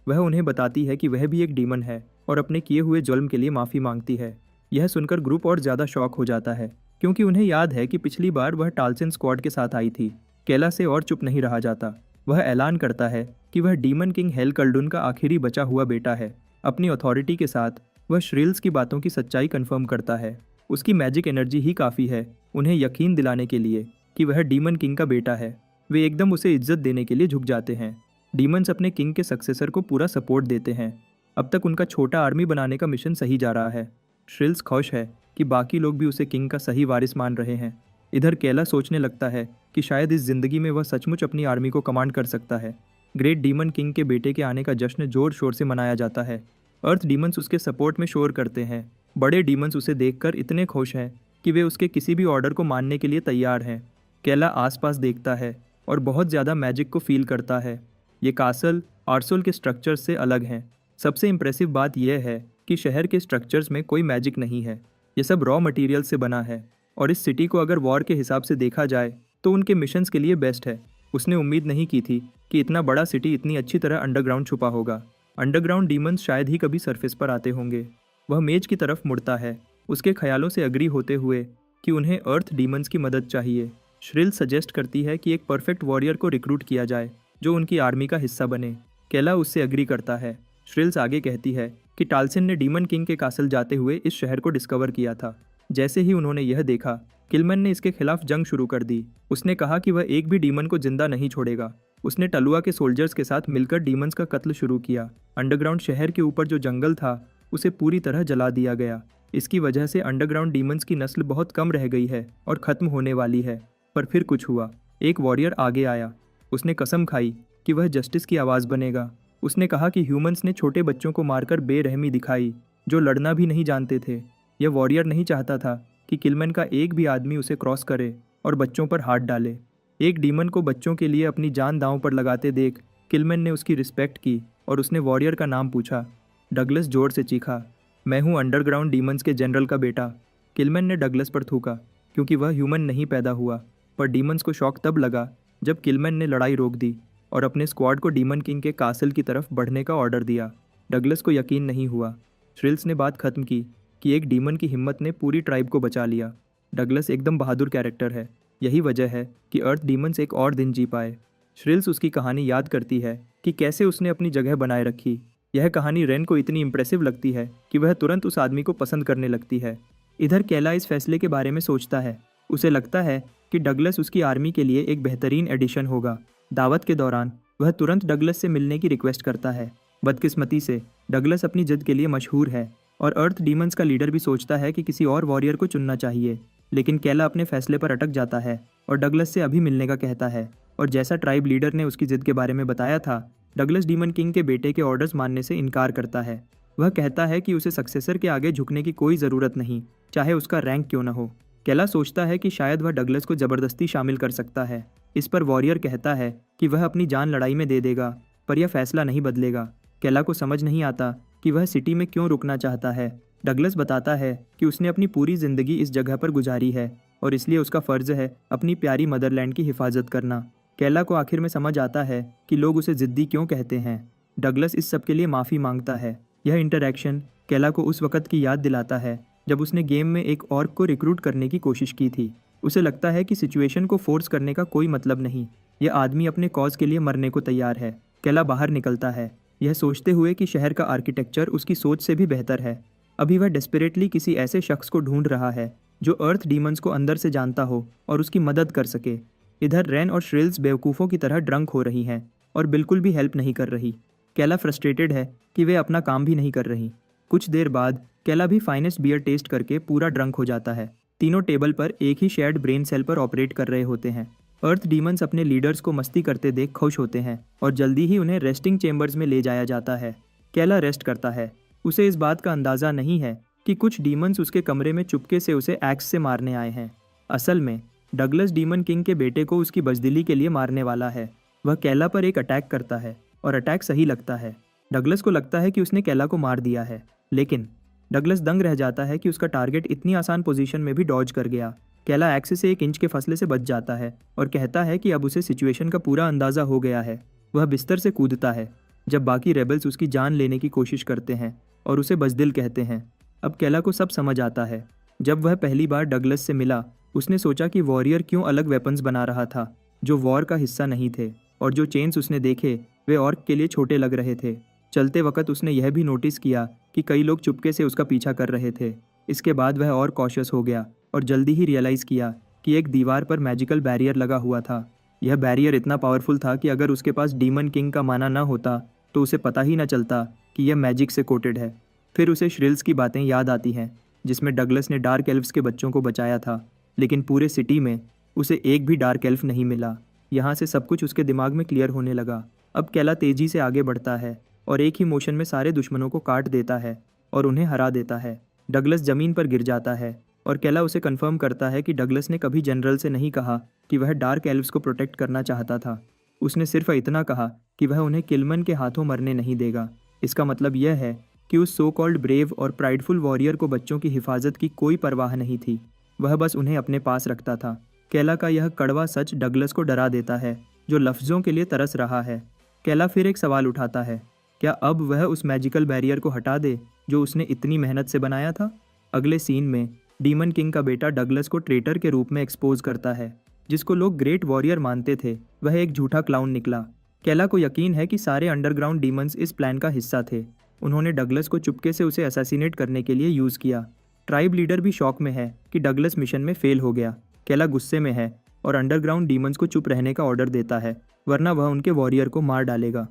वह उन्हें बताती है कि वह भी एक डीमन है और अपने किए हुए जुल्म के लिए माफ़ी मांगती है। यह सुनकर ग्रुप और ज़्यादा शॉक हो जाता है, क्योंकि उन्हें याद है कि पिछली बार वह टाल्सन स्क्वाड के साथ आई थी। केला से और चुप नहीं रहा जाता। वह ऐलान करता है कि वह डीमन किंग हेलकल्डुन का आखिरी बचा हुआ बेटा है। अपनी अथॉरिटी के साथ वह श्रिल्स की बातों की सच्चाई कंफर्म करता है। उसकी मैजिक एनर्जी ही काफ़ी है उन्हें यकीन दिलाने के लिए कि वह डीमन किंग का बेटा है। वे एकदम उसे इज्जत देने के लिए झुक जाते हैं। डीमंस अपने किंग के सक्सेसर को पूरा सपोर्ट देते हैं। अब तक उनका छोटा आर्मी बनाने का मिशन सही जा रहा है। श्रिल्स खुश है कि बाकी लोग भी उसे किंग का सही वारिस मान रहे हैं। इधर केला सोचने लगता है कि शायद इस जिंदगी में वह सचमुच अपनी आर्मी को कमांड कर सकता है। ग्रेट डीमन किंग के बेटे के आने का जश्न जोर शोर से मनाया जाता है। अर्थ डीमंस उसके सपोर्ट में शोर करते हैं। बड़े डीमंस उसे देखकर इतने खुश हैं कि वे उसके किसी भी ऑर्डर को मानने के लिए तैयार हैं। केला आसपास देखता है और बहुत ज़्यादा मैजिक को फील करता है। ये कासल आर्सोल के स्ट्रक्चर से अलग हैं। सबसे इम्प्रेसिव बात यह है कि शहर के स्ट्रक्चर्स में कोई मैजिक नहीं है। ये सब रॉ मटेरियल से बना है और इस सिटी को अगर वॉर के हिसाब से देखा जाए तो उनके मिशंस के लिए बेस्ट है। उसने उम्मीद नहीं की थी कि इतना बड़ा सिटी इतनी अच्छी तरह अंडरग्राउंड छुपा होगा। अंडरग्राउंड डीमंस शायद ही कभी सरफेस पर आते होंगे। वह मेज की तरफ मुड़ता है, उसके ख्यालों से अग्री होते हुए कि उन्हें अर्थ डीमंस की मदद चाहिए। श्रिल सजेस्ट करती है कि एक परफेक्ट वॉरियर को रिक्रूट किया जाए जो उनकी आर्मी का हिस्सा बने। केला उससे अग्री करता है। श्रिल्स आगे कहती है कि टालसिन ने डीमन किंग के कासल जाते हुए इस शहर को डिस्कवर किया था। जैसे ही उन्होंने यह देखा, किलमन ने इसके खिलाफ जंग शुरू कर दी। उसने कहा कि वह एक भी डीमन को जिंदा नहीं छोड़ेगा। उसने टलुआ के सोल्जर्स के साथ मिलकर डीमंस का कत्ल शुरू किया। अंडरग्राउंड शहर के ऊपर जो जंगल था उसे पूरी तरह जला दिया गया। इसकी वजह से अंडरग्राउंड डीमंस की नस्ल बहुत कम रह गई है और ख़त्म होने वाली है। पर फिर कुछ हुआ। एक वॉरियर आगे आया। उसने कसम खाई कि वह जस्टिस की आवाज़ बनेगा। उसने कहा कि ह्यूमंस ने छोटे बच्चों को मारकर बेरहमी दिखाई जो लड़ना भी नहीं जानते थे। यह वॉरियर नहीं चाहता था कि किलमन का एक भी आदमी उसे क्रॉस करे और बच्चों पर हाथ डाले। एक डीमन को बच्चों के लिए अपनी जान दांव पर लगाते देख किलमन ने उसकी रिस्पेक्ट की और उसने वॉरियर का नाम पूछा। डगलस जोर से चीखा, मैं हूँ अंडरग्राउंड डीमंस के जनरल का बेटा। किलमन ने डगलस पर थूका क्योंकि वह ह्यूमन नहीं पैदा हुआ। पर डीमंस को शौक तब लगा जब किलमन ने लड़ाई रोक दी और अपने स्क्वाड को डीमन किंग के कासल की तरफ बढ़ने का ऑर्डर दिया। डगलस को यकीन नहीं हुआ। श्रिल्स ने बात खत्म की कि एक डीमन की हिम्मत ने पूरी ट्राइब को बचा लिया। डगलस एकदम बहादुर कैरेक्टर है। यही वजह है कि अर्थ डीमंस एक और दिन जी पाए। श्रिल्स उसकी कहानी याद करती है कि कैसे उसने अपनी जगह बनाए रखी। यह कहानी रेन को इतनी इंप्रेसिव लगती है कि वह तुरंत उस आदमी को पसंद करने लगती है। इधर केला इस फैसले के बारे में सोचता है। उसे लगता है कि डगलस उसकी आर्मी के लिए एक बेहतरीन एडिशन होगा। दावत के दौरान वह तुरंत डगलस से मिलने की रिक्वेस्ट करता है। बदकिस्मती से डगलस अपनी जिद के लिए मशहूर है और अर्थ डीमंस का लीडर भी सोचता है कि किसी और वॉरियर को चुनना चाहिए। लेकिन केला अपने फैसले पर अटक जाता है और डगलस से अभी मिलने का कहता है। और जैसा ट्राइब लीडर ने उसकी जिद के बारे में बताया था, डगलस डीमन किंग के बेटे के ऑर्डर्स मानने से इनकार करता है। वह कहता है कि उसे सक्सेसर के आगे झुकने की कोई ज़रूरत नहीं, चाहे उसका रैंक क्यों न हो। केला सोचता है कि शायद वह डगलस को ज़बरदस्ती शामिल कर सकता है। इस पर वॉरियर कहता है कि वह अपनी जान लड़ाई में दे देगा, पर यह फैसला नहीं बदलेगा। केला को समझ नहीं आता कि वह सिटी में क्यों रुकना चाहता है। डगलस बताता है कि उसने अपनी पूरी ज़िंदगी इस जगह पर गुजारी है और इसलिए उसका फ़र्ज़ है अपनी प्यारी मदरलैंड की हिफाजत करना। केला को आखिर में समझ आता है कि लोग उसे ज़िद्दी क्यों कहते हैं। डगलस इस सब के लिए माफ़ी मांगता है। यह इंटरैक्शन केला को उस वक़्त की याद दिलाता है जब उसने गेम में एक ऑर्क को रिक्रूट करने की कोशिश की थी। उसे लगता है कि सिचुएशन को फोर्स करने का कोई मतलब नहीं। यह आदमी अपने कॉज के लिए मरने को तैयार है। केला बाहर निकलता है, यह सोचते हुए कि शहर का आर्किटेक्चर उसकी सोच से भी बेहतर है। अभी वह डेस्परेटली किसी ऐसे शख्स को ढूंढ रहा है जो अर्थ डीमंस को अंदर से जानता हो और उसकी मदद कर सके। इधर रेन और श्रिल्स बेवकूफ़ों की तरह ड्रंक हो रही हैं और बिल्कुल भी हेल्प नहीं कर रही। केला फ्रस्ट्रेटेड है कि वे अपना काम भी नहीं कर रही। कुछ देर बाद केला भी फाइनेस्ट बियर टेस्ट करके पूरा ड्रंक हो जाता है। तीनों टेबल पर एक ही शेयर्ड ब्रेन सेल पर ऑपरेट कर रहे होते हैं। अर्थ डीमंस अपने लीडर्स को मस्ती करते देख खुश होते हैं और जल्दी ही उन्हें रेस्टिंग चेम्बर्स में ले जाया जाता है। केला रेस्ट करता है। उसे इस बात का अंदाज़ा नहीं है कि कुछ डीमंस उसके कमरे में चुपके से उसे एक्स से मारने आए हैं। असल में डगलस डीमन किंग के बेटे को उसकी बजदिली के लिए मारने वाला है। वह केला पर एक अटैक करता है और अटैक सही लगता है। डगलस को लगता है कि उसने केला को मार दिया है, लेकिन डगलस दंग रह जाता है कि उसका टारगेट इतनी आसान पोजीशन में भी डॉज कर गया। केला एक्स से 1 इंच के फासले से बच जाता है और कहता है कि अब उसे सिचुएशन का पूरा अंदाज़ा हो गया है। वह बिस्तर से कूदता है जब बाकी रेबल्स उसकी जान लेने की कोशिश करते हैं और उसे बजदिल कहते हैं। अब केला को सब समझ आता है। जब वह पहली बार डगलस से मिला, उसने सोचा कि वॉरियर क्यों अलग वेपन्स बना रहा था जो वॉर का हिस्सा नहीं थे, और जो चेन्स उसने देखे वे ऑर्क के लिए छोटे लग रहे थे। चलते वक्त उसने यह भी नोटिस किया कि कई लोग चुपके से उसका पीछा कर रहे थे। इसके बाद वह और कॉशियस हो गया और जल्दी ही रियलाइज़ किया कि एक दीवार पर मैजिकल बैरियर लगा हुआ था। यह बैरियर इतना पावरफुल था कि अगर उसके पास डीमन किंग का माना न होता तो उसे पता ही न चलता कि यह मैजिक से कोटेड है। फिर उसे श्रिल्स की बातें याद आती हैं जिसमें डगलस ने डार्क एल्व्स के बच्चों को बचाया था, लेकिन पूरे सिटी में उसे एक भी डार्क एल्फ नहीं मिला। यहाँ से सब कुछ उसके दिमाग में क्लियर होने लगा। अब केला तेज़ी से आगे बढ़ता है और एक ही मोशन में सारे दुश्मनों को काट देता है और उन्हें हरा देता है। डगलस ज़मीन पर गिर जाता है और केला उसे कंफर्म करता है कि डगलस ने कभी जनरल से नहीं कहा कि वह डार्क एल्व्स को प्रोटेक्ट करना चाहता था। उसने सिर्फ इतना कहा कि वह उन्हें किलमन के हाथों मरने नहीं देगा। इसका मतलब यह है कि उस सो कॉल्ड ब्रेव और प्राइडफुल वॉरियर को बच्चों की हिफाजत की कोई परवाह नहीं थी। वह बस उन्हें अपने पास रखता था। कैला का यह कड़वा सच डगलस को डरा देता है, जो लफ्ज़ों के लिए तरस रहा है। कैला फिर एक सवाल उठाता है, क्या अब वह उस मैजिकल बैरियर को हटा दे जो उसने इतनी मेहनत से बनाया था? अगले सीन में डीमन किंग का बेटा डगलस को ट्रेटर के रूप में एक्सपोज करता है। जिसको लोग ग्रेट वॉरियर मानते थे, वह एक झूठा क्लाउन निकला। कैला को यकीन है कि सारे अंडरग्राउंड डीमंस इस प्लान का हिस्सा थे। उन्होंने डगलस को चुपके से उसे असैसिनेट करने के लिए यूज़ किया। ट्राइब लीडर भी शॉक में है कि डगलस मिशन में फेल हो गया। कैला गुस्से में है और अंडरग्राउंड डीमंस को चुप रहने का ऑर्डर देता है, वरना वह उनके वॉरियर को मार डालेगा।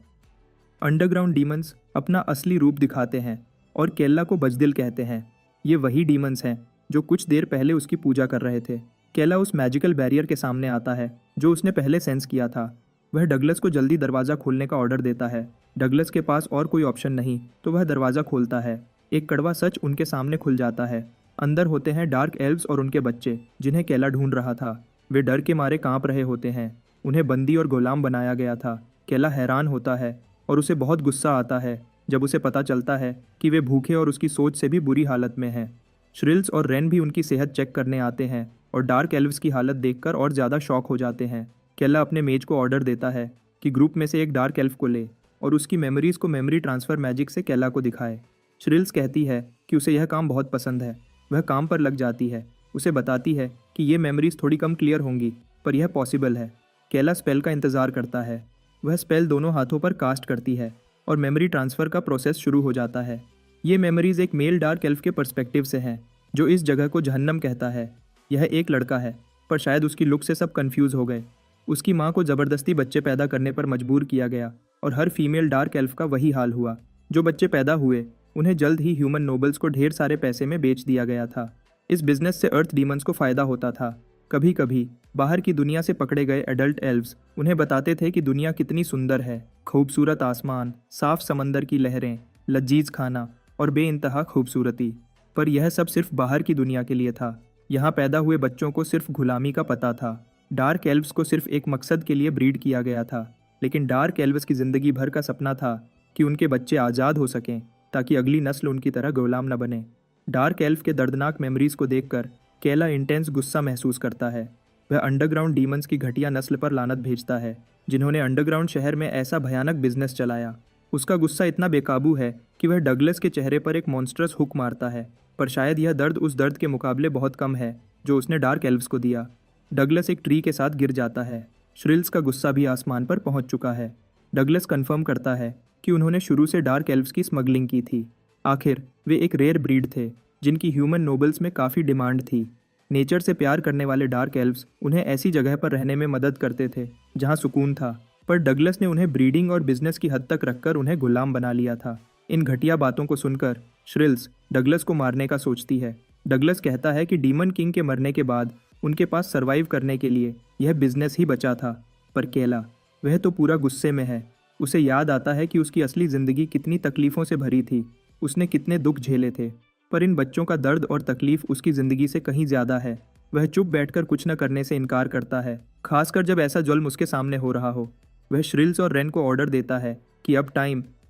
अंडरग्राउंड डीमंस अपना असली रूप दिखाते हैं और केल्ला को बजदिल कहते हैं। ये वही डीमंस हैं जो कुछ देर पहले उसकी पूजा कर रहे थे। केला उस मैजिकल बैरियर के सामने आता है जो उसने पहले सेंस किया था। वह डगलस को जल्दी दरवाज़ा खोलने का ऑर्डर देता है। डगलस के पास और कोई ऑप्शन नहीं तो वह दरवाज़ा खोलता है। एक कड़वा सच उनके सामने खुल जाता है। अंदर होते हैं डार्क एल्व्स और उनके बच्चे, जिन्हें केला ढूंढ रहा था। वे डर के मारे कांप रहे होते हैं। उन्हें बंदी और गुलाम बनाया गया था। केला हैरान होता है और उसे बहुत गुस्सा आता है जब उसे पता चलता है कि वे भूखे और उसकी सोच से भी बुरी हालत में हैं। श्रिल्स और रेन भी उनकी सेहत चेक करने आते हैं और डार्क एल्व्स की हालत देखकर और ज़्यादा शॉक हो जाते हैं। केला अपने मेज को ऑर्डर देता है कि ग्रुप में से एक डार्क एल्फ को ले और उसकी मेमोरीज़ को मेमोरी ट्रांसफ़र मैजिक से केला को दिखाए। श्रिल्स कहती है कि उसे यह काम बहुत पसंद है। वह काम पर लग जाती है। उसे बताती है कि ये मेमोरीज़ थोड़ी कम क्लियर होंगी, पर यह पॉसिबल है। केला स्पेल का इंतज़ार करता है। वह स्पेल दोनों हाथों पर कास्ट करती है और मेमोरी ट्रांसफ़र का प्रोसेस शुरू हो जाता है। ये मेमोरीज़ एक मेल डार्क एल्फ के पर्सपेक्टिव से हैं, जो इस जगह को जहन्नम कहता है। यह एक लड़का है, पर शायद उसकी लुक से सब कंफ्यूज हो गए। उसकी माँ को ज़बरदस्ती बच्चे पैदा करने पर मजबूर किया गया और हर फीमेल डार्क एल्फ का वही हाल हुआ। जो बच्चे पैदा हुए उन्हें जल्द ही ह्यूमन नोबल्स को ढेर सारे पैसे में बेच दिया गया था। इस बिजनेस से अर्थ डीमंस को फ़ायदा होता था। कभी कभी बाहर की दुनिया से पकड़े गए एडल्ट एल्व्स उन्हें बताते थे कि दुनिया कितनी सुंदर है। खूबसूरत आसमान, साफ समंदर की लहरें, लजीज खाना और बेइंतहा खूबसूरती। पर यह सब सिर्फ बाहर की दुनिया के लिए था। यहाँ पैदा हुए बच्चों को सिर्फ गुलामी का पता था। डार्क एल्व्स को सिर्फ एक मकसद के लिए ब्रीड किया गया था। लेकिन डार्क एल्व्स की ज़िंदगी भर का सपना था कि उनके बच्चे आज़ाद हो सकें, ताकि अगली नस्ल उनकी तरह गुलाम न बने। डार्क एल्फ के दर्दनाक मेमोरीज को देखकर केला इंटेंस गुस्सा महसूस करता है। वह अंडरग्राउंड डीमंस की घटिया नस्ल पर लानत भेजता है, जिन्होंने अंडरग्राउंड शहर में ऐसा भयानक बिजनेस चलाया। उसका गुस्सा इतना बेकाबू है कि वह डगलस के चेहरे पर एक मॉन्स्ट्रस हुक मारता है, पर शायद यह दर्द उस दर्द के मुकाबले बहुत कम है जो उसने डार्क एल्व्स को दिया। डगलस एक ट्री के साथ गिर जाता है। श्रिल्स का गुस्सा भी आसमान पर पहुंच चुका है। डगलस कंफर्म करता है कि उन्होंने शुरू से डार्क एल्व्स की स्मगलिंग की थी। आखिर वे एक रेयर ब्रीड थे जिनकी ह्यूमन नोबल्स में काफ़ी डिमांड थी। नेचर से प्यार करने वाले डार्क एल्व्स उन्हें ऐसी जगह पर रहने में मदद करते थे जहां सुकून था, पर डगलस ने उन्हें ब्रीडिंग और बिजनेस की हद तक रखकर उन्हें गुलाम बना लिया था। इन घटिया बातों को सुनकर श्रिल्स डगलस को मारने का सोचती है। डगलस कहता है कि डीमन किंग के मरने के बाद उनके पास सरवाइव करने के लिए यह बिजनेस ही बचा था। पर केला, वह तो पूरा गुस्से में है। उसे याद आता है कि उसकी असली ज़िंदगी कितनी तकलीफ़ों से भरी थी। उसने कितने दुख झेले थे, पर इन बच्चों का दर्द और तकलीफ उसकी ज़िंदगी से कहीं ज़्यादा है। वह चुप बैठकर कुछ न करने से इनकार करता है, खासकर जब ऐसा जुल्म उसके सामने हो रहा हो। वह श्रिल्स और रेन को ऑर्डर देता है कि अब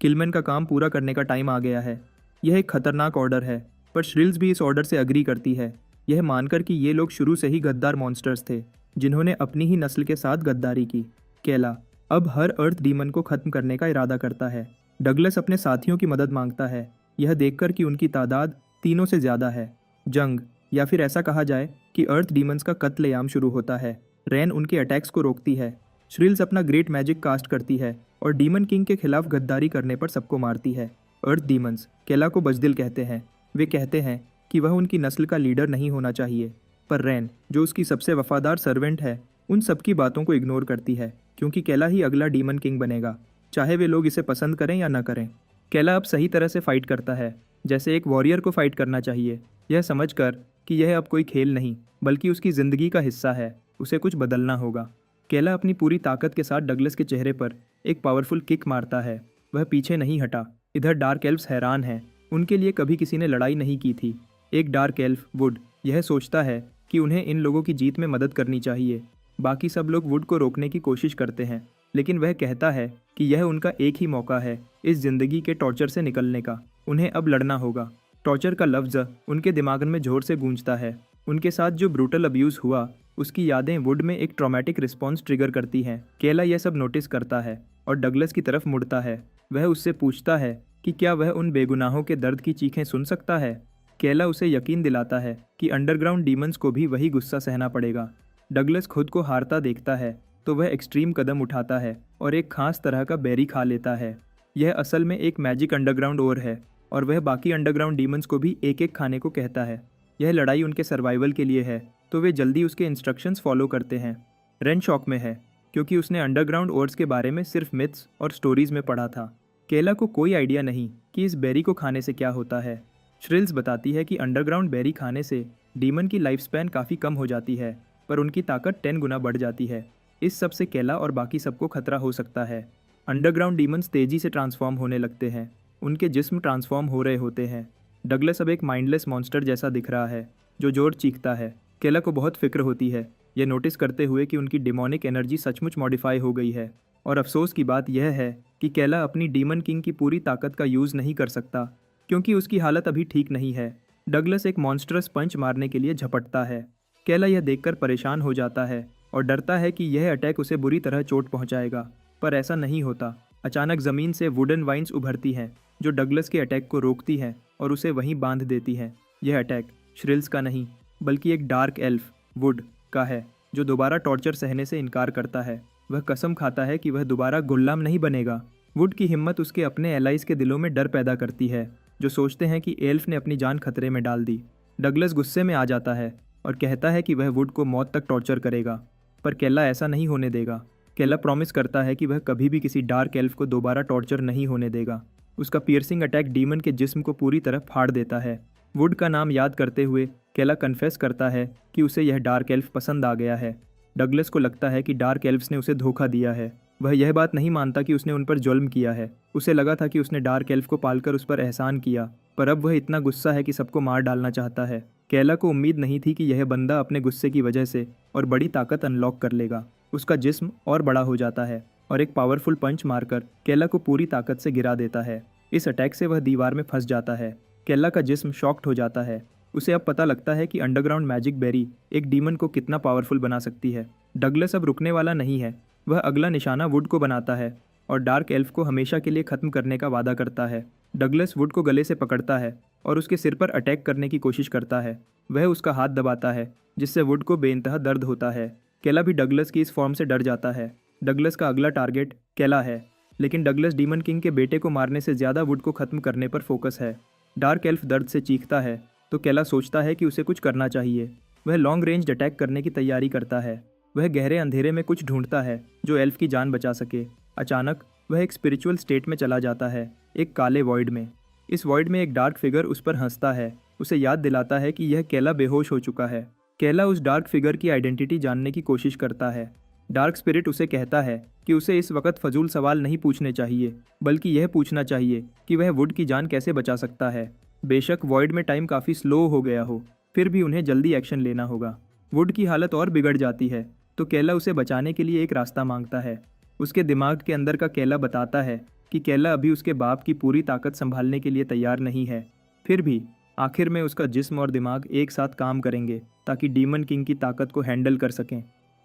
किलमैन का काम पूरा करने का टाइम आ गया है। यह एक खतरनाक ऑर्डर है, पर श्रिल्स भी इस ऑर्डर से अग्री करती है, यह मानकर कि ये लोग शुरू से ही गद्दार मॉन्स्टर्स थे जिन्होंने अपनी ही नस्ल के साथ गद्दारी की। केला अब हर अर्थ डीमन को ख़त्म करने का इरादा करता है। डगलस अपने साथियों की मदद मांगता है, यह देखकर कि उनकी तादाद 3 से ज़्यादा है। जंग, या फिर ऐसा कहा जाए कि अर्थ डीमंस का कत्लेआम शुरू होता है। रेन उनके अटैक्स को रोकती है। श्रिल्स अपना ग्रेट मैजिक कास्ट करती है और डीमन किंग के खिलाफ गद्दारी करने पर सबको मारती है। अर्थ डीमंस केला को बजदिल कहते हैं। वे कहते हैं कि वह उनकी नस्ल का लीडर नहीं होना चाहिए, पर रेन, जो उसकी सबसे वफादार सर्वेंट है, उन सबकी बातों को इग्नोर करती है, क्योंकि केला ही अगला डीमन किंग बनेगा, चाहे वे लोग इसे पसंद करें या न करें। केला अब सही तरह से फाइट करता है, जैसे एक वॉरियर को फाइट करना चाहिए, यह समझकर कि यह अब कोई खेल नहीं बल्कि उसकी ज़िंदगी का हिस्सा है। उसे कुछ बदलना होगा। केला अपनी पूरी ताकत के साथ डगलस के चेहरे पर एक पावरफुल किक मारता है। वह पीछे नहीं हटा। इधर डार्क एल्व्स हैरान हैं। उनके लिए कभी किसी ने लड़ाई नहीं की थी। एक डार्क एल्फ वुड यह सोचता है कि उन्हें इन लोगों की जीत में मदद करनी चाहिए। बाकी सब लोग वुड को रोकने की कोशिश करते हैं, लेकिन वह कहता है कि यह उनका एक ही मौका है इस जिंदगी के टॉर्चर से निकलने का। उन्हें अब लड़ना होगा। टॉर्चर का लफ्ज़ उनके दिमाग में जोर से गूंजता है। उनके साथ जो ब्रूटल अब्यूज़ हुआ उसकी यादें वुड में एक ट्रॉमेटिक रिस्पॉन्स ट्रिगर करती हैं। केला यह सब नोटिस करता है और डगलस की तरफ मुड़ता है। वह उससे पूछता है कि क्या वह उन बेगुनाहों के दर्द की चीखें सुन सकता है। केला उसे यकीन दिलाता है कि अंडरग्राउंड डीमंस को भी वही गुस्सा सहना पड़ेगा। डगलस खुद को हारता देखता है तो वह एक्सट्रीम कदम उठाता है और एक खास तरह का बेरी खा लेता है। यह असल में एक मैजिक अंडरग्राउंड ओर है और वह बाकी अंडरग्राउंड डीमंस को भी एक एक खाने को कहता है। यह लड़ाई उनके सर्वाइवल के लिए है तो वे जल्दी उसके इंस्ट्रक्शंस फॉलो करते हैं। रेन शॉक में है क्योंकि उसने अंडरग्राउंड ओर्स के बारे में सिर्फ मिथ्स और स्टोरीज में पढ़ा था। केला को कोई आइडिया नहीं कि इस बेरी को खाने से क्या होता है। श्रिल्स बताती है कि अंडरग्राउंड बेरी खाने से डीमन की लाइफ स्पैन काफ़ी कम हो जाती है पर उनकी ताकत 10 गुना बढ़ जाती है। इस सब से केला और बाकी सबको खतरा हो सकता है। अंडरग्राउंड डीमंस तेजी से ट्रांसफॉर्म होने लगते हैं। उनके जिस्म ट्रांसफॉर्म हो रहे होते हैं। डगलस अब एक माइंडलेस मॉन्स्टर जैसा दिख रहा है जो जोर चीखता है। केला को बहुत फिक्र होती है यह नोटिस करते हुए कि उनकी डिमोनिक एनर्जी सचमुच मॉडिफाई हो गई है। और अफसोस की बात यह है कि केला अपनी डीमन किंग की पूरी ताकत का यूज़ नहीं कर सकता क्योंकि उसकी हालत अभी ठीक नहीं है। डगलस एक मॉन्स्टरस पंच मारने के लिए झपटता है। केला यह देखकर परेशान हो जाता है और डरता है कि यह अटैक उसे बुरी तरह चोट पहुंचाएगा, पर ऐसा नहीं होता। अचानक ज़मीन से वुडन वाइन्स उभरती हैं जो डगलस के अटैक को रोकती हैं और उसे वहीं बांध देती हैं। यह अटैक श्रिल्स का नहीं बल्कि एक डार्क एल्फ वुड का है जो दोबारा टॉर्चर सहने से इनकार करता है। वह कसम खाता है कि वह दोबारा गुलाम नहीं बनेगा। वुड की हिम्मत उसके अपने एलाइज के दिलों में डर पैदा करती है जो सोचते हैं कि एल्फ ने अपनी जान खतरे में डाल दी। डगलस गुस्से में आ जाता है और कहता है कि वह वुड को मौत तक टॉर्चर करेगा, पर केला ऐसा नहीं होने देगा। केला प्रॉमिस करता है कि वह कभी भी किसी डार्क एल्फ को दोबारा टॉर्चर नहीं होने देगा। उसका पियर्सिंग अटैक डीमन के जिस्म को पूरी तरह फाड़ देता है। वुड का नाम याद करते हुए केला कन्फेस करता है कि उसे यह डार्क एल्फ पसंद आ गया है। डगलस को लगता है कि डार्क एल्व्स ने उसे धोखा दिया है। वह यह बात नहीं मानता कि उसने उन पर जुल्म किया है। उसे लगा था कि उसने डार्क एल्फ को पालकर उस पर एहसान किया, पर अब वह इतना गुस्सा है कि सबको मार डालना चाहता है। केला को उम्मीद नहीं थी कि यह बंदा अपने गुस्से की वजह से और बड़ी ताकत अनलॉक कर लेगा। उसका जिस्म और बड़ा हो जाता है और एक पावरफुल पंच मारकर केला को पूरी ताकत से गिरा देता है। इस अटैक से वह दीवार में फंस जाता है। केला का जिस्म शॉक्ड हो जाता है। उसे अब पता लगता है कि अंडरग्राउंड मैजिक बेरी एक डीमन को कितना पावरफुल बना सकती है। डगलस अब रुकने वाला नहीं है। वह अगला निशाना वुड को बनाता है और डार्क एल्फ को हमेशा के लिए ख़त्म करने का वादा करता है। डगलस वुड को गले से पकड़ता है और उसके सिर पर अटैक करने की कोशिश करता है। वह उसका हाथ दबाता है जिससे वुड को बेइंतहा दर्द होता है। केला भी डगलस की इस फॉर्म से डर जाता है। डगलस का अगला टारगेट केला है, लेकिन डगलस डीमन किंग के बेटे को मारने से ज़्यादा वुड को ख़त्म करने पर फोकस है। डार्क एल्फ दर्द से चीखता है तो केला सोचता है कि उसे कुछ करना चाहिए। वह लॉन्ग रेंज अटैक करने की तैयारी करता है। वह गहरे अंधेरे में कुछ ढूंढता है जो एल्फ की जान बचा सके। अचानक वह एक स्पिरिचुअल स्टेट में चला जाता है, एक काले वॉइड में। इस वॉइड में एक डार्क फिगर उस पर हंसता है, उसे याद दिलाता है कि यह केला बेहोश हो चुका है। केला उस डार्क फिगर की आइडेंटिटी जानने की कोशिश करता है। डार्क स्पिरिट उसे कहता है कि उसे इस वक्त फजूल सवाल नहीं पूछने चाहिए, बल्कि यह पूछना चाहिए कि वह वुड की जान कैसे बचा सकता है। बेशक वॉइड में टाइम काफ़ी स्लो हो गया हो, फिर भी उन्हें जल्दी एक्शन लेना होगा। वुड की हालत और बिगड़ जाती है तो केला उसे बचाने के लिए एक रास्ता मांगता है। उसके दिमाग के अंदर का केला बताता है कि केला अभी उसके बाप की पूरी ताकत संभालने के लिए तैयार नहीं है। फिर भी आखिर में उसका जिस्म और दिमाग एक साथ काम करेंगे ताकि डीमन किंग की ताकत को हैंडल कर सकें।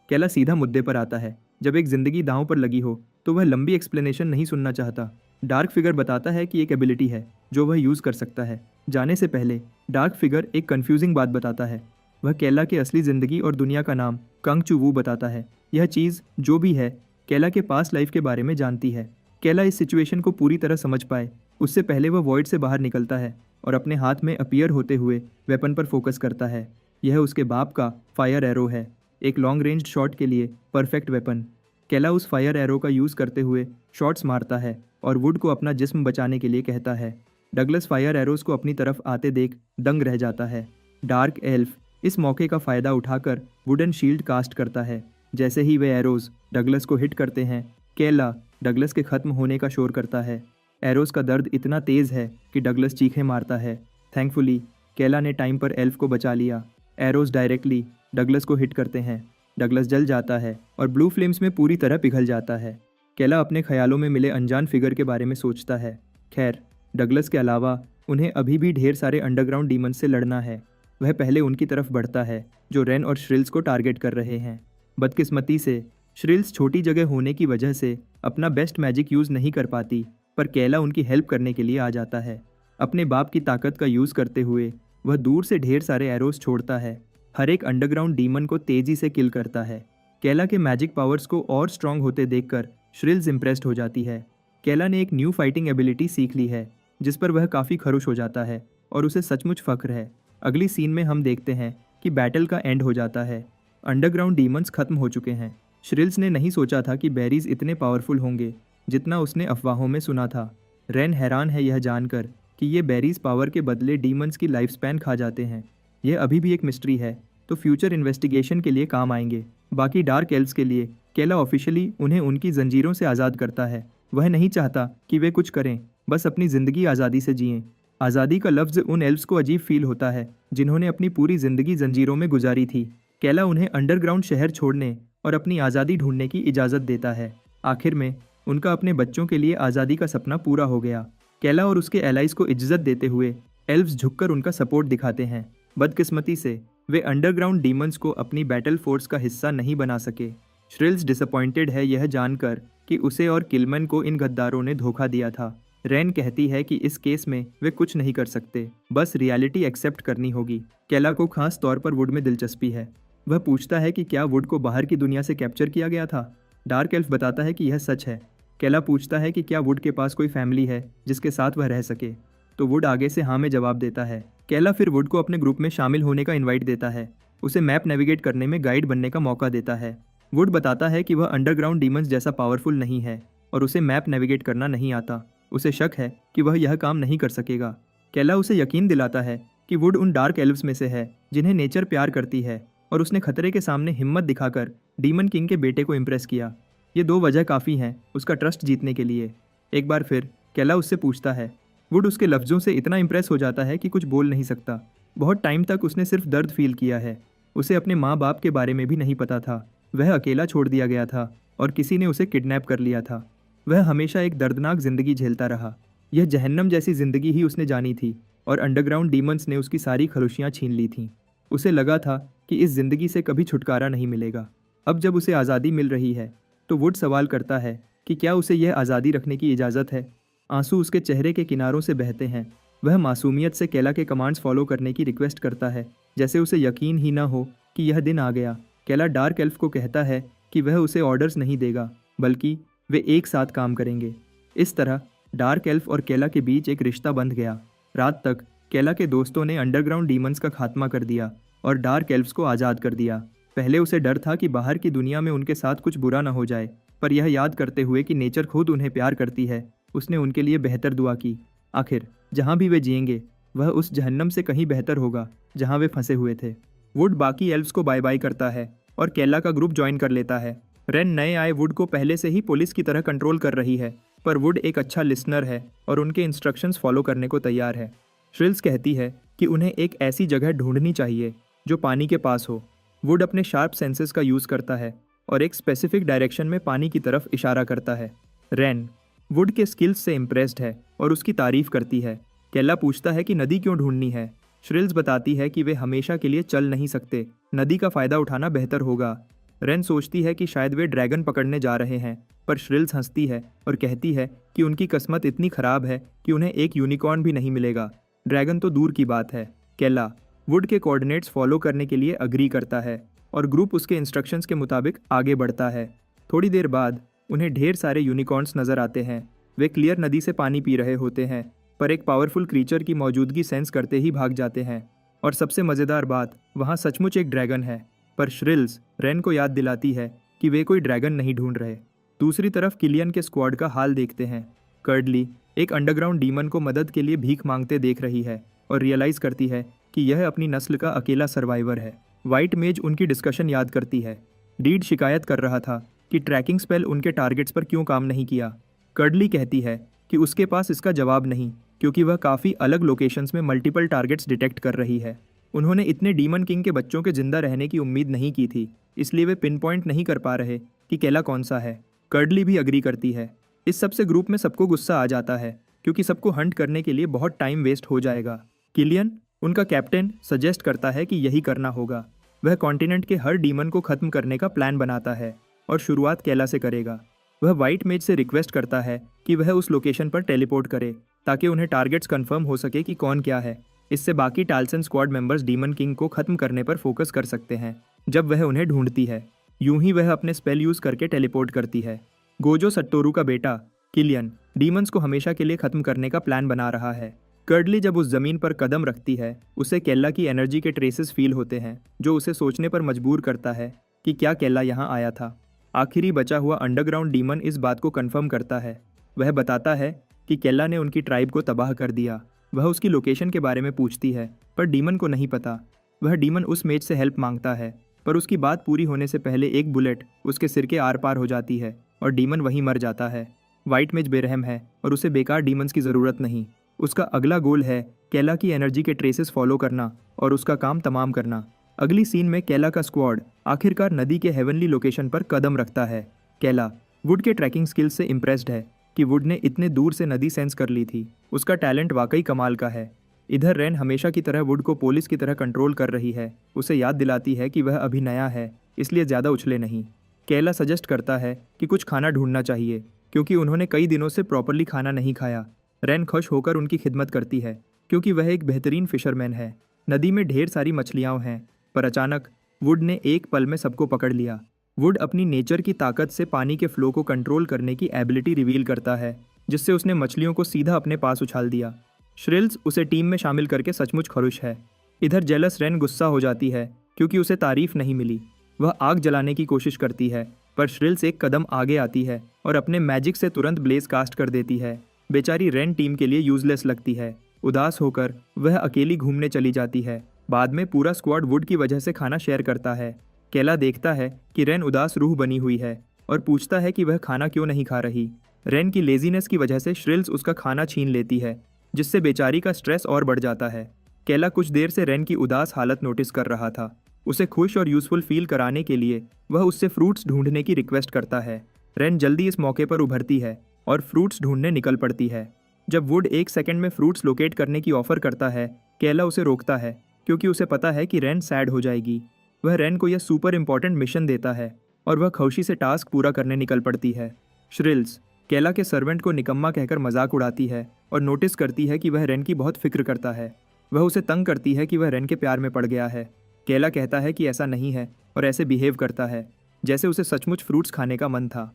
केला सीधा मुद्दे पर आता है। जब एक ज़िंदगी दांव पर लगी हो तो वह लंबी एक्सप्लेनेशन नहीं सुनना चाहता। डार्क फिगर बताता है कि एक एबिलिटी है जो वह यूज़ कर सकता है। जाने से पहले डार्क फिगर एक कन्फ्यूजिंग बात बताता है। वह केला के असली ज़िंदगी और दुनिया का नाम कंग चू वू बताता है। यह चीज़ जो भी है केला के पास्ट लाइफ के बारे में जानती है। केला इस सिचुएशन को पूरी तरह समझ पाए उससे पहले वह वॉइड से बाहर निकलता है और अपने हाथ में अपीयर होते हुए वेपन पर फोकस करता है। यह उसके बाप का फायर एरो है, एक लॉन्ग रेंज शॉट के लिए परफेक्ट वेपन। केला उस फायर एरो का यूज़ करते हुए शॉट्स मारता है और वुड को अपना जिस्म बचाने के लिए कहता है। डगलस फायर एरोज को अपनी तरफ आते देख दंग रह जाता है। डार्क एल्फ इस मौके का फ़ायदा उठाकर वुडन शील्ड कास्ट करता है। जैसे ही वे एरोज डगलस को हिट करते हैं, केला डगलस के ख़त्म होने का शोर करता है। एरोज का दर्द इतना तेज़ है कि डगलस चीखें मारता है। थैंकफुली केला ने टाइम पर एल्फ को बचा लिया। एरोज डायरेक्टली डगलस को हिट करते हैं। डगलस जल जाता है और ब्लू फ्लेम्स में पूरी तरह पिघल जाता है। केला अपने ख्यालों में मिले अनजान फिगर के बारे में सोचता है। खैर, डगलस के अलावा उन्हें अभी भी ढेर सारे अंडरग्राउंड डीमन से लड़ना है। वह पहले उनकी तरफ बढ़ता है जो रेन और श्रिल्स को टारगेट कर रहे हैं। बदकिस्मती से श्रिल्स छोटी जगह होने की वजह से अपना बेस्ट मैजिक यूज़ नहीं कर पाती, पर केला उनकी हेल्प करने के लिए आ जाता है। अपने बाप की ताकत का यूज़ करते हुए वह दूर से ढेर सारे एरोस छोड़ता है, हर एक अंडरग्राउंड डीमन को तेजी से किल करता है। केला के मैजिक पावर्स को और स्ट्रांग होते देखकर श्रिल्स इम्प्रेस्ड हो जाती है। केला ने एक न्यू फाइटिंग एबिलिटी सीख ली है जिस पर वह काफ़ी खुश हो जाता है और उसे सचमुच फ़ख्र है। अगली सीन में हम देखते हैं कि बैटल का एंड हो जाता है। अंडरग्राउंड डीमंस खत्म हो चुके हैं। श्रिल्स ने नहीं सोचा था कि बेरीज इतने पावरफुल होंगे जितना उसने अफवाहों में सुना था। रेन हैरान है यह जानकर कि ये बेरीज पावर के बदले डीमंस की लाइफ स्पैन खा जाते हैं। यह अभी भी एक मिस्ट्री है, तो फ्यूचर इन्वेस्टिगेशन के लिए काम आएंगे। बाकी डार्क एल्व्स के लिए केला ऑफिशियली उन्हें उनकी जंजीरों से आज़ाद करता है। वह नहीं चाहता कि वे कुछ करें, बस अपनी ज़िंदगी आज़ादी से जिएं। आज़ादी का लफ्ज़ उन एल्व्स को अजीब फील होता है जिन्होंने अपनी पूरी ज़िंदगी जंजीरों में गुजारी थी। केला उन्हें अंडरग्राउंड शहर छोड़ने और अपनी आज़ादी ढूंढने की इजाज़त देता है। आखिर में उनका अपने बच्चों के लिए आज़ादी का सपना पूरा हो गया। केला और उसके एलाइज को इज्जत देते हुए एल्व्स झुककर उनका सपोर्ट दिखाते हैं। बदकिस्मती से वे अंडरग्राउंड डीमंस को अपनी बैटल फोर्स का हिस्सा नहीं बना सके। श्रिल्स डिसअपॉइंटेड है यह जानकर कि उसे और किलमैन को इन गद्दारों ने धोखा दिया था। रेन कहती है कि इस केस में वे कुछ नहीं कर सकते, बस रियलिटी एक्सेप्ट करनी होगी। केला को खास तौर पर वुड में दिलचस्पी है। वह पूछता है कि क्या वुड को बाहर की दुनिया से कैप्चर किया गया था। डार्क एल्फ बताता है कि यह सच है। केला पूछता है कि क्या वुड के पास कोई फैमिली है जिसके साथ वह रह सके, तो वुड आगे से हाँ में जवाब देता है। केला फिर वुड को अपने ग्रुप में शामिल होने का इनवाइट देता है। उसे मैप नेविगेट करने में गाइड बनने का मौका देता है। वुड बताता है कि वह अंडरग्राउंड डीमंस जैसा पावरफुल नहीं है और उसे मैप नेविगेट करना नहीं आता। उसे शक है कि वह यह काम नहीं कर सकेगा। केला उसे यकीन दिलाता है कि वुड उन डार्क एल्व्स में से है जिन्हें नेचर प्यार करती है और उसने खतरे के सामने हिम्मत दिखाकर डीमन किंग के बेटे को इम्प्रेस किया। ये दो वजह काफ़ी हैं उसका ट्रस्ट जीतने के लिए। एक बार फिर केला उससे पूछता है। वुड उसके लफ्ज़ों से इतना इम्प्रेस हो जाता है कि कुछ बोल नहीं सकता। बहुत टाइम तक उसने सिर्फ दर्द फील किया है। उसे अपने माँ बाप के बारे में भी नहीं पता था। वह अकेला छोड़ दिया गया था और किसी ने उसे किडनैप कर लिया था। वह हमेशा एक दर्दनाक ज़िंदगी झेलता रहा। यह जहन्नम जैसी ज़िंदगी ही उसने जानी थी और अंडरग्राउंड डीमंस ने उसकी सारी खुशियाँ छीन ली थीं। उसे लगा था कि इस ज़िंदगी से कभी छुटकारा नहीं मिलेगा। अब जब उसे आज़ादी मिल रही है तो वुड सवाल करता है कि क्या उसे यह आज़ादी रखने की इजाज़त है। आंसू उसके चेहरे के किनारों से बहते हैं। वह मासूमियत से केला के कमांड्स फॉलो करने की रिक्वेस्ट करता है, जैसे उसे यकीन ही ना हो कि यह दिन आ गया। केला डार्क एल्फ को कहता है कि वह उसे ऑर्डर्स नहीं देगा, बल्कि वे एक साथ काम करेंगे। इस तरह डार्क एल्फ और केला के बीच एक रिश्ता बंध गया। रात तक केला के दोस्तों ने अंडरग्राउंड डीमंस का खात्मा कर दिया और डार्क एल्व्स को आज़ाद कर दिया। पहले उसे डर था कि बाहर की दुनिया में उनके साथ कुछ बुरा ना हो जाए, पर यह याद करते हुए कि नेचर खुद उन्हें प्यार करती है, उसने उनके लिए बेहतर दुआ की। आखिर जहाँ भी वे जिएंगे वह उस जहन्नम से कहीं बेहतर होगा जहाँ वे फंसे हुए थे। वुड बाकी एल्व्स को बाय बाय करता है और केला का ग्रुप ज्वाइन कर लेता है। रेन नए आए वुड को पहले से ही पुलिस की तरह कंट्रोल कर रही है, पर वुड एक अच्छा लिसनर है और उनके इंस्ट्रक्शंस फॉलो करने को तैयार है। श्रिल्स कहती है कि उन्हें एक ऐसी जगह ढूंढनी चाहिए जो पानी के पास हो। वुड अपने शार्प सेंसेस का यूज़ करता है और एक स्पेसिफिक डायरेक्शन में पानी की तरफ इशारा करता है। रेन वुड के स्किल्स से इम्प्रेस्ड है और उसकी तारीफ करती है। केला पूछता है कि नदी क्यों ढूंढनी है। श्रिल्स बताती है कि वे हमेशा के लिए चल नहीं सकते, नदी का फ़ायदा उठाना बेहतर होगा। रेन सोचती है कि शायद वे ड्रैगन पकड़ने जा रहे हैं, पर श्रिल्स हंसती है और कहती है कि उनकी किस्मत इतनी ख़राब है कि उन्हें एक यूनिकॉर्न भी नहीं मिलेगा। ड्रैगन तो दूर की बात है। केला वुड के कोऑर्डिनेट्स फॉलो करने के लिए अग्री करता है और ग्रुप उसके इंस्ट्रक्शंस के मुताबिक आगे बढ़ता है। थोड़ी देर बाद उन्हें ढेर सारे यूनिकॉर्न्स नज़र आते हैं। वे क्लियर नदी से पानी पी रहे होते हैं, पर एक पावरफुल क्रीचर की मौजूदगी सेंस करते ही भाग जाते हैं। और सबसे मज़ेदार बात, वहाँ सचमुच एक ड्रैगन है। पर श्रिल्स रेन को याद दिलाती है कि वे कोई ड्रैगन नहीं ढूंढ रहे। दूसरी तरफ किलियन के स्क्वाड का हाल देखते हैं। कर्डली एक अंडरग्राउंड डीमन को मदद के लिए भीख मांगते देख रही है और रियलाइज़ करती है कि यह अपनी नस्ल का अकेला सर्वाइवर है। वाइट मेज उनकी डिस्कशन याद करती है। डीड शिकायत कर रहा था कि ट्रैकिंग स्पेल उनके टारगेट्स पर क्यों काम नहीं किया। कर्डली कहती है कि उसके पास इसका जवाब नहीं, क्योंकि वह काफ़ी अलग लोकेशंस में मल्टीपल टारगेट्स डिटेक्ट कर रही है। उन्होंने इतने डीमन किंग के बच्चों के जिंदा रहने की उम्मीद नहीं की थी, इसलिए वे पिन पॉइंट नहीं कर पा रहे कि केला कौन सा है। कर्डली भी अग्री करती है। इस सबसे ग्रुप में सबको गुस्सा आ जाता है क्योंकि सबको हंट करने के लिए बहुत टाइम वेस्ट हो जाएगा। किलियन, उनका कैप्टन, सजेस्ट करता है कि यही करना होगा। वह कॉन्टिनेंट के हर डीमन को खत्म करने का प्लान बनाता है और शुरुआत केला से करेगा। वह वाइट मेज से रिक्वेस्ट करता है कि वह उस लोकेशन पर टेलीपोर्ट करे ताकि उन्हें टारगेट्स कंफर्म हो सके कि कौन क्या है। इससे बाकी टाल्सन स्क्वाड मेंबर्स डीमन किंग को खत्म करने पर फोकस कर सकते हैं जब वह उन्हें ढूंढती है। यूं ही वह अपने स्पेल यूज करके टेलीपोर्ट करती है। गोजो सट्टोरू का बेटा किलियन डीमंस को हमेशा के लिए खत्म करने का प्लान बना रहा है। कर्डली जब उस जमीन पर कदम रखती है उसे केला की एनर्जी के ट्रेसेस फील होते हैं जो उसे सोचने पर मजबूर करता है कि क्या केला यहाँ आया था। आखिरी बचा हुआ अंडरग्राउंड डीमन इस बात को कंफर्म करता है। वह बताता है कि केला ने उनकी ट्राइब को तबाह कर दिया। वह उसकी लोकेशन के बारे में पूछती है पर डीमन को नहीं पता। वह डीमन उस मेज से हेल्प मांगता है पर उसकी बात पूरी होने से पहले एक बुलेट उसके सिर के आर पार हो जाती है और डीमन वहीं मर जाता है। वाइट मेज बेरहम है और उसे बेकार डीमंस की ज़रूरत नहीं। उसका अगला गोल है केला की एनर्जी के ट्रेसेस फॉलो करना और उसका काम तमाम करना। अगली सीन में केला का स्क्वाड आखिरकार नदी के हेवनली लोकेशन पर कदम रखता है। केला वुड के ट्रैकिंग स्किल्स से इम्प्रेस्ड है कि वुड ने इतने दूर से नदी सेंस कर ली थी। उसका टैलेंट वाकई कमाल का है। इधर रेन हमेशा की तरह वुड को पुलिस की तरह कंट्रोल कर रही है। उसे याद दिलाती है कि वह अभी नया है इसलिए ज़्यादा उछले नहीं। केला सजेस्ट करता है कि कुछ खाना ढूंढना चाहिए क्योंकि उन्होंने कई दिनों से प्रॉपरली खाना नहीं खाया। रेन खुश होकर उनकी खिदमत करती है क्योंकि वह एक बेहतरीन फिशरमैन है। नदी में ढेर सारी मछलियाँ हैं पर अचानक वुड ने एक पल में सबको पकड़ लिया। वुड अपनी नेचर की ताकत से पानी के फ्लो को कंट्रोल करने की एबिलिटी रिवील करता है जिससे उसने मछलियों को सीधा अपने पास उछाल दिया। श्रिल्स उसे टीम में शामिल करके सचमुच खुश है। इधर जेलस रेन गुस्सा हो जाती है क्योंकि उसे तारीफ नहीं मिली। वह आग जलाने की कोशिश करती है पर श्रिल्स एक कदम आगे आती है और अपने मैजिक से तुरंत ब्लेज कास्ट कर देती है। बेचारी रेन टीम के लिए यूजलेस लगती है। उदास होकर वह अकेली घूमने चली जाती है। बाद में पूरा स्क्वाड वुड की वजह से खाना शेयर करता है। केला देखता है कि रेन उदास रूह बनी हुई है और पूछता है कि वह खाना क्यों नहीं खा रही। रेन की लेजीनेस की वजह से श्रिल्स उसका खाना छीन लेती है जिससे बेचारी का स्ट्रेस और बढ़ जाता है। केला कुछ देर से रेन की उदास हालत नोटिस कर रहा था। उसे खुश और यूजफुल फील कराने के लिए वह उससे फ्रूट्स ढूंढने की रिक्वेस्ट करता है। रेन जल्दी इस मौके पर उभरती है और फ्रूट्स ढूंढने निकल पड़ती है। जब वुड एक सेकंड में फ्रूट्स लोकेट करने की ऑफर करता है केला उसे रोकता है क्योंकि उसे पता है कि रेन सैड हो जाएगी। वह रेन को यह सुपर इंपॉर्टेंट मिशन देता है और वह खुशी से टास्क पूरा करने निकल पड़ती है। श्रिल्स केला के सर्वेंट को निकम्मा कहकर मजाक उड़ाती है और नोटिस करती है कि वह रेन की बहुत फिक्र करता है। वह उसे तंग करती है कि वह रेन के प्यार में पड़ गया है। केला कहता है कि ऐसा नहीं है और ऐसे बिहेव करता है जैसे उसे सचमुच फ्रूट्स खाने का मन था।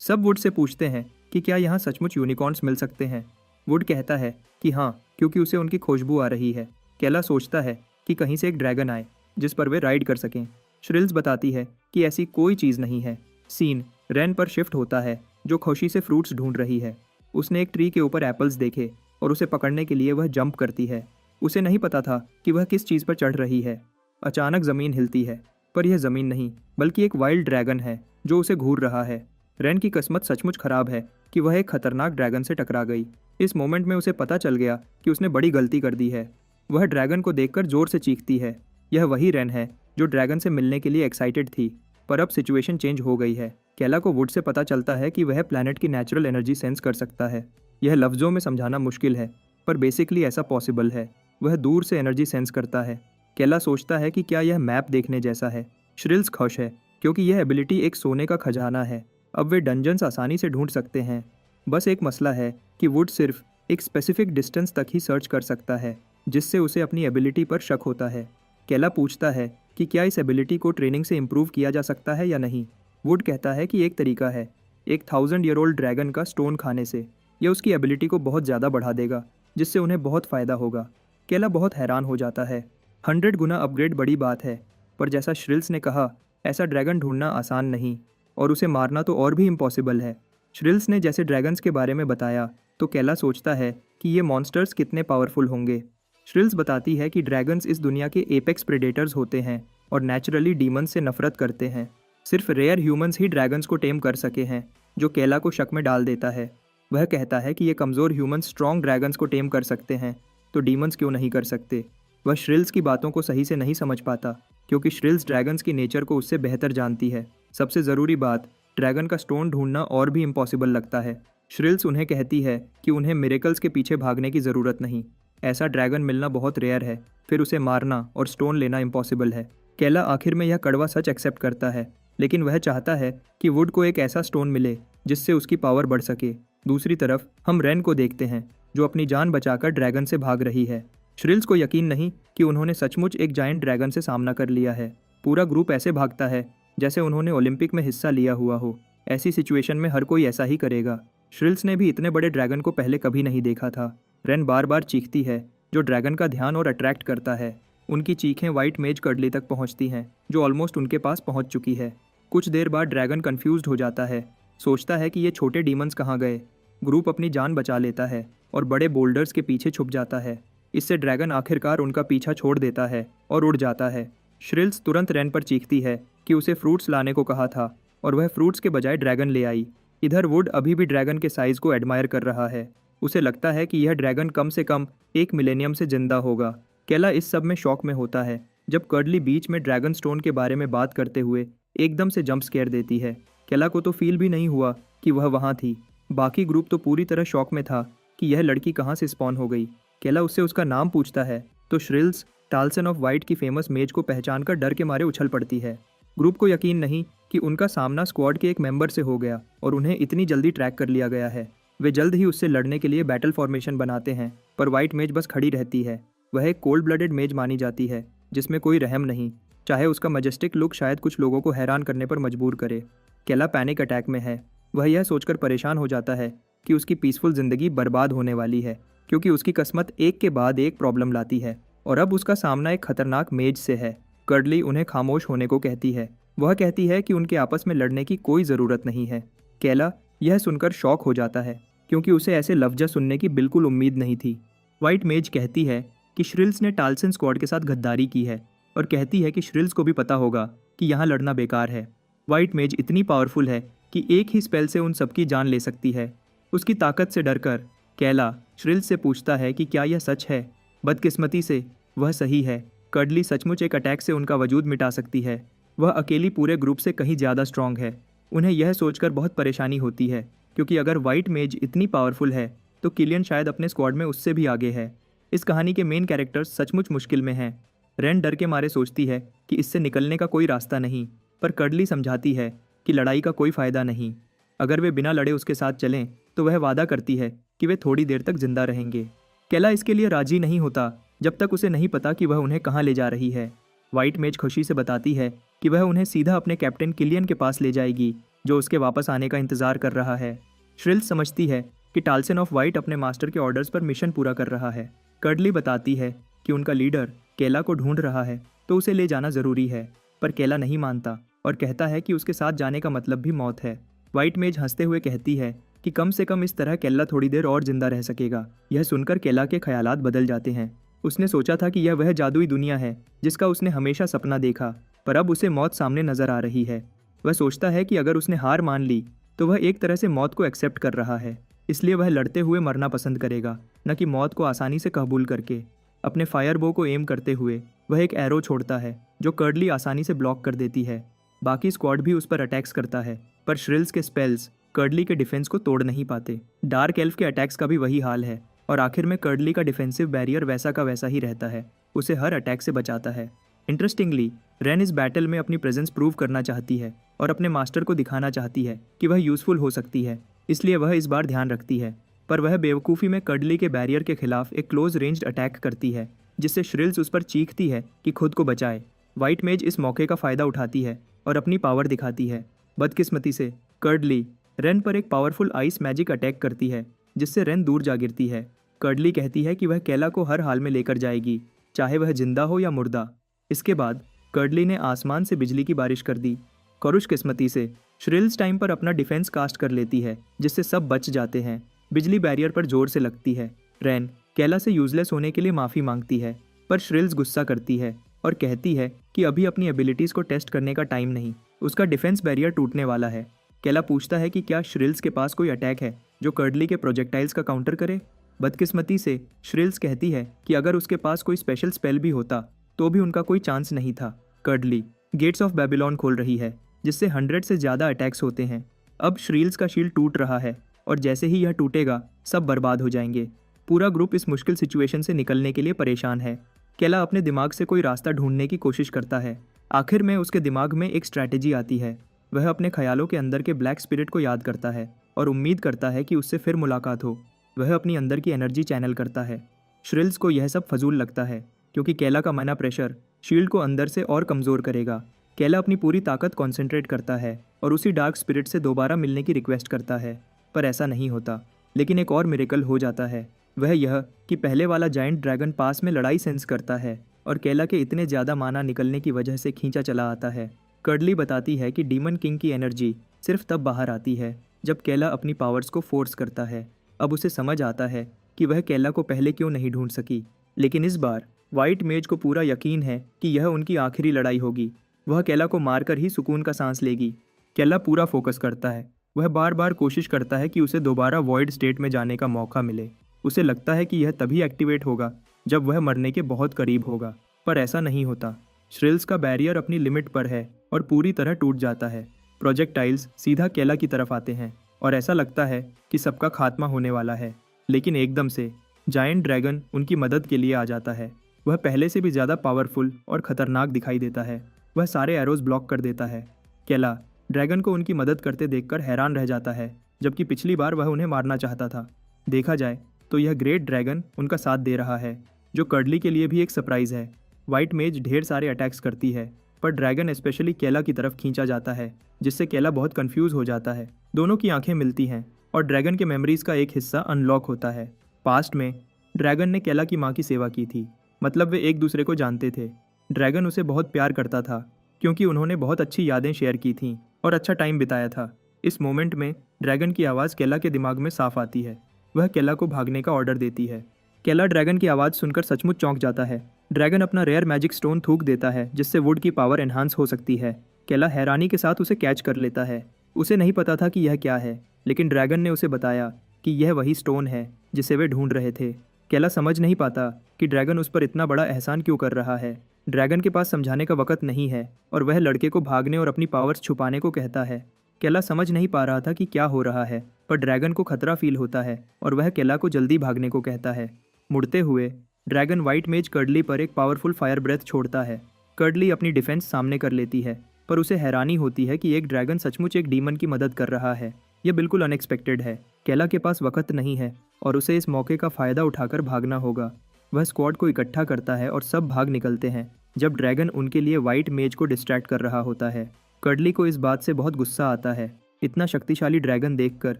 सब वुड से पूछते हैं कि क्या यहाँ सचमुच यूनिकॉर्न्स मिल सकते हैं। वुड कहता है कि हाँ क्योंकि उसे उनकी खुशबू आ रही है। केला सोचता है कि कहीं से एक ड्रैगन आए जिस पर वे राइड कर सकें। श्रिल्स बताती है कि ऐसी कोई चीज़ नहीं है। सीन रेन पर शिफ्ट होता है जो खुशी से फ्रूट्स ढूंढ रही है। उसने एक ट्री के ऊपर एप्पल्स देखे और उसे पकड़ने के लिए वह जंप करती है। उसे नहीं पता था कि वह किस चीज़ पर चढ़ रही है। अचानक ज़मीन हिलती है पर यह ज़मीन नहीं बल्कि एक वाइल्ड ड्रैगन है जो उसे घूर रहा है। रेन की किस्मत सचमुच खराब है कि वह एक खतरनाक ड्रैगन से टकरा गई। इस मोमेंट में उसे पता चल गया कि उसने बड़ी गलती कर दी है। वह ड्रैगन को देखकर जोर से चीखती है। यह वही रेन है जो ड्रैगन से मिलने के लिए एक्साइटेड थी पर अब सिचुएशन चेंज हो गई है। केला को वुड से पता चलता है कि वह प्लैनेट की नेचुरल एनर्जी सेंस कर सकता है। यह लफ्ज़ों में समझाना मुश्किल है पर बेसिकली ऐसा पॉसिबल है। वह दूर से एनर्जी सेंस करता है। केला सोचता है कि क्या यह मैप देखने जैसा है। श्रिल्स खुश है क्योंकि यह एबिलिटी एक सोने का खजाना है। अब वे डंजन्स आसानी से ढूंढ सकते हैं। बस एक मसला है कि वुड सिर्फ एक स्पेसिफिक डिस्टेंस तक ही सर्च कर सकता है जिससे उसे अपनी एबिलिटी पर शक होता है। केला पूछता है कि क्या इस एबिलिटी को ट्रेनिंग से इम्प्रूव किया जा सकता है या नहीं। वुड कहता है कि एक तरीका है, एक 1000 ईयर ओल्ड ड्रैगन का स्टोन खाने से। यह उसकी एबिलिटी को बहुत ज़्यादा बढ़ा देगा जिससे उन्हें बहुत फ़ायदा होगा। केला बहुत हैरान हो जाता है। 100 गुना अपग्रेड बड़ी बात है पर जैसा श्रिल्स ने कहा ऐसा ड्रैगन ढूंढना आसान नहीं और उसे मारना तो और भी इम्पॉसिबल है। श्रिल्स ने जैसे ड्रैगन्स के बारे में बताया तो केला सोचता है कि ये मॉन्स्टर्स कितने पावरफुल होंगे। श्रिल्स बताती है कि ड्रैगन्स इस दुनिया के एपेक्स प्रेडेटर्स होते हैं और नेचुरली डीमंस से नफरत करते हैं। सिर्फ रेयर ह्यूमंस ही ड्रैगन्स को टेम कर सके हैं, जो केला को शक में डाल देता है। वह कहता है कि ये कमज़ोर ह्यूमंस स्ट्रॉन्ग ड्रैगन्स को टेम कर सकते हैं तो डीमंस क्यों नहीं कर सकते। वह श्रिल्स की बातों को सही से नहीं समझ पाता क्योंकि श्रिल्स ड्रैगन्स की नेचर को उससे बेहतर जानती है। सबसे ज़रूरी बात ड्रैगन का स्टोन ढूंढना और भी इम्पॉसिबल लगता है। श्रिल्स उन्हें कहती है कि उन्हें मिरेकल्स के पीछे भागने की ज़रूरत नहीं, ऐसा ड्रैगन मिलना बहुत रेयर है, फिर उसे मारना और स्टोन लेना इम्पॉसिबल है। केला आखिर में यह कड़वा सच एक्सेप्ट करता है, लेकिन वह चाहता है कि वुड को एक ऐसा स्टोन मिले जिससे उसकी पावर बढ़ सके। दूसरी तरफ हम रेन को देखते हैं, जो अपनी जान बचाकर ड्रैगन से भाग रही है। श्रिल्स को यकीन नहीं कि उन्होंने सचमुच एक जायंट ड्रैगन से सामना कर लिया है। पूरा ग्रुप ऐसे भागता है जैसे उन्होंने ओलंपिक में हिस्सा लिया हुआ हो। ऐसी सिचुएशन में हर कोई ऐसा ही करेगा। श्रिल्स ने भी इतने बड़े ड्रैगन को पहले कभी नहीं देखा था। रेन बार बार चीखती है, जो ड्रैगन का ध्यान और अट्रैक्ट करता है। उनकी चीखें वाइट मेज कर्डली तक पहुंचती हैं, जो ऑलमोस्ट उनके पास पहुंच चुकी है। कुछ देर बाद ड्रैगन कंफ्यूज्ड हो जाता है, सोचता है कि ये छोटे डीमंस कहाँ गए। ग्रुप अपनी जान बचा लेता है और बड़े बोल्डर्स के पीछे छुप जाता है। इससे ड्रैगन आखिरकार उनका पीछा छोड़ देता है और उड़ जाता है। श्रिल्स तुरंत रेन पर चीखती है कि उसे फ्रूट्स लाने को कहा था, और वह फ्रूट्स के बजाय ड्रैगन ले आई। इधर वुड अभी भी ड्रैगन के साइज को एडमायर कर रहा है। उसे लगता है कि यह ड्रैगन कम से कम 1 मिलेनियम से जिंदा होगा। केला इस सब में शॉक में होता है जब कर्डली बीच में ड्रैगन स्टोन के बारे में बात करते हुए एकदम से जंप स्केयर देती है। केला को तो फील भी नहीं हुआ कि वह वहाँ थी। बाकी ग्रुप तो पूरी तरह शॉक में था कि यह लड़की कहाँ से स्पॉन हो गई। केला उससे उसका नाम पूछता है तो श्रिल्स टाल्सन ऑफ वाइट की फेमस मेज को पहचानकर डर के मारे उछल पड़ती है। ग्रुप को यकीन नहीं कि उनका सामना स्क्वाड के एक मेंबर से हो गया और उन्हें इतनी जल्दी ट्रैक कर लिया गया है। वे जल्द ही उससे लड़ने के लिए बैटल फॉर्मेशन बनाते हैं, पर वाइट मेज बस खड़ी रहती है। वह एक कोल्ड ब्लडेड मेज मानी जाती है, जिसमें कोई रहम नहीं, चाहे उसका मजेस्टिक लुक शायद कुछ लोगों को हैरान करने पर मजबूर करे। केला पैनिक अटैक में है। वह यह सोचकर परेशान हो जाता है कि उसकी पीसफुल ज़िंदगी बर्बाद होने वाली है, क्योंकि उसकी किस्मत एक के बाद एक प्रॉब्लम लाती है और अब उसका सामना एक खतरनाक मेज से है। कर्डली उन्हें खामोश होने को कहती है। वह कहती है कि उनके आपस में लड़ने की कोई ज़रूरत नहीं है। केला यह सुनकर शॉक हो जाता है, क्योंकि उसे ऐसे लफ्ज़ सुनने की बिल्कुल उम्मीद नहीं थी। वाइट मेज कहती है कि श्रिल्स ने टाल्सन स्क्वाड के साथ गद्दारी की है और कहती है कि श्रिल्स को भी पता होगा कि यहाँ लड़ना बेकार है। वाइट मेज इतनी पावरफुल है कि एक ही स्पेल से उन सबकी जान ले सकती है। उसकी ताकत से डरकर केला श्रिल्स से पूछता है कि क्या यह सच है। बदकिस्मती से वह सही है। कर्डली सचमुच एक अटैक से उनका वजूद मिटा सकती है। वह अकेली पूरे ग्रुप से कहीं ज़्यादा स्ट्रांग है। उन्हें यह सोचकर बहुत परेशानी होती है, क्योंकि अगर वाइट मेज इतनी पावरफुल है तो किलियन शायद अपने स्क्वाड में उससे भी आगे है। इस कहानी के मेन कैरेक्टर्स सचमुच मुश्किल में हैं। रेन डर के मारे सोचती है कि इससे निकलने का कोई रास्ता नहीं, पर कर्डली समझाती है कि लड़ाई का कोई फ़ायदा नहीं। अगर वे बिना लड़े उसके साथ चलें तो वह वादा करती है कि वे थोड़ी देर तक जिंदा रहेंगे। केला इसके लिए राजी नहीं होता जब तक उसे नहीं पता कि वह उन्हें कहाँ ले जा रही है। वाइट मेज खुशी से बताती है कि वह उन्हें सीधा अपने कैप्टन किलियन के पास ले जाएगी, जो उसके वापस आने का इंतज़ार कर रहा है। श्रिल्स समझती है कि टाल्सन ऑफ वाइट अपने मास्टर के ऑर्डर्स पर मिशन पूरा कर रहा है। कर्डली बताती है कि उनका लीडर केला को ढूंढ रहा है, तो उसे ले जाना ज़रूरी है, पर केला नहीं मानता और कहता है कि उसके साथ जाने का मतलब भी मौत है। वाइट मेज हंसते हुए कहती है कि कम से कम इस तरह केला थोड़ी देर और जिंदा रह सकेगा। यह सुनकर केला के ख्यालात बदल जाते हैं। उसने सोचा था कि यह वह जादुई दुनिया है जिसका उसने हमेशा सपना देखा, पर अब उसे मौत सामने नजर आ रही है। वह सोचता है कि अगर उसने हार मान ली तो वह एक तरह से मौत को एक्सेप्ट कर रहा है, इसलिए वह लड़ते हुए मरना पसंद करेगा, न कि मौत को आसानी से कबूल करके। अपने फायर बो को एम करते हुए वह एक एरो छोड़ता है, जो कर्डली आसानी से ब्लॉक कर देती है। बाकी स्क्वाड भी उस पर अटैक्स करता है, पर श्रिल्स के स्पेल्स कर्डली के डिफेंस को तोड़ नहीं पाते। डार्क एल्फ के अटैक्स का भी वही हाल है, और आखिर में कर्डली का डिफेंसिव बैरियर वैसा का वैसा ही रहता है, उसे हर अटैक से बचाता है। इंटरेस्टिंगली रेन इस बैटल में अपनी प्रेजेंस प्रूव करना चाहती है और अपने मास्टर को दिखाना चाहती है कि वह यूज़फुल हो सकती है, इसलिए वह इस बार ध्यान रखती है। पर वह बेवकूफ़ी में कर्डली के बैरियर के खिलाफ एक क्लोज रेंज्ड अटैक करती है, जिससे श्रिल्स उस पर चीखती है कि खुद को बचाए। वाइट मेज इस मौके का फ़ायदा उठाती है और अपनी पावर दिखाती है। बदकिस्मती से कर्डली रेन पर एक पावरफुल आइस मैजिक अटैक करती है, जिससे रेन दूर जा गिरती है। कर्डली कहती है कि वह केला को हर हाल में लेकर जाएगी, चाहे वह जिंदा हो या मुर्दा। इसके बाद कर्डली ने आसमान से बिजली की बारिश कर दी। खुशकिस्मती से श्रिल्स टाइम पर अपना डिफेंस कास्ट कर लेती है, जिससे सब बच जाते हैं। बिजली बैरियर पर जोर से लगती है। रेन केला से यूजलेस होने के लिए माफ़ी मांगती है, पर श्रिल्स गुस्सा करती है और कहती है कि अभी अपनी एबिलिटीज़ को टेस्ट करने का टाइम नहीं, उसका डिफेंस बैरियर टूटने वाला है। केला पूछता है कि क्या श्रिल्स के पास कोई अटैक है जो कर्डली के प्रोजेक्टाइल्स का काउंटर करे। बदकिस्मती से श्रिल्स कहती है कि अगर उसके पास कोई स्पेशल स्पेल भी होता तो भी उनका कोई चांस नहीं था। कर्डली गेट्स ऑफ बेबीलोन खोल रही है, जिससे 100 से ज़्यादा अटैक्स होते हैं। अब श्रील्स का शील्ड टूट रहा है और जैसे ही यह टूटेगा सब बर्बाद हो जाएंगे। पूरा ग्रुप इस मुश्किल सिचुएशन से निकलने के लिए परेशान है। केला अपने दिमाग से कोई रास्ता ढूंढने की कोशिश करता है। आखिर में उसके दिमाग में एक स्ट्रैटेजी आती है। वह अपने ख्यालों के अंदर के ब्लैक स्पिरिट को याद करता है और उम्मीद करता है कि उससे फिर मुलाकात हो। वह अपनी अंदर की एनर्जी चैनल करता है। श्रिल्स को यह सब फजूल लगता है क्योंकि केला का मना प्रेशर शील्ड को अंदर से और कमज़ोर करेगा। केला अपनी पूरी ताकत कॉन्सेंट्रेट करता है और उसी डार्क स्पिरिट से दोबारा मिलने की रिक्वेस्ट करता है, पर ऐसा नहीं होता। लेकिन एक और मिरेकल हो जाता है। वह यह कि पहले वाला जायंट ड्रैगन पास में लड़ाई सेंस करता है और केला के इतने ज़्यादा माना निकलने की वजह से खींचा चला आता है। कर्डली बताती है कि डीमन किंग की एनर्जी सिर्फ तब बाहर आती है जब केला अपनी पावर्स को फोर्स करता है। अब उसे समझ आता है कि वह केला को पहले क्यों नहीं ढूंढ सकी। लेकिन इस बार वाइट मेज को पूरा यकीन है कि यह उनकी आखिरी लड़ाई होगी। वह केला को मारकर ही सुकून का सांस लेगी। केला पूरा फोकस करता है। वह बार बार कोशिश करता है कि उसे दोबारा वॉइड स्टेट में जाने का मौका मिले। उसे लगता है कि यह तभी एक्टिवेट होगा जब वह मरने के बहुत करीब होगा, पर ऐसा नहीं होता। श्रिल्स का बैरियर अपनी लिमिट पर है और पूरी तरह टूट जाता है। प्रोजेक्टाइल्स सीधा केला की तरफ आते हैं और ऐसा लगता है कि सबका खात्मा होने वाला है। लेकिन एकदम से जायंट ड्रैगन उनकी मदद के लिए आ जाता है। वह पहले से भी ज़्यादा पावरफुल और ख़तरनाक दिखाई देता है। वह सारे एरोज ब्लॉक कर देता है। केला ड्रैगन को उनकी मदद करते देखकर हैरान रह जाता है, जबकि पिछली बार वह उन्हें मारना चाहता था। देखा जाए तो यह ग्रेट ड्रैगन उनका साथ दे रहा है, जो कर्डली के लिए भी एक सरप्राइज़ है। वाइट मेज ढेर सारे अटैक्स करती है, पर ड्रैगन स्पेशली केला की तरफ खींचा जाता है, जिससे केला बहुत कंफ्यूज हो जाता है। दोनों की आंखें मिलती हैं और ड्रैगन के मेमोरीज़ का एक हिस्सा अनलॉक होता है। पास्ट में ड्रैगन ने केला की माँ की सेवा की थी, मतलब वे एक दूसरे को जानते थे। ड्रैगन उसे बहुत प्यार करता था क्योंकि उन्होंने बहुत अच्छी यादें शेयर की थीं और अच्छा टाइम बिताया था। इस मोमेंट में ड्रैगन की आवाज़ केला के दिमाग में साफ आती है। वह केला को भागने का ऑर्डर देती है। केला ड्रैगन की आवाज़ सुनकर सचमुच चौंक जाता है। ड्रैगन अपना रेयर मैजिक स्टोन थूक देता है, जिससे वुड की पावर एनहांस हो सकती है। केला हैरानी के साथ उसे कैच कर लेता है। उसे नहीं पता था कि यह क्या है, लेकिन ड्रैगन ने उसे बताया कि यह वही स्टोन है जिसे वे ढूंढ रहे थे। केला समझ नहीं पाता कि ड्रैगन उस पर इतना बड़ा एहसान क्यों कर रहा है। ड्रैगन के पास समझाने का वक्त नहीं है और वह लड़के को भागने और अपनी पावर्स छुपाने को कहता है। केला समझ नहीं पा रहा था कि क्या हो रहा है, पर ड्रैगन को खतरा फील होता है और वह केला को जल्दी भागने को कहता है। मुड़ते हुए ड्रैगन वाइट मेज कर्डली पर एक पावरफुल फायर ब्रेथ छोड़ता है। कर्डली अपनी डिफेंस सामने कर लेती है, पर उसे हैरानी होती है कि एक ड्रैगन सचमुच एक डीमन की मदद कर रहा है। यह बिल्कुल अनएक्सपेक्टेड है। केला के पास वक्त नहीं है और उसे इस मौके का फ़ायदा उठाकर भागना होगा। वह स्क्वाड को इकट्ठा करता है और सब भाग निकलते हैं, जब ड्रैगन उनके लिए वाइट मेज को डिस्ट्रैक्ट कर रहा होता है। कर्डली को इस बात से बहुत गुस्सा आता है, इतना शक्तिशाली ड्रैगन देखकर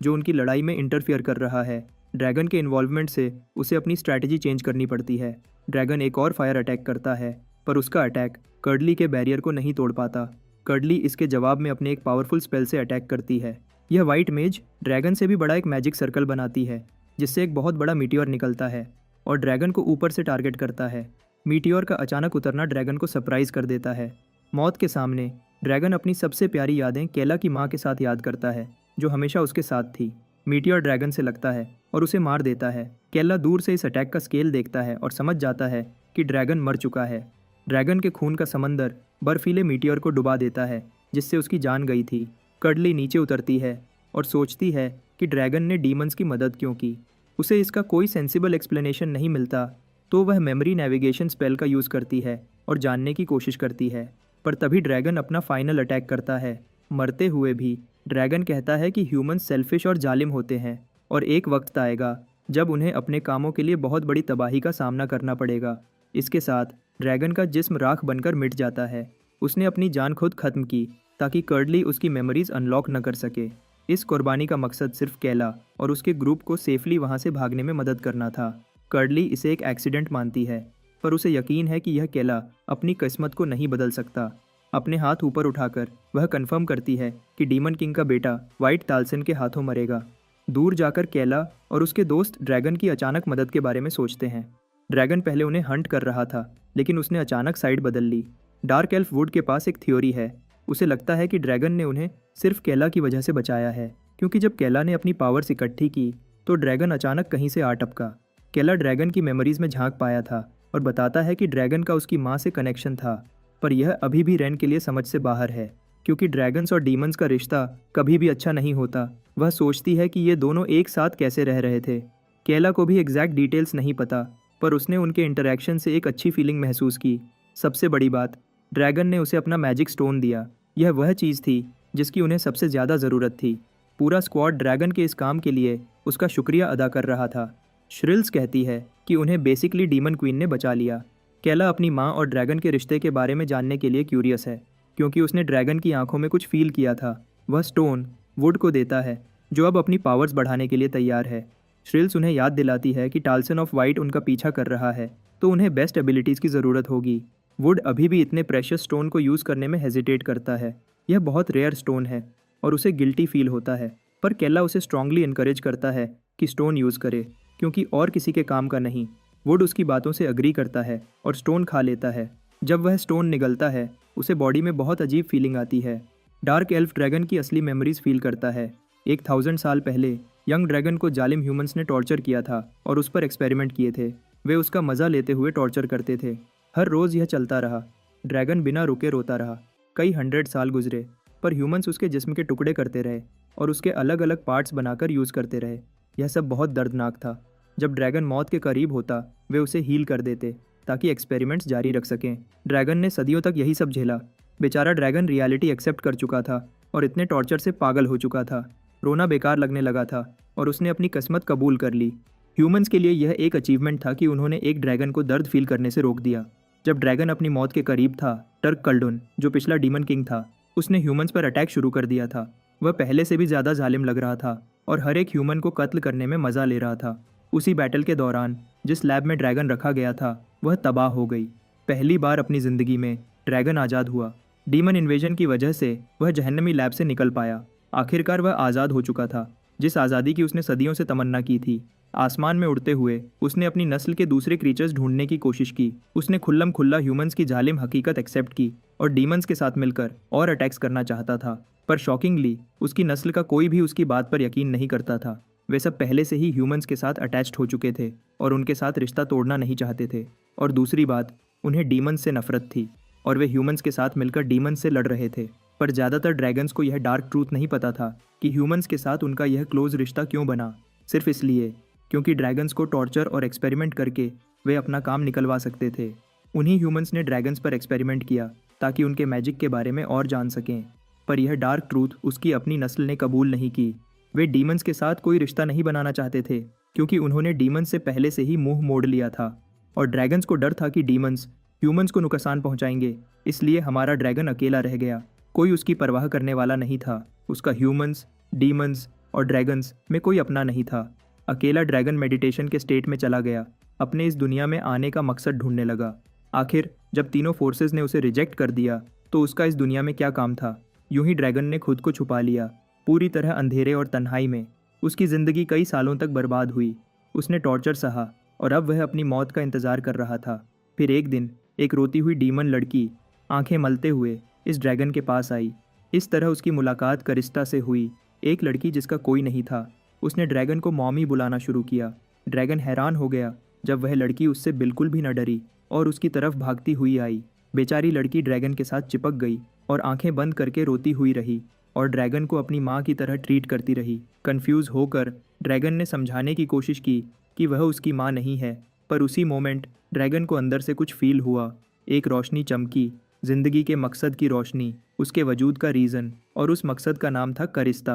जो उनकी लड़ाई में इंटरफियर कर रहा है। ड्रैगन के इन्वॉल्वमेंट से उसे अपनी स्ट्रैटेजी चेंज करनी पड़ती है। ड्रैगन एक और फायर अटैक करता है, पर उसका अटैक कर्डली के बैरियर को नहीं तोड़ पाता। कर्डली इसके जवाब में अपने एक पावरफुल स्पेल से अटैक करती है। यह वाइट मेज ड्रैगन से भी बड़ा एक मैजिक सर्कल बनाती है, जिससे एक बहुत बड़ा मीटियोर निकलता है और ड्रैगन को ऊपर से टारगेट करता है। मीटियोर का अचानक उतरना ड्रैगन को सरप्राइज कर देता है। मौत के सामने ड्रैगन अपनी सबसे प्यारी यादें केला की माँ के साथ याद करता है, जो हमेशा उसके साथ थी। मीटियोर ड्रैगन से लगता है और उसे मार देता है। केला दूर से इस अटैक का स्केल देखता है और समझ जाता है कि ड्रैगन मर चुका है। ड्रैगन के खून का समंदर बर्फीले मीटियोर को डुबा देता है, जिससे उसकी जान गई थी। कर्डली नीचे उतरती है और सोचती है कि ड्रैगन ने डीमंस की मदद क्यों की। उसे इसका कोई सेंसिबल एक्सप्लेनेशन नहीं मिलता, तो वह मेमोरी नेविगेशन स्पेल का यूज़ करती है और जानने की कोशिश करती है। पर तभी ड्रैगन अपना फाइनल अटैक करता है। मरते हुए भी ड्रैगन कहता है कि ह्यूमंस सेल्फिश और जालिम होते हैं और एक वक्त आएगा जब उन्हें अपने कामों के लिए बहुत बड़ी तबाही का सामना करना पड़ेगा। इसके साथ ड्रैगन का जिस्म राख बनकर मिट जाता है। उसने अपनी जान खुद खत्म की ताकि कर्डली उसकी मेमोरीज अनलॉक न कर सके। इस कुर्बानी का मकसद सिर्फ केला और उसके ग्रुप को सेफली वहाँ से भागने में मदद करना था। कर्डली इसे एक एक्सीडेंट मानती है, पर उसे यकीन है कि यह केला अपनी किस्मत को नहीं बदल सकता। अपने हाथ ऊपर उठाकर वह कंफर्म करती है कि डीमन किंग का बेटा वाइट तालसन के हाथों मरेगा। दूर जाकर केला और उसके दोस्त ड्रैगन की अचानक मदद के बारे में सोचते हैं। ड्रैगन पहले उन्हें हंट कर रहा था, लेकिन उसने अचानक साइड बदल ली। डार्क एल्फ वुड के पास एक थ्योरी है। उसे लगता है कि ड्रैगन ने उन्हें सिर्फ केला की वजह से बचाया है, क्योंकि जब केला ने अपनी पावर्स इकट्ठी की तो ड्रैगन अचानक कहीं से आ टपका। केला ड्रैगन की मेमोरीज में झांक पाया था और बताता है कि ड्रैगन का उसकी माँ से कनेक्शन था, पर यह अभी भी रैन के लिए समझ से बाहर है। क्योंकि ड्रैगन्स और डीमंस का रिश्ता कभी भी अच्छा नहीं होता। वह सोचती है कि ये दोनों एक साथ कैसे रह रहे थे। केला को भी एग्जैक्ट डिटेल्स नहीं पता, पर उसने उनके इंटरेक्शन से एक अच्छी फीलिंग महसूस की। सबसे बड़ी बात, ड्रैगन ने उसे अपना मैजिक स्टोन दिया। यह वह चीज़ थी जिसकी उन्हें सबसे ज़्यादा ज़रूरत थी। पूरा स्क्वाड ड्रैगन के इस काम के लिए उसका शुक्रिया अदा कर रहा था। श्रिल्स कहती है कि उन्हें बेसिकली डीमन क्वीन ने बचा लिया। केला अपनी माँ और ड्रैगन के रिश्ते के बारे में जानने के लिए क्यूरियस है, क्योंकि उसने ड्रैगन की आंखों में कुछ फील किया था। वह स्टोन वुड को देता है, जो अब अपनी पावर्स बढ़ाने के लिए तैयार है। श्रिल्स उन्हें याद दिलाती है कि टाल्सन ऑफ वाइट उनका पीछा कर रहा है, तो उन्हें बेस्ट एबिलिटीज़ की ज़रूरत होगी। वुड अभी भी इतने प्रेशियस स्टोन को यूज़ करने में हेजिटेट करता है। यह बहुत रेयर स्टोन है और उसे गिल्टी फील होता है, पर केला उसे स्ट्रांगली इनकरेज करता है कि स्टोन यूज़ करे, क्योंकि और किसी के काम का नहीं। वुड उसकी बातों से अग्री करता है और स्टोन खा लेता है। जब वह स्टोन निगलता है, उसे बॉडी में बहुत अजीब फीलिंग आती है। डार्क एल्फ ड्रैगन की असली मेमोरीज फील करता है। 1000 साल पहले यंग ड्रैगन को जालिम ह्यूमंस ने टॉर्चर किया था और उस पर एक्सपेरिमेंट किए थे। वे उसका मज़ा लेते हुए टॉर्चर करते थे। हर रोज़ यह चलता रहा। ड्रैगन बिना रुके रोता रहा। कई 100 साल गुजरे, पर ह्यूमंस उसके जिस्म के टुकड़े करते रहे और उसके अलग अलग पार्ट्स बनाकर यूज़ करते रहे। यह सब बहुत दर्दनाक था। जब ड्रैगन मौत के करीब होता, वे उसे हील कर देते ताकि एक्सपेरिमेंट्स जारी रख सकें। ड्रैगन ने सदियों तक यही सब झेला। बेचारा ड्रैगन रियलिटी एक्सेप्ट कर चुका था और इतने टॉर्चर से पागल हो चुका था। रोना बेकार लगने लगा था और उसने अपनी किस्मत कबूल कर ली। ह्यूमंस के लिए यह एक अचीवमेंट था कि उन्होंने एक ड्रैगन को दर्द फील करने से रोक दिया। जब ड्रैगन अपनी मौत के करीब था, टर्क कल्डुन, जो पिछला डीमन किंग था, उसने ह्यूमंस पर अटैक शुरू कर दिया था। वह पहले से भी ज़्यादा जालिम लग रहा था और हर एक ह्यूमन को कत्ल करने में मज़ा ले रहा था। उसी बैटल के दौरान जिस लैब में ड्रैगन रखा गया था, वह तबाह हो गई। पहली बार अपनी ज़िंदगी में ड्रैगन आज़ाद हुआ। डीमन इन्वेजन की वजह से वह जहन्नमी लैब से निकल पाया। आखिरकार वह आज़ाद हो चुका था, जिस आज़ादी की उसने सदियों से तमन्ना की थी। आसमान में उड़ते हुए उसने अपनी नस्ल के दूसरे क्रीचर्स ढूंढने की कोशिश की। उसने खुल्लम खुल्ला ह्यूमंस की जालिम हकीकत एक्सेप्ट की और डीमंस के साथ मिलकर और अटैक्स करना चाहता था। पर शॉकिंगली उसकी नस्ल का कोई भी उसकी बात पर यकीन नहीं करता था। वे सब पहले से ही ह्यूमंस के साथ अटैच्ड हो चुके थे और उनके साथ रिश्ता तोड़ना नहीं चाहते थे। और दूसरी बात, उन्हें डीमंस से नफरत थी और वे ह्यूमंस के साथ मिलकर डीमंस से लड़ रहे थे। पर ज़्यादातर ड्रैगन्स को यह डार्क ट्रूथ नहीं पता था कि ह्यूमंस के साथ उनका यह क्लोज रिश्ता क्यों बना। सिर्फ इसलिए क्योंकि ड्रैगन्स को टॉर्चर और एक्सपेरिमेंट करके वे अपना काम निकलवा सकते थे। उन्हीं ह्यूमंस ने ड्रैगन्स पर एक्सपेरिमेंट किया ताकि उनके मैजिक के बारे में और जान सकें। पर यह डार्क ट्रूथ उसकी अपनी नस्ल ने कबूल नहीं की। वे डीमंस के साथ कोई रिश्ता नहीं बनाना चाहते थे, क्योंकि उन्होंने डीमंस से पहले से ही मुंह मोड़ लिया था और ड्रैगन्स को डर था कि डीमंस ह्यूमंस को नुकसान पहुंचाएंगे। इसलिए हमारा ड्रैगन अकेला रह गया। कोई उसकी परवाह करने वाला नहीं था। उसका ह्यूमंस, डीमंस और ड्रैगन्स में कोई अपना नहीं था। अकेला ड्रैगन मेडिटेशन के स्टेट में चला गया, अपने इस दुनिया में आने का मकसद ढूंढने लगा। आखिर जब तीनों फोर्सेस ने उसे रिजेक्ट कर दिया, तो उसका इस दुनिया में क्या काम था। यूं ही ड्रैगन ने खुद को छुपा लिया, पूरी तरह अंधेरे और तन्हाई में। उसकी ज़िंदगी कई सालों तक बर्बाद हुई। उसने टॉर्चर सहा और अब वह अपनी मौत का इंतज़ार कर रहा था। फिर एक दिन एक रोती हुई डीमन लड़की आंखें मलते हुए इस ड्रैगन के पास आई। इस तरह उसकी मुलाकात करिस्टा से हुई, एक लड़की जिसका कोई नहीं था। उसने ड्रैगन को मॉमी बुलाना शुरू किया। ड्रैगन हैरान हो गया जब वह लड़की उससे बिल्कुल भी न डरी और उसकी तरफ भागती हुई आई। बेचारी लड़की ड्रैगन के साथ चिपक गई और आंखें बंद करके रोती हुई रही और ड्रैगन को अपनी माँ की तरह ट्रीट करती रही। कंफ्यूज होकर ड्रैगन ने समझाने की कोशिश की कि वह उसकी माँ नहीं है, पर उसी मोमेंट ड्रैगन को अंदर से कुछ फील हुआ। एक रोशनी चमकी, जिंदगी के मकसद की रोशनी, उसके वजूद का रीज़न, और उस मकसद का नाम था करिस्ता।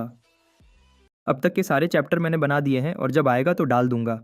अब तक के सारे चैप्टर मैंने बना दिए हैं और जब आएगा तो डाल दूंगा।